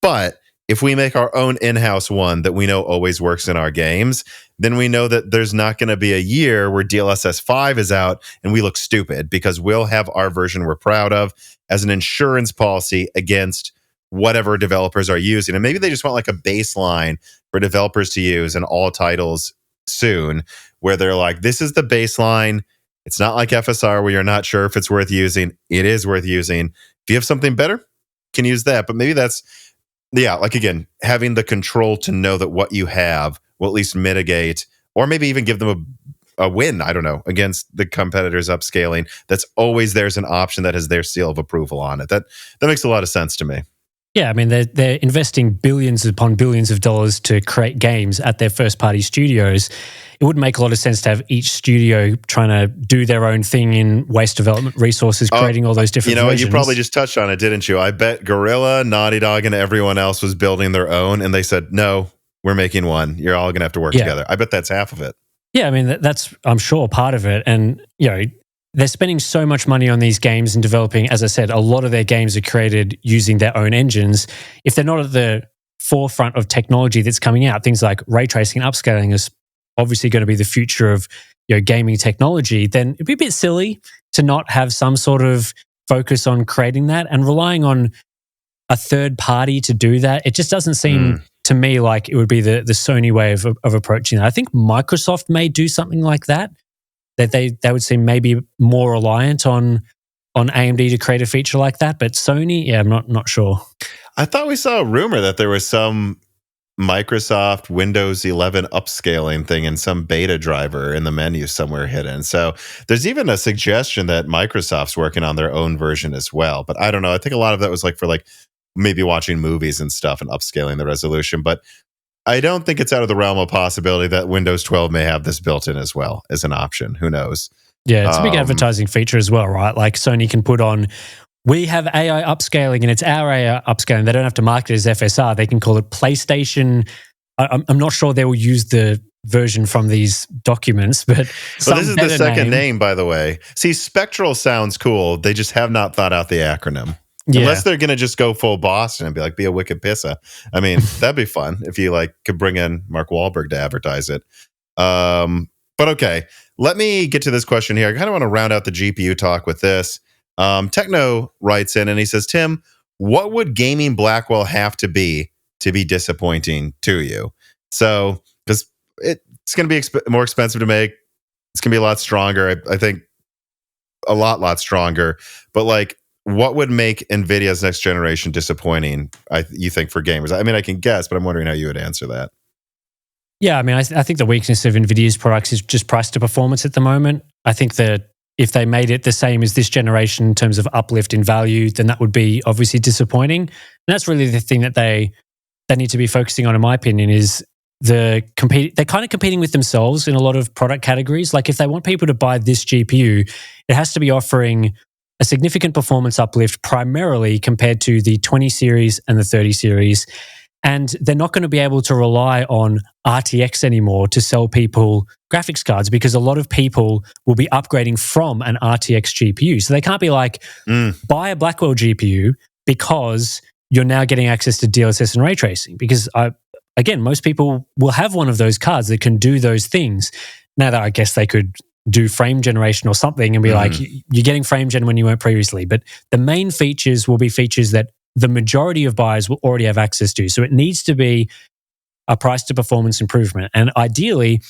But if we make our own in-house one that we know always works in our games, then we know that there's not going to be a year where DLSS 5 is out and we look stupid because we'll have our version we're proud of as an insurance policy against whatever developers are using. And maybe they just want like a baseline for developers to use in all titles soon, where they're like, this is the baseline. It's not like FSR where you're not sure if it's worth using. It is worth using. If you have something better, you can use that. But maybe that's, like again, having the control to know that what you have will at least mitigate or maybe even give them a win, I don't know, against the competitors upscaling. That's always there's an option that has their seal of approval on it. That makes a lot of sense to me. Yeah, I mean, they're investing billions upon billions of dollars to create games at their first-party studios. It wouldn't make a lot of sense to have each studio trying to do their own thing in waste development resources, creating all those different versions. You probably just touched on it, didn't you? I bet Guerrilla, Naughty Dog, and everyone else was building their own, and they said, no, we're making one. You're all going to have to work together. I bet that's half of it. Yeah, I mean, that's, I'm sure, part of it. And, they're spending so much money on these games and developing, as I said, a lot of their games are created using their own engines. If they're not at the forefront of technology that's coming out, things like ray tracing and upscaling is obviously going to be the future of gaming technology, then it'd be a bit silly to not have some sort of focus on creating that and relying on a third party to do that. It just doesn't seem to me like it would be the Sony way of approaching that. I think Microsoft may do something like that. That they would seem maybe more reliant on AMD to create a feature like that. But Sony, I'm not sure. I thought we saw a rumor that there was some Microsoft Windows 11 upscaling thing in some beta driver in the menu somewhere hidden. So there's even a suggestion that Microsoft's working on their own version as well. But I don't know. I think a lot of that was like for like maybe watching movies and stuff and upscaling the resolution. But I don't think it's out of the realm of possibility that Windows 12 may have this built in as well as an option. Who knows? Yeah, it's a big advertising feature as well, right? Like Sony can put on, we have AI upscaling and it's our AI upscaling. They don't have to market it as FSR. They can call it PlayStation. I'm not sure they will use the version from these documents, but this is the second name, by the way. See, Spectral sounds cool. They just have not thought out the acronym. Yeah. Unless they're going to just go full Boston and be like, be a wicked pissa. I mean, that'd be fun if you like could bring in Mark Wahlberg to advertise it. But okay, let me get to this question here. I kind of want to round out the GPU talk with this. Techno writes in and he says, Tim, what would gaming Blackwell have to be disappointing to you? So, because it's going to be more expensive to make, it's going to be a lot stronger. I think a lot stronger. But like, what would make Nvidia's next generation disappointing? You think for gamers? I mean, I can guess, but I'm wondering how you would answer that. Yeah, I mean, I think the weakness of Nvidia's products is just price to performance at the moment. I think that if they made it the same as this generation in terms of uplift in value, then that would be obviously disappointing. And that's really the thing that they need to be focusing on, in my opinion, is they're kind of competing with themselves in a lot of product categories. Like if they want people to buy this GPU, it has to be offering a significant performance uplift primarily compared to the 20 series and the 30 series. And they're not going to be able to rely on RTX anymore to sell people graphics cards, because a lot of people will be upgrading from an RTX GPU. So they can't be like, buy a Blackwell GPU because you're now getting access to DLSS and ray tracing. Because again, most people will have one of those cards that can do those things. Now that I guess they could do frame generation or something and be like, you're getting frame gen when you weren't previously. But the main features will be features that the majority of buyers will already have access to. So it needs to be a price to performance improvement, and ideally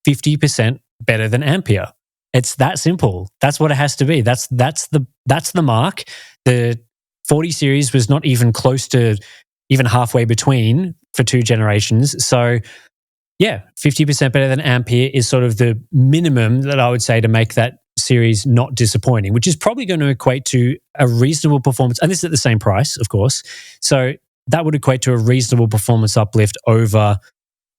50% better than Ampere. It's that simple. That's what it has to be. That's the mark. The 40 series was not even close to even halfway between for 2 generations. So yeah, 50% better than Ampere is sort of the minimum that I would say to make that series not disappointing, which is probably going to equate to a reasonable performance. And this is at the same price, of course. So that would equate to a reasonable performance uplift over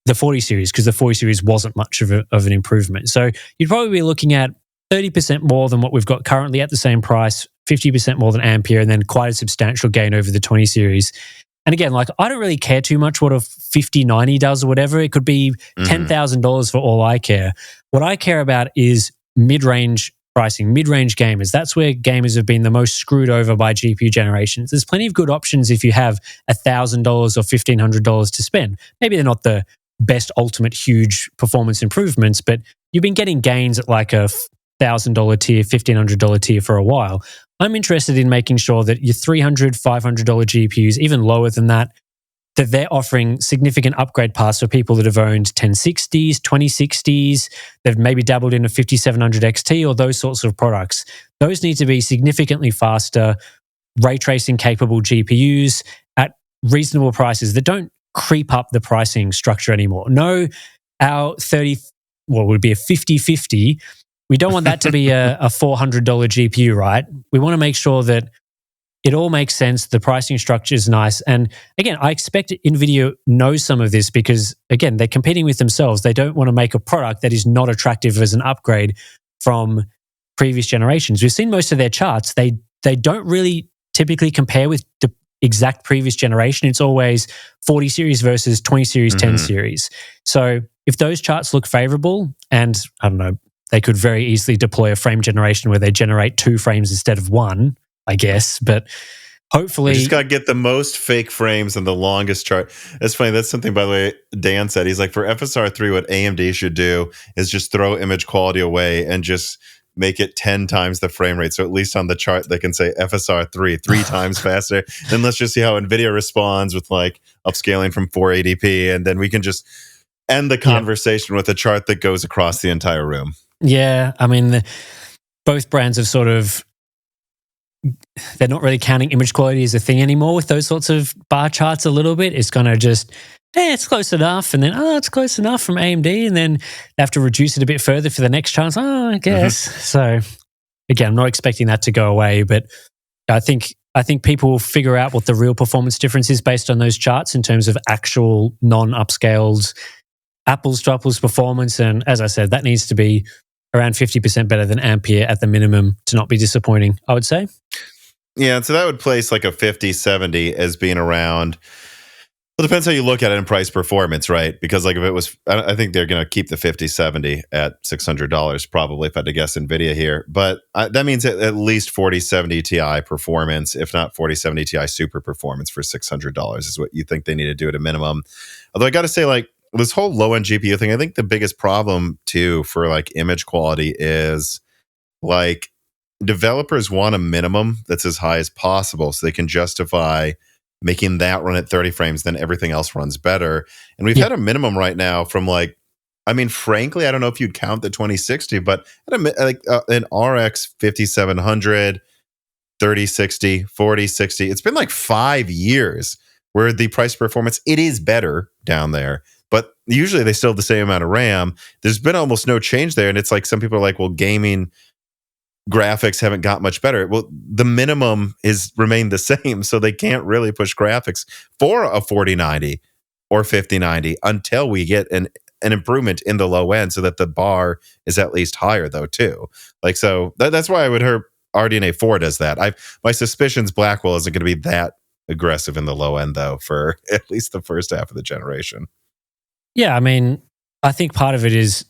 the 40 series, because the 40 series wasn't much of an improvement. So you'd probably be looking at 30% more than what we've got currently at the same price, 50% more than Ampere, and then quite a substantial gain over the 20 series. And again, like, I don't really care too much what a 5090 does or whatever. It could be $10,000 for all I care. What I care about is mid-range pricing, mid-range gamers. That's where gamers have been the most screwed over by GPU generations. There's plenty of good options if you have $1,000 or $1,500 to spend. Maybe they're not the best ultimate huge performance improvements, but you've been getting gains at like a $1,000 tier, $1,500 tier for a while. I'm interested in making sure that your $300, $500 GPUs, even lower than that, that they're offering significant upgrade paths for people that have owned 1060s, 2060s, they've maybe dabbled in a 5700 XT or those sorts of products. Those need to be significantly faster, ray tracing capable GPUs at reasonable prices that don't creep up the pricing structure anymore. No, our 30, what would be a 5050, we don't want that to be a $400 GPU, right? We want to make sure that it all makes sense. The pricing structure is nice. And again, I expect NVIDIA knows some of this because, again, they're competing with themselves. They don't want to make a product that is not attractive as an upgrade from previous generations. We've seen most of their charts. They don't really typically compare with the exact previous generation. It's always 40 series versus 20 series, 10 series. So if those charts look favorable, and I don't know, they could very easily deploy a frame generation where they generate 2 frames instead of 1, I guess. But hopefully, you just got to get the most fake frames and the longest chart. It's funny. That's something, by the way, Dan said. He's like, for FSR3, what AMD should do is just throw image quality away and just make it 10 times the frame rate. So at least on the chart, they can say FSR3 3 times faster. Then let's just see how NVIDIA responds with like upscaling from 480p. And then we can just end the conversation with a chart that goes across the entire room. Yeah. I mean, both brands have sort of, they're not really counting image quality as a thing anymore with those sorts of bar charts a little bit. It's going to just, it's close enough. And then, it's close enough from AMD. And then they have to reduce it a bit further for the next chart. I guess. So again, I'm not expecting that to go away, but I think people will figure out what the real performance difference is based on those charts in terms of actual non-upscaled apples to apples performance. And as I said, that needs to be around 50% better than Ampere at the minimum to not be disappointing, I would say. Yeah, so that would place like a 5070 as being around. Well, it depends how you look at it in price performance, right? Because like if it was, I think they're going to keep the 5070 at $600 probably, if I had to guess NVIDIA here. But that means at least 4070 Ti performance, if not 4070 Ti super performance for $600 is what you think they need to do at a minimum. Although I got to say, like, this whole low-end GPU thing, I think the biggest problem too for like image quality is like developers want a minimum that's as high as possible so they can justify making that run at 30 frames, then everything else runs better. And we've had a minimum right now from like, I mean, frankly, I don't know if you'd count the 2060, but an RX 5700, 3060, 4060, it's been like 5 years where the price performance, it is better down there. But usually they still have the same amount of RAM. There's been almost no change there. And it's like some people are like, well, gaming graphics haven't got much better. Well, the minimum is remained the same, so they can't really push graphics for a 4090 or 5090 until we get an improvement in the low end, so that the bar is at least higher, though, too. Like, so that's why I would hope RDNA 4 does that. My suspicions Blackwell isn't going to be that aggressive in the low end, though, for at least the first half of the generation. Yeah, I mean, I think part of it is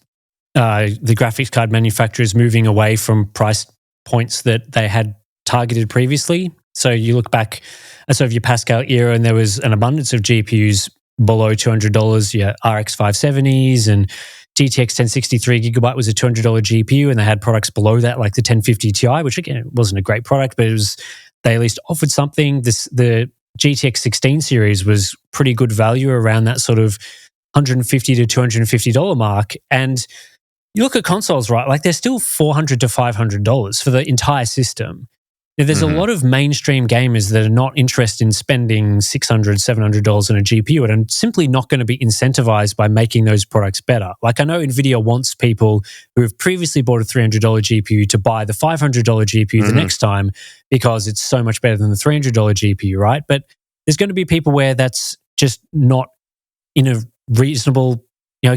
the graphics card manufacturers moving away from price points that they had targeted previously. So you look back at sort of your Pascal era, and there was an abundance of GPUs below $200. Your RX 570s and GTX 1063 gigabyte was a $200 GPU, and they had products below that, like the 1050 Ti, which again wasn't a great product, but they at least offered something. The GTX 16 series was pretty good value around that sort of $150 to $250 mark. And you look at consoles, right? Like they're still $400 to $500 for the entire system. Now, there's a lot of mainstream gamers that are not interested in spending $600, $700 on a GPU and are simply not going to be incentivized by making those products better. Like I know Nvidia wants people who have previously bought a $300 GPU to buy the $500 GPU the next time because it's so much better than the $300 GPU, right? But there's going to be people where that's just not in a reasonable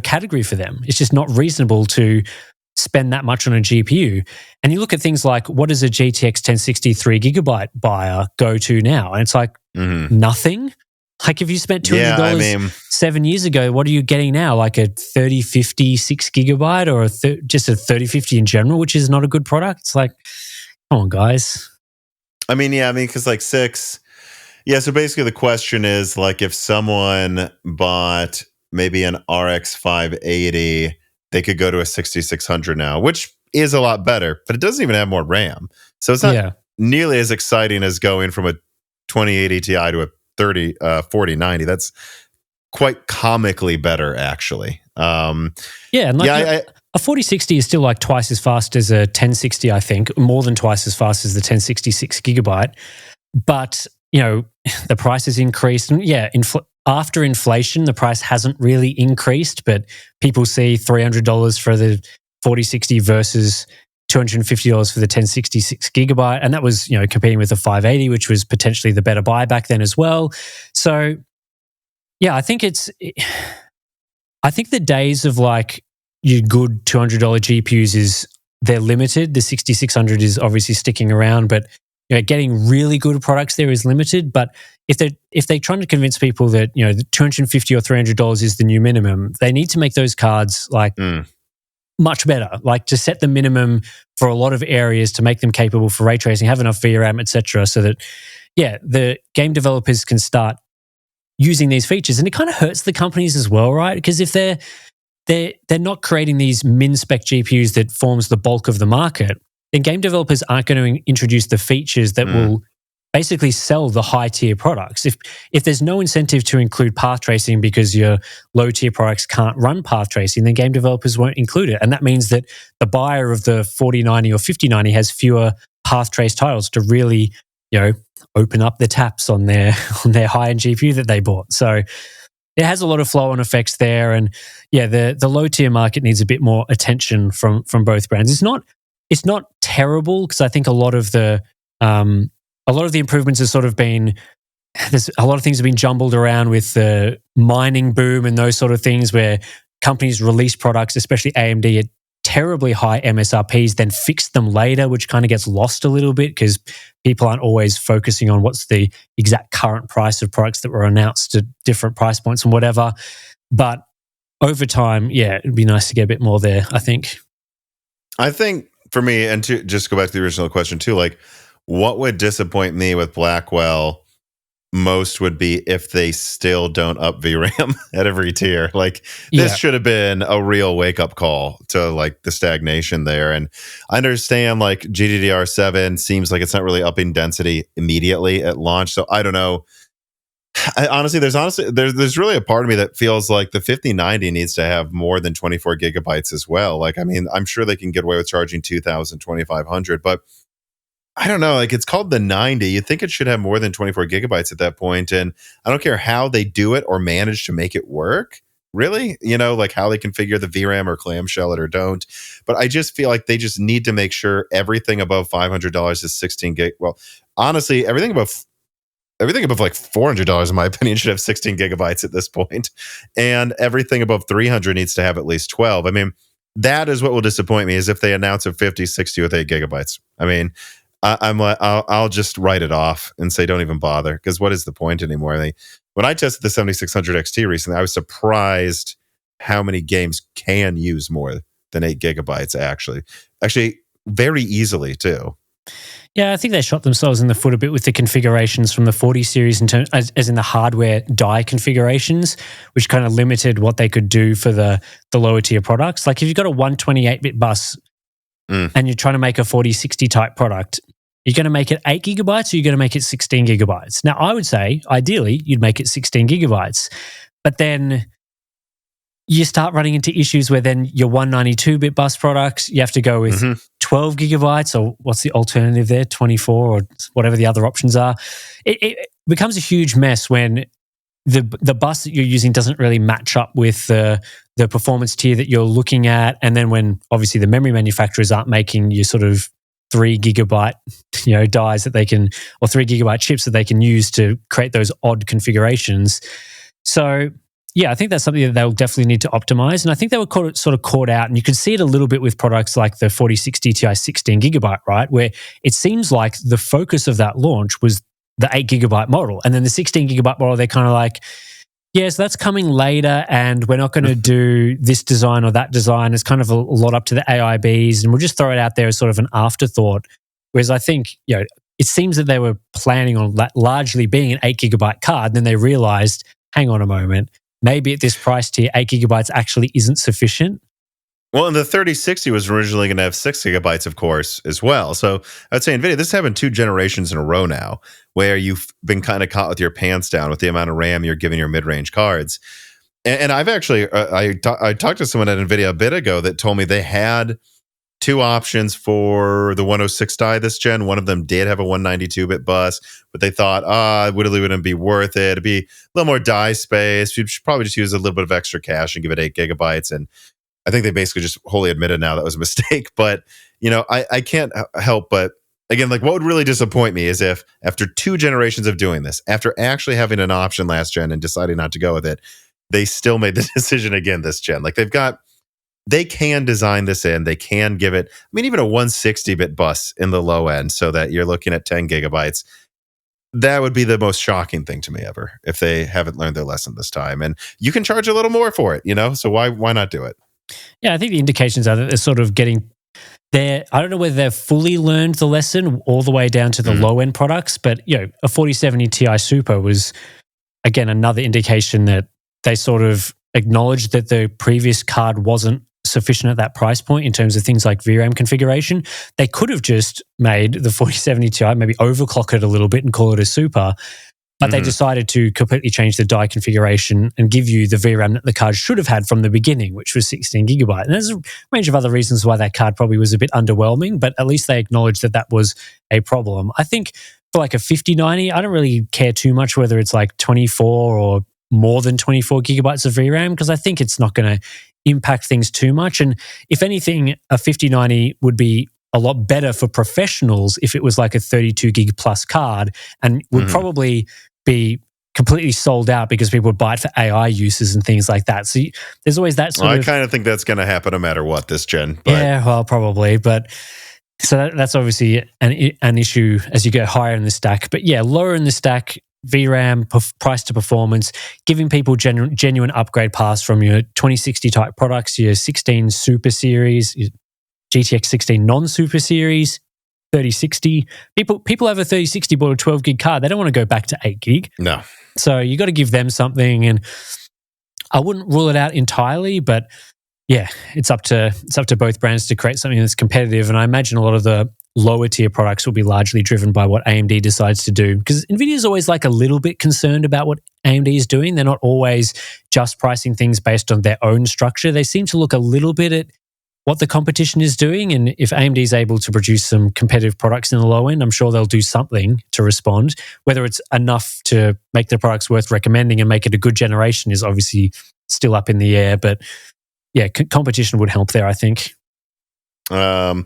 category for them. It's just not reasonable to spend that much on a GPU. And you look at things like, what does a GTX 1063 gigabyte buyer go to now? And it's like nothing. Like if you spent $200 7 years ago, what are you getting now? Like a 3050 6 gigabyte or just a 3050 in general, which is not a good product. It's like, come on, guys. Because like 6. Yeah, so basically the question is like if someone bought maybe an RX 580, they could go to a 6600 now, which is a lot better, but it doesn't even have more RAM. So it's not nearly as exciting as going from a 2080 Ti to a 4090. That's quite comically better, actually. A 4060 is still like twice as fast as a 1060, I think, more than twice as fast as the 1066 gigabyte. But, the price has increased. And after inflation, the price hasn't really increased, but people see $300 for the 4060 versus $250 for the 1066 gigabyte. And that was, competing with the 580, which was potentially the better buy back then as well. So, yeah, I think the days of like your good $200 GPUs they're limited. The 6600 is obviously sticking around, but getting really good products there is limited. But if they're trying to convince people that the $250 or $300 is the new minimum, they need to make those cards like much better. Like to set the minimum for a lot of areas to make them capable for ray tracing, have enough VRAM, etc., so that the game developers can start using these features. And it kind of hurts the companies as well, right? Because if they're not creating these min-spec GPUs that forms the bulk of the market, then game developers aren't going to introduce the features that will basically sell the high-tier products. If there's no incentive to include path tracing because your low-tier products can't run path tracing, then game developers won't include it. And that means that the buyer of the 4090 or 5090 has fewer path trace titles to really, open up the taps on their high-end GPU that they bought. So it has a lot of flow-on effects there. And the low-tier market needs a bit more attention from both brands. It's not terrible because I think a lot of the improvements has sort of been, there's a lot of things have been jumbled around with the mining boom and those sort of things where companies release products, especially AMD, at terribly high MSRPs, then fix them later, which kind of gets lost a little bit because people aren't always focusing on what's the exact current price of products that were announced at different price points and whatever. But over time, it'd be nice to get a bit more there, I think. I think for me, and to just go back to the original question too, like what would disappoint me with Blackwell most would be if they still don't up VRAM at every tier. Like this Yeah. should have been a real wake up call to like the stagnation there. And I understand like GDDR7 seems like it's not really upping density immediately at launch. So I don't know. There's really a part of me that feels like the 5090 needs to have more than 24 gigabytes as well. Like, I mean, I'm sure they can get away with charging 2,000, 2,500, but I don't know. Like, it's called the 90. You'd think it should have more than 24 gigabytes at that point. And I don't care how they do it or manage to make it work. Really? You know, like how they configure the VRAM or clamshell it or don't. But I just feel like they just need to make sure everything above $500 is 16 gig. Well, honestly, everything above like $400, in my opinion, should have 16 gigabytes at this point. And everything above 300 needs to have at least 12. I mean, that is what will disappoint me is if they announce a 50, 60 with 8 gigabytes. I mean, I'm like, I'll just write it off and say don't even bother, because what is the point anymore? When I tested the 7600 XT recently, I was surprised how many games can use more than 8 gigabytes actually very easily too. Yeah, I think they shot themselves in the foot a bit with the configurations from the 40 series as in the hardware die configurations, which kind of limited what they could do for the lower tier products. Like if you've got a 128-bit bus and you're trying to make a 4060 type product, you're going to make it 8 gigabytes or you're going to make it 16 gigabytes. Now, I would say, ideally, you'd make it 16 gigabytes. But then you start running into issues where then your 192-bit bus products, you have to go with 12 gigabytes, or what's the alternative there, 24 or whatever the other options are. It becomes a huge mess when the bus that you're using doesn't really match up with the performance tier that you're looking at. And then when obviously the memory manufacturers aren't making your sort of 3 gigabyte dies that they can, or 3 gigabyte chips that they can use to create those odd configurations. So yeah, I think that's something that they'll definitely need to optimize. And I think they were sort of caught out, and you can see it a little bit with products like the 4060 Ti 16 gigabyte, right? Where it seems like the focus of that launch was the 8 gigabyte model. And then the 16 gigabyte model, they're kind of like, yeah, so that's coming later, and we're not going to do this design or that design. It's kind of a lot up to the AIBs, and we'll just throw it out there as sort of an afterthought. Whereas I think, it seems that they were planning on that largely being an 8 gigabyte card, and then they realized, hang on a moment, maybe at this price tier, 8 gigabytes actually isn't sufficient. Well, and the 3060 was originally going to have 6 gigabytes, of course, as well. So I'd say NVIDIA, this is happened 2 generations in a row now, where you've been kind of caught with your pants down with the amount of RAM you're giving your mid-range cards. And I've actually, I talked to someone at NVIDIA a bit ago that told me they had 2 options for the 106 die this gen. One of them did have a 192-bit bus, but they thought, it really wouldn't be worth it. It'd be a little more die space. You should probably just use a little bit of extra cache and give it 8 gigabytes. And I think they basically just wholly admitted now that was a mistake. But, I can't help but, again, like what would really disappoint me is if after 2 generations of doing this, after actually having an option last gen and deciding not to go with it, they still made the decision again this gen. Like they can design this in. They can give it, even a 160-bit bus in the low end so that you're looking at 10 gigabytes. That would be the most shocking thing to me ever if they haven't learned their lesson this time. And you can charge a little more for it, so why not do it? Yeah, I think the indications are that they're sort of getting there. I don't know whether they've fully learned the lesson all the way down to the low-end products, but, a 4070 Ti Super was, again, another indication that they sort of acknowledged that the previous card wasn't sufficient at that price point in terms of things like VRAM configuration. They could have just made the 4070 Ti, maybe overclock it a little bit and call it a Super, but they decided to completely change the die configuration and give you the VRAM that the card should have had from the beginning, which was 16 gigabyte. And there's a range of other reasons why that card probably was a bit underwhelming, but at least they acknowledged that was a problem. I think for like a 5090, I don't really care too much whether it's like 24 or more than 24 gigabytes of VRAM, because I think it's not going to impact things too much. And if anything, a 5090 would be a lot better for professionals if it was like a 32 gig plus card, and would probably be completely sold out because people would buy it for AI uses and things like that. So there's always that sort of... I kind of think that's going to happen no matter what this gen. But. Yeah, well, probably. But so that's obviously an issue as you go higher in the stack. But yeah, lower in the stack, VRAM, price to performance, giving people genuine upgrade paths from your 2060 type products, your 16 Super Series, your GTX 16 non-Super Series, 3060. People have a 3060 bought a 12 gig card. They don't want to go back to 8 gig. No. So you got to give them something, and I wouldn't rule it out entirely, but yeah, it's up to both brands to create something that's competitive. And I imagine a lot of the lower tier products will be largely driven by what AMD decides to do, because Nvidia is always like a little bit concerned about what AMD is doing. They're not always just pricing things based on their own structure. They seem to look a little bit at what the competition is doing, and if AMD is able to produce some competitive products in the low end, I'm sure they'll do something to respond. Whether it's enough to make their products worth recommending and make it a good generation is obviously still up in the air, but yeah, competition would help there, I think. All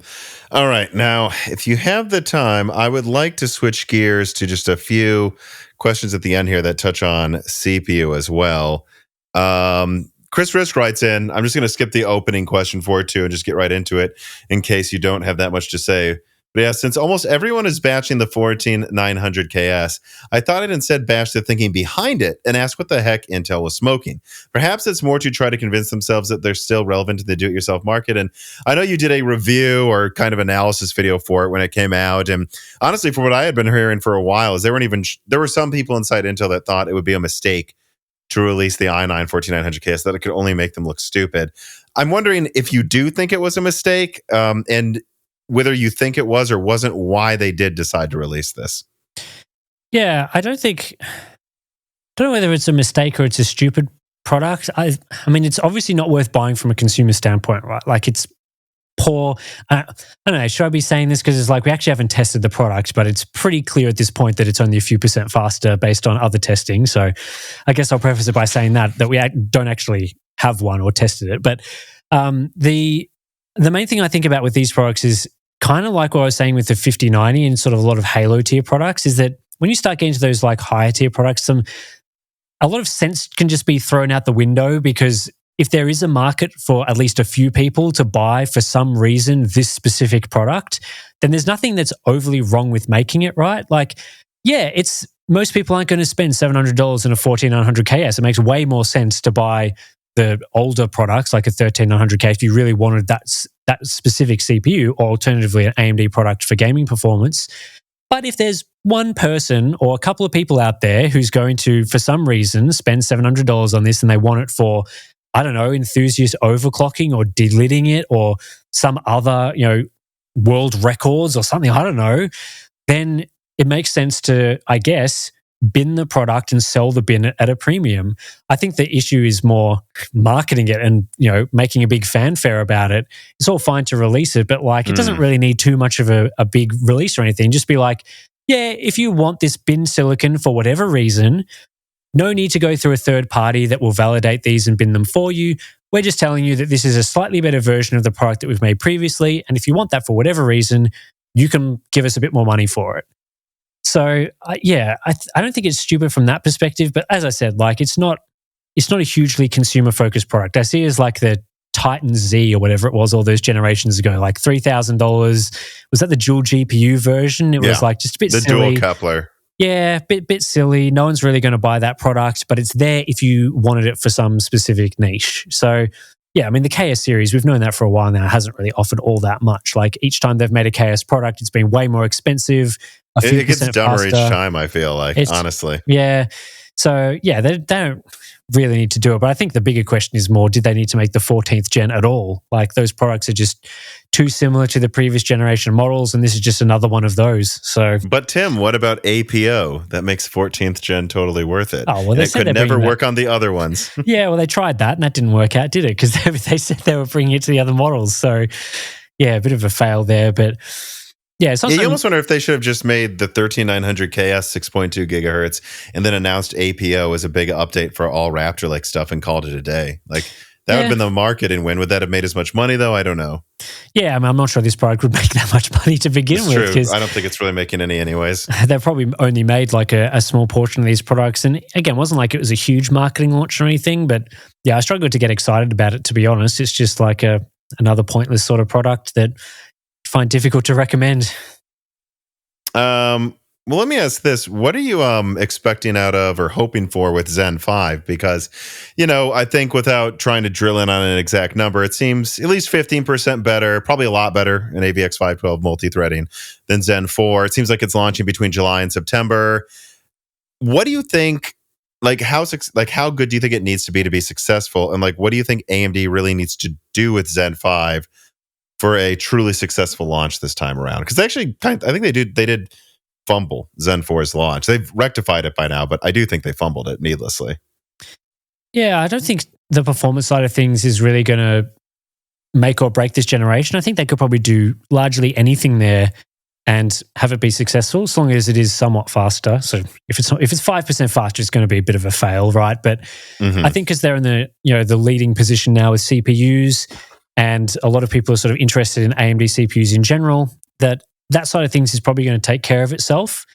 right. Now, if you have the time, I would like to switch gears to just a few questions at the end here that touch on CPU as well. Chris Risk writes in, I'm just going to skip the opening question for it too and just get right into it in case you don't have that much to say. But yeah, since almost everyone is bashing the 14900KS, I thought I'd instead bash the thinking behind it and ask what the heck Intel was smoking. Perhaps it's more to try to convince themselves that they're still relevant to the do-it-yourself market. And I know you did a review or kind of analysis video for it when it came out. And honestly, for what I had been hearing for a while, is there were some people inside Intel that thought it would be a mistake to release the i9 14900KS, that it could only make them look stupid. I'm wondering if you do think it was a mistake, and whether you think it was or wasn't, why they did decide to release this. Yeah, I don't know whether it's a mistake or it's a stupid product. I mean, it's obviously not worth buying from a consumer standpoint, right? Like, it's poor. I don't know, should I be saying this? Because it's like, we actually haven't tested the product, but it's pretty clear at this point that it's only a few % faster based on other testing. So I guess I'll preface it by saying that we don't actually have one or tested it. But the main thing I think about with these products is kind of like what I was saying with the 5090 and sort of a lot of Halo tier products, is that when you start getting to those like higher tier products, a lot of sense can just be thrown out the window, because if there is a market for at least a few people to buy for some reason this specific product, then there's nothing that's overly wrong with making it, right? Like, yeah, most people aren't going to spend $700 in a 14900KS. It makes way more sense to buy the older products like a 13900K if you really wanted that specific CPU, or alternatively an AMD product for gaming performance. But if there's one person or a couple of people out there who's going to, for some reason, spend $700 on this and they want it for, I don't know, enthusiast overclocking or delitting it or some other, world records or something, I don't know, then it makes sense to, I guess, bin the product and sell the bin at a premium. I think the issue is more marketing it and, making a big fanfare about it. It's all fine to release it, but like, it doesn't really need too much of a big release or anything. Just be like, yeah, if you want this bin silicon for whatever reason, no need to go through a third party that will validate these and bin them for you. We're just telling you that this is a slightly better version of the product that we've made previously. And if you want that for whatever reason, you can give us a bit more money for it. So, I don't think it's stupid from that perspective. But as I said, like, it's not a hugely consumer-focused product. I see it as like the Titan Z or whatever it was all those generations ago, like $3,000. Was that the dual GPU version? It was like just a bit silly. The dual coupler. Yeah, bit silly. No one's really going to buy that product, but it's there if you wanted it for some specific niche. So, yeah, I mean, the KS series, we've known that for a while now, hasn't really offered all that much. Like, each time they've made a KS product, it's been way more expensive. It gets dumber each time, I feel like, honestly. Yeah. So, yeah, they don't really need to do it. But I think the bigger question is more, did they need to make the 14th gen at all? Like, those products are just too similar to the previous generation models, and this is just another one of those. So, but Tim, what about APO? That makes 14th gen totally worth it. Oh, well, they could never work on the other ones. Yeah, well, they tried that, and that didn't work out, did it? Because they said they were bringing it to the other models. So, yeah, a bit of a fail there, but... Yeah, you almost wonder if they should have just made the 13900KS 6.2 gigahertz and then announced APO as a big update for all Raptor like stuff and called it a day. Like, that would have been the market and win. Would that have made as much money though? I don't know. Yeah, I mean, I'm not sure this product would make that much money to begin with. True. I don't think it's really making any anyways. They've probably only made like a small portion of these products. And again, it wasn't like it was a huge marketing launch or anything, but yeah, I struggled to get excited about it, to be honest. It's just like another pointless sort of product that I find difficult to recommend. Well, let me ask this. What are you expecting out of or hoping for with Zen 5? Because, I think without trying to drill in on an exact number, it seems at least 15% better, probably a lot better in AVX 512 multi-threading than Zen 4. It seems like it's launching between July and September. What do you think, how good do you think it needs to be successful? And what do you think AMD really needs to do with Zen 5 for a truly successful launch this time around? Because actually, I think they did fumble Zen 4's launch. They've rectified it by now, but I do think they fumbled it needlessly. Yeah, I don't think the performance side of things is really going to make or break this generation. I think they could probably do largely anything there and have it be successful, as long as it is somewhat faster. So if it's 5% faster, it's going to be a bit of a fail, right? But I think because they're in the leading position now with CPUs, and a lot of people are sort of interested in AMD CPUs in general, that side of things is probably going to take care of itself.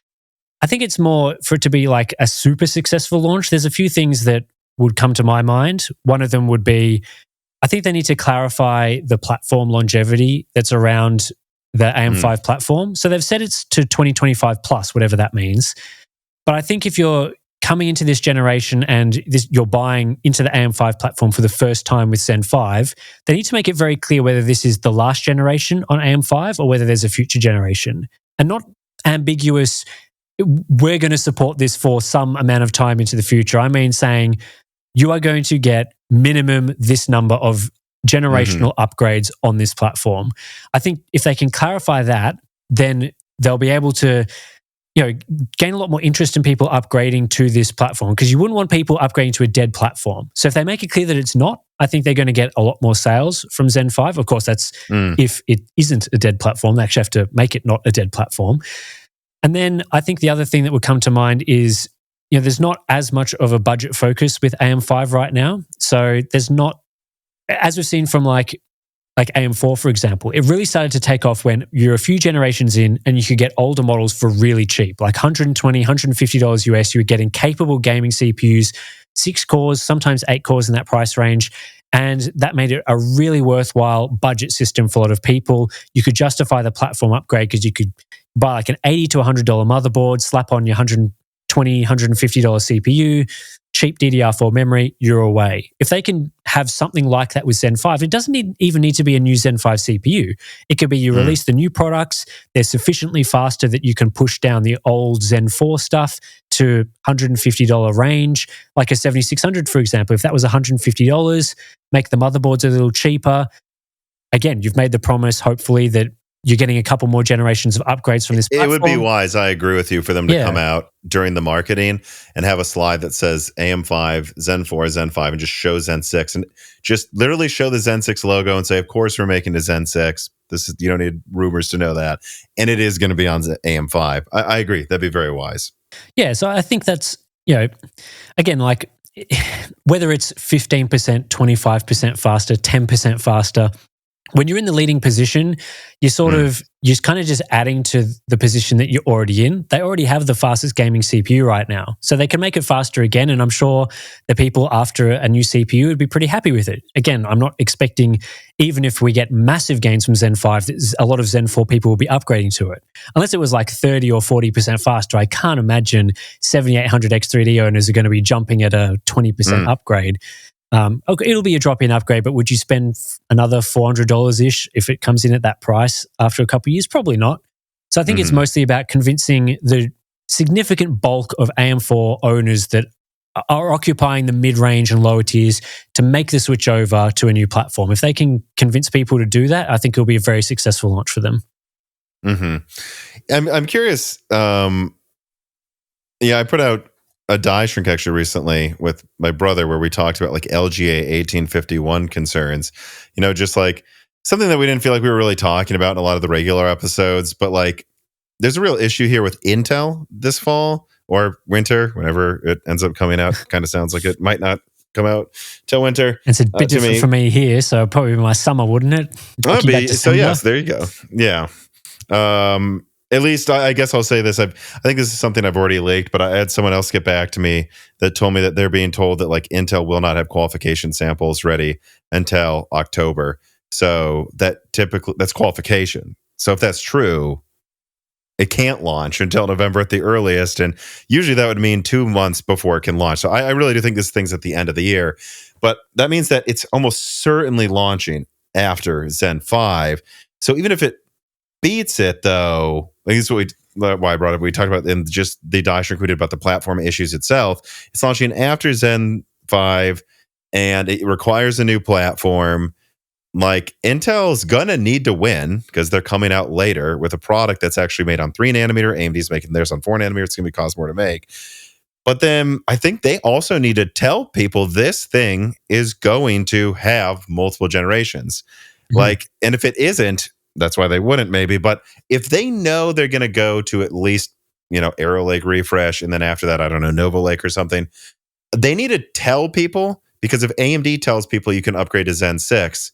I think it's more for it to be like a super successful launch. There's a few things that would come to my mind. One of them would be, I think they need to clarify the platform longevity that's around the AM5 platform. So they've said it's to 2025 plus, whatever that means. But I think if you're coming into this generation and you're buying into the AM5 platform for the first time with Zen 5, they need to make it very clear whether this is the last generation on AM5 or whether there's a future generation. And not ambiguous, we're going to support this for some amount of time into the future. I mean saying you are going to get minimum this number of generational upgrades on this platform. I think if they can clarify that, then they'll be able to gain a lot more interest in people upgrading to this platform, because you wouldn't want people upgrading to a dead platform. So if they make it clear that it's not, I think they're going to get a lot more sales from Zen 5. Of course, that's if it isn't a dead platform. They actually have to make it not a dead platform. And then I think the other thing that would come to mind is, there's not as much of a budget focus with AM5 right now. So there's not, as we've seen from like AM4, for example, it really started to take off when you're a few generations in and you could get older models for really cheap, like $120, $150 US. You were getting capable gaming CPUs, 6 cores, sometimes 8 cores in that price range. And that made it a really worthwhile budget system for a lot of people. You could justify the platform upgrade because you could buy like an $80 to $100 motherboard, slap on your $120, $150 CPU, cheap DDR4 memory, you're away. If they can have something like that with Zen 5, it doesn't even need to be a new Zen 5 CPU. It could be you release the new products, they're sufficiently faster that you can push down the old Zen 4 stuff to $150 range, like a 7600, for example. If that was $150, make the motherboards a little cheaper. Again, you've made the promise, hopefully, that you're getting a couple more generations of upgrades from this platform. It would be wise, I agree with you, for them to come out during the marketing and have a slide that says AM5, Zen 4, Zen 5, and just show Zen 6, and just literally show the Zen 6 logo and say, of course, we're making a Zen 6. This is, you don't need rumors to know that. And it is going to be on AM5. I agree. That'd be very wise. Yeah, so I think that's, again, like whether it's 15%, 25% faster, 10% faster, when you're in the leading position, you're kind of just adding to the position that you're already in. They already have the fastest gaming CPU right now, so they can make it faster again. And I'm sure the people after a new CPU would be pretty happy with it. Again, I'm not expecting, even if we get massive gains from Zen 5, that a lot of Zen 4 people will be upgrading to it. Unless it was like 30 or 40% faster, I can't imagine 7800X3D owners are going to be jumping at a 20% upgrade. Okay, it'll be a drop-in upgrade, but would you spend another $400-ish if it comes in at that price after a couple of years? Probably not. So I think it's mostly about convincing the significant bulk of AM4 owners that are occupying the mid-range and lower tiers to make the switch over to a new platform. If they can convince people to do that, I think it'll be a very successful launch for them. I'm curious. I put out a die shrink actually recently with my brother where we talked about like LGA 1851 concerns, just like something that we didn't feel like we were really talking about in a lot of the regular episodes, but like there's a real issue here with Intel this fall or winter, whenever it ends up coming out. Kind of sounds like it might not come out till winter. It's a bit different for me here, so probably my summer, wouldn't it? So yes, there you go. Yeah. At least I guess I'll say this. I think this is something I've already leaked, but I had someone else get back to me that told me that they're being told that like Intel will not have qualification samples ready until October. So that's qualification. So if that's true, it can't launch until November at the earliest. And usually that would mean 2 months before it can launch. So I really do think this thing's at the end of the year. But that means that it's almost certainly launching after Zen 5. So even if it beats it, though, I think that's why I brought up. We talked about in just the die shrink we did about the platform issues itself. It's launching after Zen 5, and it requires a new platform. Like, Intel's gonna need to win because they're coming out later with a product that's actually made on 3 nanometer. AMD's making theirs on 4 nanometer. It's gonna cost more to make. But then I think they also need to tell people this thing is going to have multiple generations. Like, and if it isn't, that's why they wouldn't maybe. But if they know they're going to go to at least, Arrow Lake refresh, and then after that, I don't know, Nova Lake or something, they need to tell people, because if AMD tells people you can upgrade to Zen 6,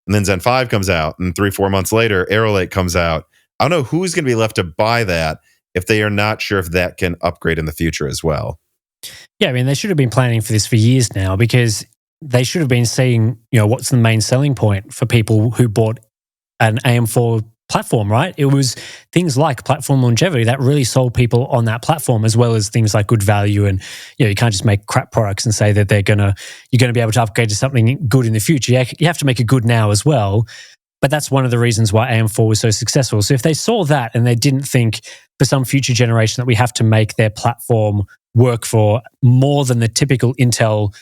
and then Zen 5 comes out, and 3-4 months later, Arrow Lake comes out, I don't know who's going to be left to buy that if they are not sure if that can upgrade in the future as well. Yeah, I mean, they should have been planning for this for years now, because they should have been seeing, what's the main selling point for people who bought an AM4 platform, right? It was things like platform longevity that really sold people on that platform, as well as things like good value. And you can't just make crap products and say that you're going to be able to upgrade to something good in the future. You have to make it good now as well. But that's one of the reasons why AM4 was so successful. So if they saw that and they didn't think for some future generation that we have to make their platform work for more than the typical Intel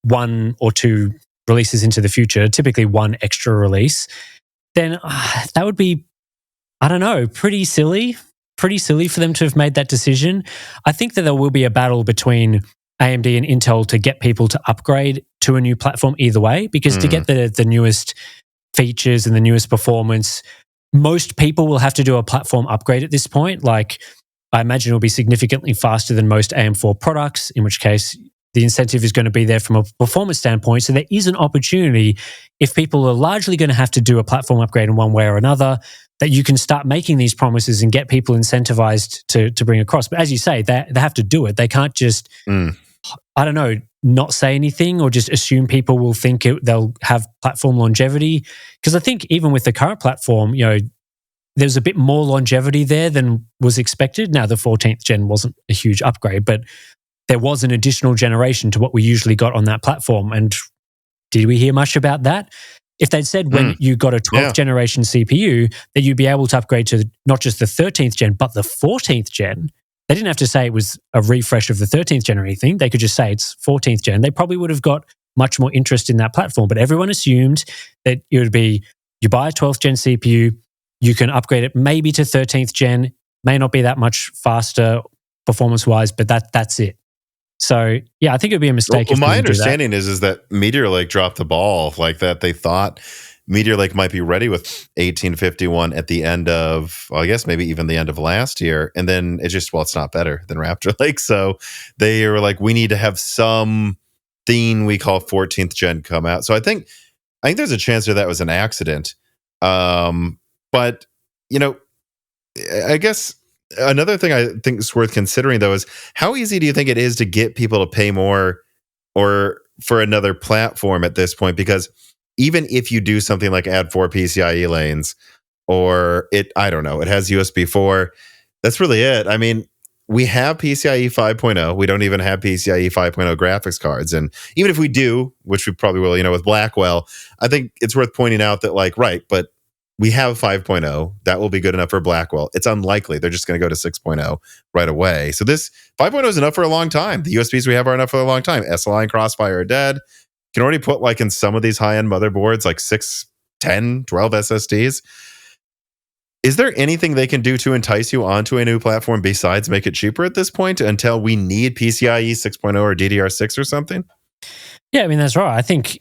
1 or 2 releases into the future, typically one extra release, then that would be, I don't know, pretty silly for them to have made that decision. I think that there will be a battle between AMD and Intel to get people to upgrade to a new platform either way, because to get the newest features and the newest performance, most people will have to do a platform upgrade at this point. Like, I imagine it'll be significantly faster than most AM4 products, in which case the incentive is going to be there from a performance standpoint. So there is an opportunity, if people are largely going to have to do a platform upgrade in one way or another, that you can start making these promises and get people incentivized to bring across. But as you say, they have to do it. They can't just, I don't know, not say anything or just assume people will think they'll have platform longevity. Because I think even with the current platform, there's a bit more longevity there than was expected. Now, the 14th gen wasn't a huge upgrade, but there was an additional generation to what we usually got on that platform. And did we hear much about that? If they'd said when you got a 12th generation CPU that you'd be able to upgrade to not just the 13th gen, but the 14th gen, they didn't have to say it was a refresh of the 13th gen or anything. They could just say it's 14th gen. They probably would have got much more interest in that platform. But everyone assumed that it would be, you buy a 12th gen CPU, you can upgrade it maybe to 13th gen, may not be that much faster performance-wise, but that's it. So, yeah, I think it would be a mistake. Well, my understanding is that Meteor Lake dropped the ball like that. They thought Meteor Lake might be ready with 1851 at the end of, well, I guess maybe even the end of last year. And then it just, it's not better than Raptor Lake. So they were like, we need to have some thing we call 14th gen come out. So I think there's a chance that was an accident. But, I guess another thing I think is worth considering, though, is how easy do you think it is to get people to pay more or for another platform at this point? Because even if you do something like add 4 PCIe lanes, or it has USB 4, that's really it. I mean, we have PCIe 5.0. We don't even have PCIe 5.0 graphics cards. And even if we do, which we probably will, with Blackwell, I think it's worth pointing out that, but we have 5.0. That will be good enough for Blackwell. It's unlikely they're just going to go to 6.0 right away. So this 5.0 is enough for a long time. The USBs we have are enough for a long time. SLI and Crossfire are dead. You can already put in some of these high-end motherboards, 6, 10, 12 SSDs. Is there anything they can do to entice you onto a new platform besides make it cheaper at this point until we need PCIe 6.0 or DDR6 or something? Yeah, I mean, that's right. I think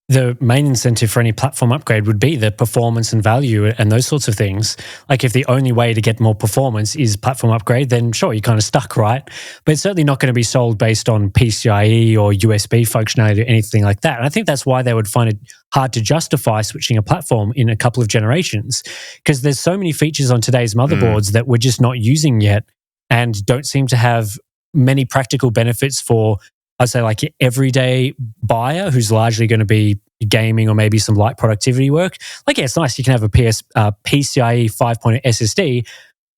the main incentive for any platform upgrade would be the performance and value and those sorts of things. If the only way to get more performance is platform upgrade, then sure, you're kind of stuck, right? But it's certainly not going to be sold based on PCIe or USB functionality or anything like that. And I think that's why they would find it hard to justify switching a platform in a couple of generations, because there's so many features on today's motherboards that we're just not using yet and don't seem to have many practical benefits for, I'd say, your everyday buyer who's largely going to be gaming or maybe some light productivity work. It's nice you can have a PCIe 5.0 SSD,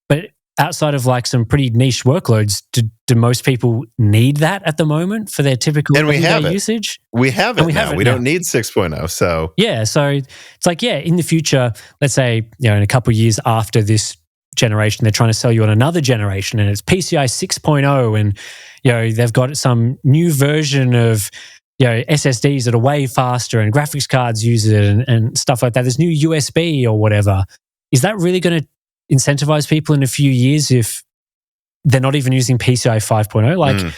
but outside of like some pretty niche workloads, do most people need that at the moment for their typical And we have everyday it. usage? We have it we now. have it We now. don't need 6.0. So Yeah, so it's like, yeah, in the future, let's say, in a couple of years after this generation, they're trying to sell you on another generation, and it's PCI 6.0, and they've got some new version of SSDs that are way faster, and graphics cards use it, and stuff like that. There's new USB or whatever. Is that really going to incentivize people in a few years if they're not even using PCI 5.0? Like,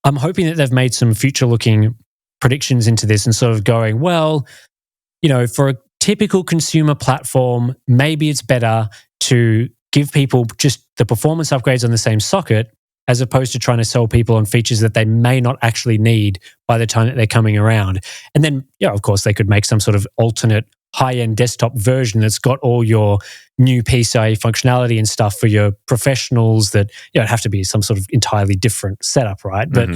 I'm hoping that they've made some future-looking predictions into this and sort of going, well, for a typical consumer platform, maybe it's better to give people just the performance upgrades on the same socket as opposed to trying to sell people on features that they may not actually need by the time that they're coming around. And then, of course, they could make some sort of alternate high-end desktop version that's got all your new PCIe functionality and stuff for your professionals that, it'd have to be some sort of entirely different setup, right? But,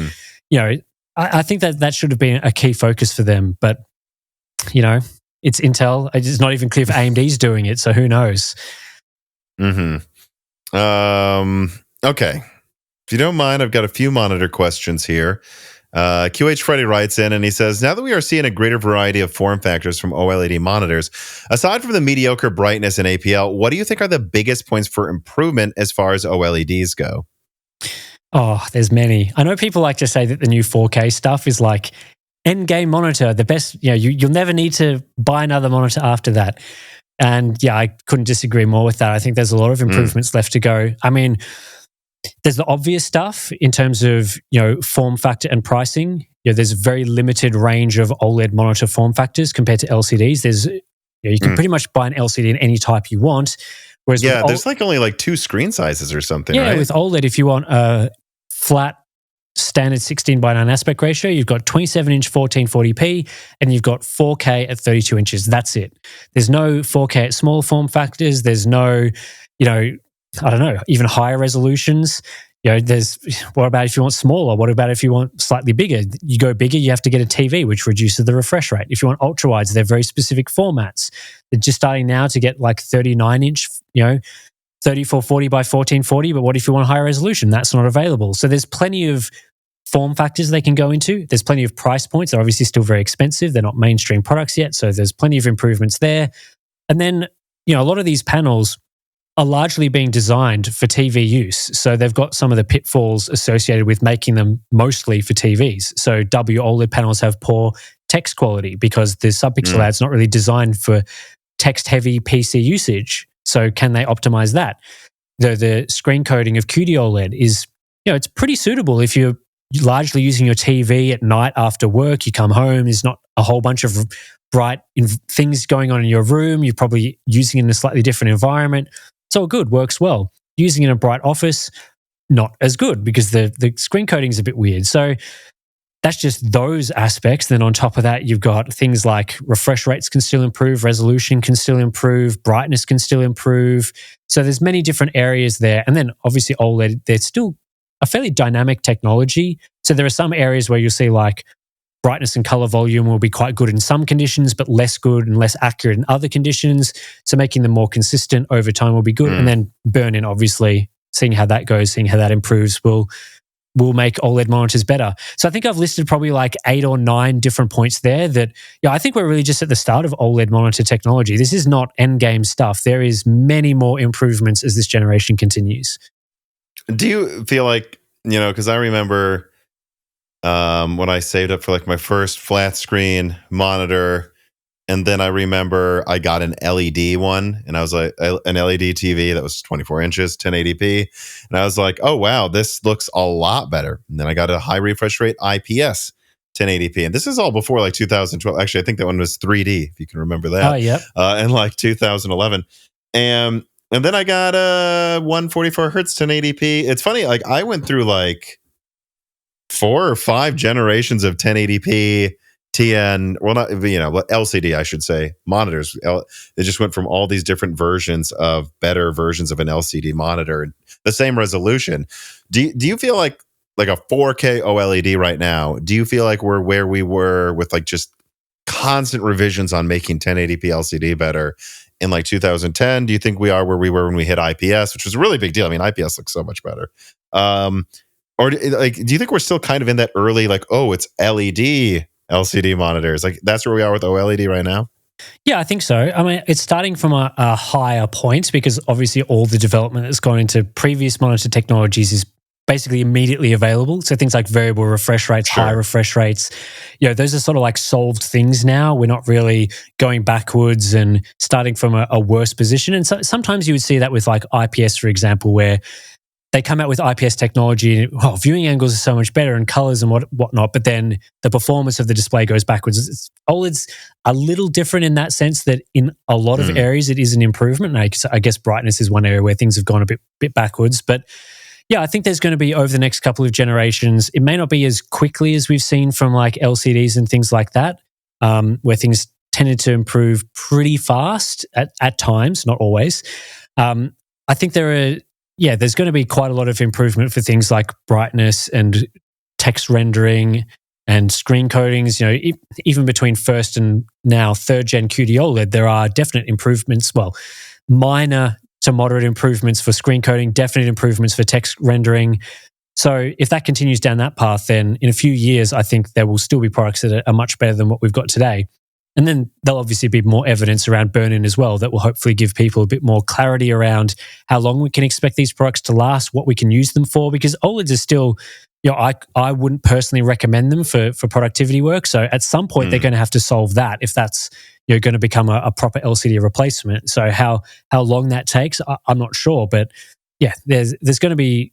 I think that should have been a key focus for them. But, it's Intel. It's not even clear if AMD's doing it, so who knows? Okay. If you don't mind, I've got a few monitor questions here. QH Freddy writes in and he says, now that we are seeing a greater variety of form factors from OLED monitors, aside from the mediocre brightness and APL, what do you think are the biggest points for improvement as far as OLEDs go? Oh, there's many. I know people like to say that the new 4K stuff is like end game monitor, the best. You'll never need to buy another monitor after that. And yeah, I couldn't disagree more with that. I think there's a lot of improvements left to go. I mean, there's the obvious stuff in terms of form factor and pricing. There's a very limited range of OLED monitor form factors compared to LCDs. There's you can pretty much buy an LCD in any type you want. Whereas there's only like 2 screen sizes or something. Yeah, right? With OLED, if you want a flat standard 16:9 aspect ratio, you've got 27-inch 1440p, and you've got 4K at 32 inches. That's it. There's no 4K at small form factors. There's no, I don't know, even higher resolutions. There's, what about if you want smaller? What about if you want slightly bigger? You go bigger, you have to get a TV, which reduces the refresh rate. If you want ultra wides, they're very specific formats. They're just starting now to get like 39-inch, 3440 by 1440. But what if you want higher resolution? That's not available. So there's plenty of form factors they can go into. There's plenty of price points. They're obviously still very expensive. They're not mainstream products yet. So there's plenty of improvements there. And then, a lot of these panels are largely being designed for TV use. So they've got some of the pitfalls associated with making them mostly for TVs. So OLED panels have poor text quality because the subpixel ad's not really designed for text-heavy PC usage. So can they optimize that? The screen coding of QD-OLED is, it's pretty suitable if you're largely using your TV at night after work. You come home, there's not a whole bunch of bright things going on in your room. You're probably using it in a slightly different environment. It's all good, works well. Using it in a bright office, not as good because the screen coding is a bit weird. So that's just those aspects. Then on top of that, you've got things like refresh rates can still improve, resolution can still improve, brightness can still improve. So there's many different areas there. And then obviously OLED, they're still a fairly dynamic technology. So there are some areas where you'll see like brightness and color volume will be quite good in some conditions, but less good and less accurate in other conditions. So making them more consistent over time will be good. And then burn-in, obviously, seeing how that goes, seeing how that improves will make OLED monitors better. So I think I've listed probably like 8 or 9 different points there that, I think we're really just at the start of OLED monitor technology. This is not endgame stuff. There is many more improvements as this generation continues. Do you feel like, because I remember when I saved up for like my first flat screen monitor, and then I remember I got an LED one, and I was like, an LED TV that was 24 inches, 1080p. And I was like, oh, wow, this looks a lot better. And then I got a high refresh rate IPS 1080p. And this is all before like 2012. Actually, I think that one was 3D, if you can remember that. Oh, yeah. In like 2011. And then I got a 144 hertz 1080p. It's funny, like I went through like 4 or 5 generations of 1080p TN, well, not, LCD, I should say, monitors. They just went from all these different versions of better versions of an LCD monitor, the same resolution. Do you feel like a 4K OLED right now? Do you feel like we're where we were with like just constant revisions on making 1080p LCD better in like 2010? Do you think we are where we were when we hit IPS, which was a really big deal? I mean, IPS looks so much better. Or like, do you think we're still kind of in that early, like, oh, it's LED LCD monitors? Like, that's where we are with OLED right now? Yeah, I think so. I mean, it's starting from a higher point because obviously all the development that's gone into previous monitor technologies is basically immediately available. So things like variable refresh rates, high refresh rates, those are sort of like solved things now. We're not really going backwards and starting from a worse position. And so sometimes you would see that with like IPS, for example, where they come out with IPS technology and viewing angles are so much better and colors and whatnot, but then the performance of the display goes backwards. OLED's a little different in that sense that in a lot of areas it is an improvement. And I guess brightness is one area where things have gone a bit backwards. But yeah, I think there's going to be over the next couple of generations, it may not be as quickly as we've seen from like LCDs and things like that, where things tended to improve pretty fast at times, not always. I think there's going to be quite a lot of improvement for things like brightness and text rendering and screen coatings. Even between first and now third gen QD-OLED, there are definite improvements. Well, minor to moderate improvements for screen coating, definite improvements for text rendering. So if that continues down that path, then in a few years, I think there will still be products that are much better than what we've got today. And then there'll obviously be more evidence around burn-in as well that will hopefully give people a bit more clarity around how long we can expect these products to last, what we can use them for, because OLEDs are still, I wouldn't personally recommend them for productivity work. So at some point, they're going to have to solve that if that's going to become a proper LCD replacement. So how long that takes, I'm not sure. But yeah, there's going to be,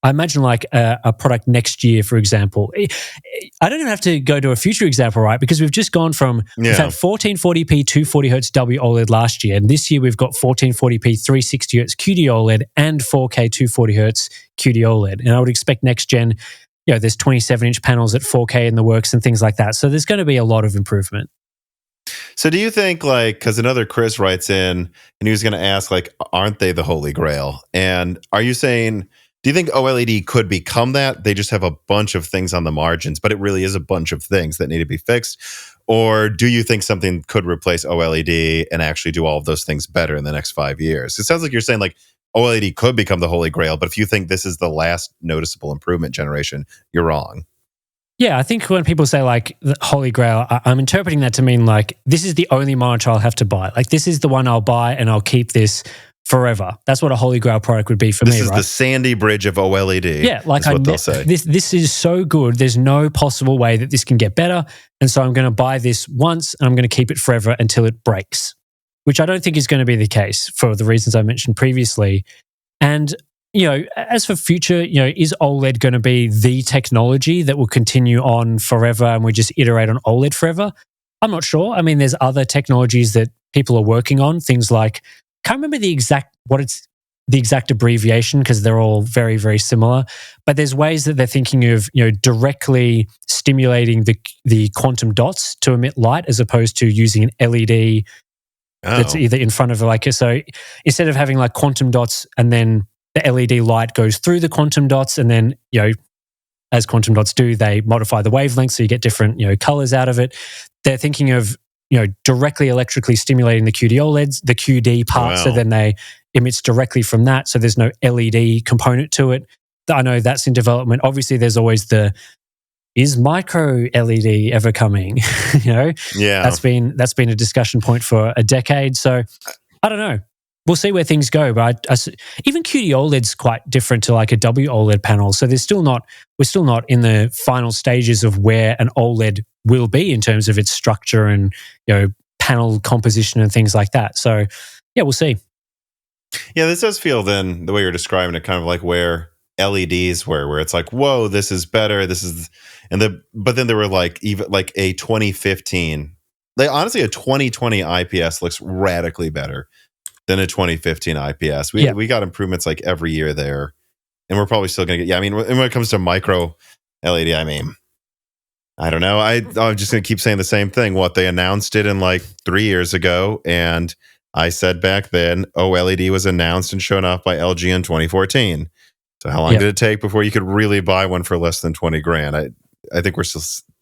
I imagine like a product next year, for example. I don't even have to go to a future example, right? Because we've just gone from, we've had 1440p 240Hz WOLED last year. And this year we've got 1440p 360Hz QD-OLED and 4K 240Hz QD-OLED. And I would expect next gen, there's 27-inch panels at 4K in the works and things like that. So there's going to be a lot of improvement. So do you think, like, because another Chris writes in and he was going to ask, like, aren't they the Holy Grail? And are you saying, do you think OLED could become that? They just have a bunch of things on the margins, but it really is a bunch of things that need to be fixed. Or do you think something could replace OLED and actually do all of those things better in the next 5 years? It sounds like you're saying like OLED could become the Holy Grail, but if you think this is the last noticeable improvement generation, you're wrong. Yeah, I think when people say like the Holy Grail, I'm interpreting that to mean like this is the only monitor I'll have to buy. Like this is the one I'll buy and I'll keep this forever. That's what a Holy Grail product would be for me, right? This is the Sandy Bridge of OLED. Yeah, like what they'll say. This is so good. There's no possible way that this can get better. And so I'm going to buy this once and I'm going to keep it forever until it breaks, which I don't think is going to be the case for the reasons I mentioned previously. And as for future, is OLED going to be the technology that will continue on forever and we just iterate on OLED forever? I'm not sure. I mean, there's other technologies that people are working on, things like, can't remember the exact abbreviation because they're all very, very similar, but there's ways that they're thinking of, directly stimulating the quantum dots to emit light as opposed to using an LED that's either in front of so instead of having like quantum dots and then the LED light goes through the quantum dots and then, as quantum dots do, they modify the wavelength so you get different, colors out of it. They're thinking of, directly electrically stimulating the QD-OLEDs, the QD part, so then they emits directly from that. So there's no LED component to it. I know that's in development. Obviously, there's always is micro LED ever coming? Yeah, that's been a discussion point for a decade. So I don't know. We'll see where things go, but even QD-OLED's quite different to like a WOLED panel. So we're still not in the final stages of where an OLED will be in terms of its structure and panel composition and things like that. So yeah, we'll see. Yeah, this does feel then the way you're describing it, kind of like where LEDs were, where it's like, whoa, this is better. But then there were like even like a 2015. Honestly, a 2020 IPS looks radically better than a 2015 IPS. We got improvements like every year there, and we're probably still going to get. Yeah, I mean, when it comes to micro LED, I mean, I don't know. I'm just going to keep saying the same thing. What they announced it in like 3 years ago, and I said back then, OLED was announced and shown off by LG in 2014. So how long did it take before you could really buy one for less than 20 grand? I think we're still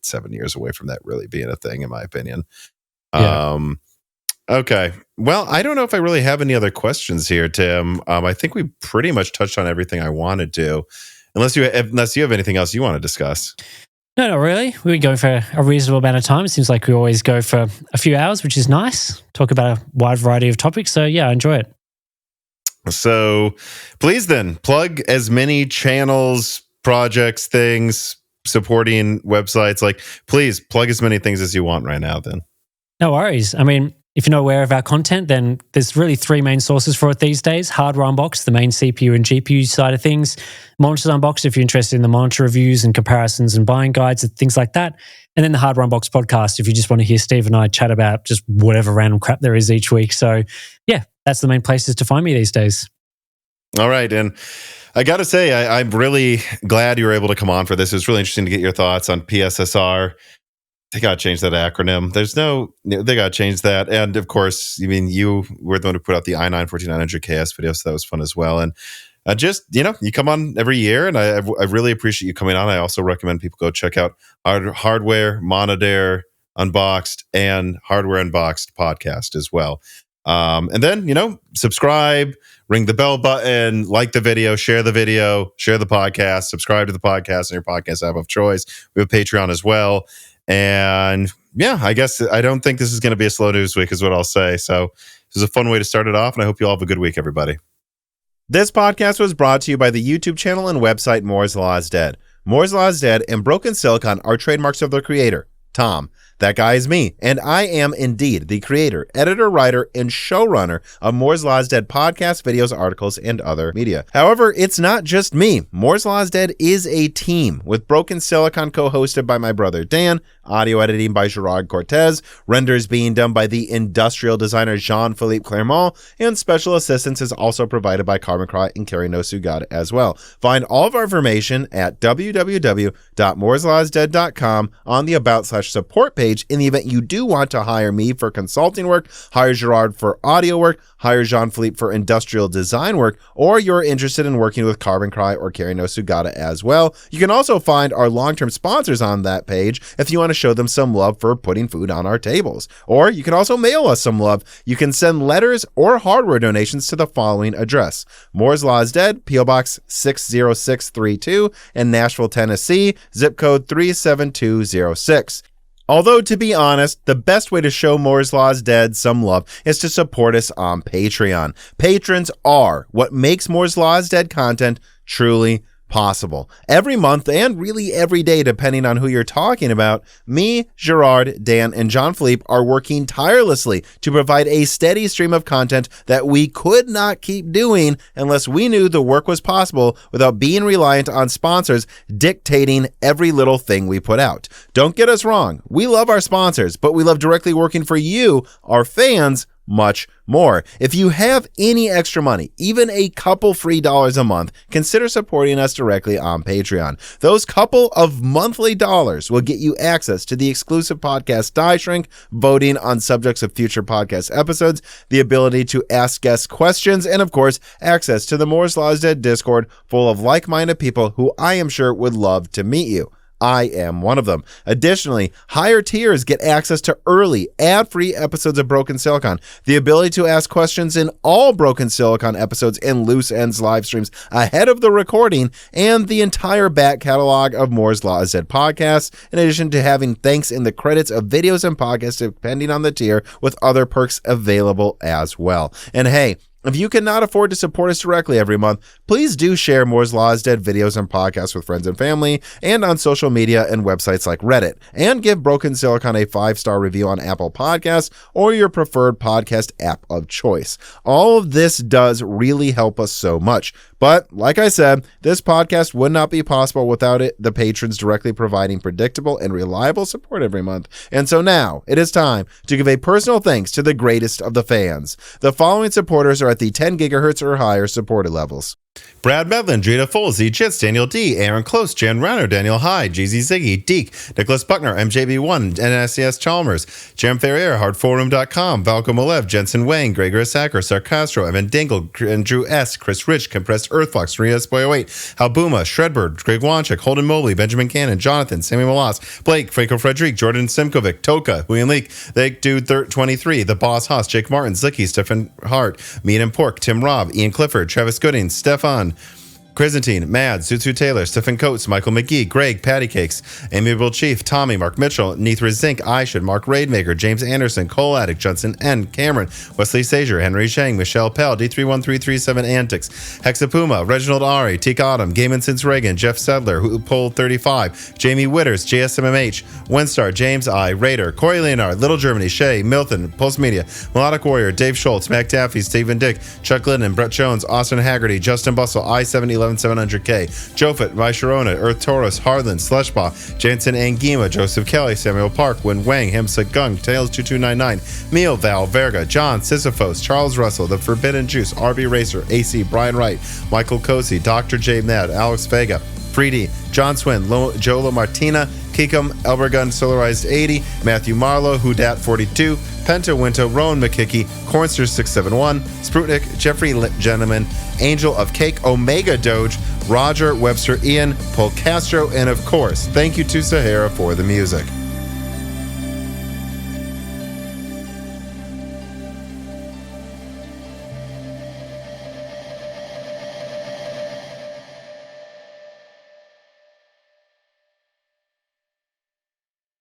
7 years away from that really being a thing, in my opinion. Yeah. Okay. Well, I don't know if I really have any other questions here, Tim. I think we pretty much touched on everything I wanted to, unless you have anything else you want to discuss. No, not really. We go for a reasonable amount of time. It seems like we always go for a few hours, which is nice. Talk about a wide variety of topics. So yeah, I enjoy it. So please then plug as many channels, projects, things, supporting websites. Like, please plug as many things as you want right now then. No worries. I mean, if you're not aware of our content, then there's really three main sources for it these days. Hardware Unboxed, the main CPU and GPU side of things. Monitors Unboxed, if you're interested in the monitor reviews and comparisons and buying guides and things like that. And then the Hardware Unboxed podcast, if you just want to hear Steve and I chat about just whatever random crap there is each week. So yeah, that's the main places to find me these days. All right. And I got to say, I'm really glad you were able to come on for this. It was really interesting to get your thoughts on PSSR. They got to change that acronym. They got to change that. And of course, you were the one who put out the i9-14900KS video, so that was fun as well. And you come on every year, and I really appreciate you coming on. I also recommend people go check out our Hardware Monitor Unboxed and Hardware Unboxed podcast as well. And then, subscribe, ring the bell button, like the video, share the podcast, subscribe to the podcast on your podcast app of choice. We have Patreon as well. And yeah, I guess I don't think this is going to be a slow news week is what I'll say. So this is a fun way to start it off, and I hope you all have a good week, everybody. This podcast was brought to you by the YouTube channel and website Moore's Law is Dead. Moore's Law is Dead and Broken Silicon are trademarks of their creator, Tom. That guy is me, and I am indeed the creator, editor, writer, and showrunner of Moore's Law is Dead podcasts, videos, articles, and other media. However, it's not just me. Moore's Law is Dead is a team, with Broken Silicon co-hosted by my brother Dan, audio editing by Gerard Cortez, renders being done by the industrial designer Jean-Philippe Clermont, and special assistance is also provided by Carbon Cry and Kerry No Sugata as well. Find all of our information at www.mooreslawsdead.com on the About/Support page. In the event you do want to hire me for consulting work, hire Gerard for audio work, hire Jean-Philippe for industrial design work, or you're interested in working with Carbon Cry or Kerry No Sugata as well. You can also find our long-term sponsors on that page if you want to show them some love for putting food on our tables. Or you can also mail us some love. You can send letters or hardware donations to the following address: Moore's Law is Dead, P.O. Box 60632 in Nashville, Tennessee, zip code 37206. Although, to be honest, the best way to show Moore's Law is Dead some love is to support us on Patreon. Patrons are what makes Moore's Law is Dead content truly possible. Every month, and really every day, depending on who you're talking about, me, Gerard, Dan, and Jean-Philippe are working tirelessly to provide a steady stream of content that we could not keep doing unless we knew the work was possible without being reliant on sponsors dictating every little thing we put out. Don't get us wrong. We love our sponsors, but we love directly working for you, our fans, much more. If you have any extra money, even a couple free dollars a month, consider supporting us directly on Patreon. Those couple of monthly dollars will get you access to the exclusive podcast Die Shrink, voting on subjects of future podcast episodes, the ability to ask guests questions, and of course, access to the Moore's Law is Dead Discord full of like-minded people who I am sure would love to meet you. I am one of them. Additionally, higher tiers get access to early, ad-free episodes of Broken Silicon, the ability to ask questions in all Broken Silicon episodes and Loose Ends live streams ahead of the recording, and the entire back catalog of Moore's Law is Dead podcasts, in addition to having thanks in the credits of videos and podcasts depending on the tier, with other perks available as well. And hey, if you cannot afford to support us directly every month, please do share Moore's Law is Dead videos and podcasts with friends and family, and on social media and websites like Reddit, and give Broken Silicon a 5-star review on Apple Podcasts or your preferred podcast app of choice. All of this does really help us so much. But like I said, this podcast would not be possible without the patrons directly providing predictable and reliable support every month. And so now it is time to give a personal thanks to the greatest of the fans. The following supporters are at the 10 gigahertz or higher supported levels: Brad Medlin, Drita Foles, Z Chits, Daniel D, Aaron Close, Jan Renner, Daniel Hyde, GZ Ziggy, Deke, Nicholas Buckner, MJB1, NSCS Chalmers, Jerem Ferrier, HardForum.com, Valco Malev, Jensen Wang, Gregor Sacker, Sarcastro, Evan Dingle, Andrew S, Chris Rich, Compressed Earthfox, Maria Spoyo8, Halbuma, Shredbird, Greg Wanchik, Holden Mobley, Benjamin Cannon, Jonathan, Sammy Malas, Blake, Franco Frederic, Jordan Simkovic, Toka, William Leak, The Dude 23, The Boss Haas, Jake Martin, Zlicky, Stefan Hart, Meat and Pork, Tim Robb, Ian Clifford, Travis Gooding, Stefan, Chrysantine, Mad, Zutsu Taylor, Stephen Coates, Michael McGee, Greg, Patty Cakes, Amiable Chief, Tommy, Mark Mitchell, Neithra Zink, Aisha, Mark Raidmaker, James Anderson, Cole Addict, Johnson N, Cameron, Wesley Sager, Henry Shang, Michelle Pell, D31337 Antics, Hexapuma, Reginald Ari, Teak Autumn, Gaiman Since Reagan, Jeff Sedler, Pole 35, Jamie Witters, JSMMH, Winstar, James I, Raider, Corey Leonard, Little Germany, Shay, Milton, Pulse Media, Melodic Warrior, Dave Schultz, Mac Taffy, Stephen Dick, Chuck Linden, Brett Jones, Austin Haggerty, Justin Bustle, I-7-11-700K, Jofet, My Sharona, Earth Taurus, Harlan, Slushpaw, Jansen Angima, Joseph Kelly, Samuel Park, Wen Wang, Himsa Gung, Tails2299, Meal, Val, Verga, John, Sisyphos, Charles Russell, The Forbidden Juice, RB Racer, AC, Brian Wright, Michael Cosi, Dr. J. Mad, Alex Vega, Freedy, John Swin, Joe Martina, Kikum, Elbergun, Solarized 80, Matthew Marlowe, Hudat 42, Penta Winto, Rowan McKickey, Cornster 671, Sprutnik, Jeffrey Gentleman, Angel of Cake, Omega Doge, Roger, Webster Ian, Paul Castro, and of course, thank you to Sahara for the music.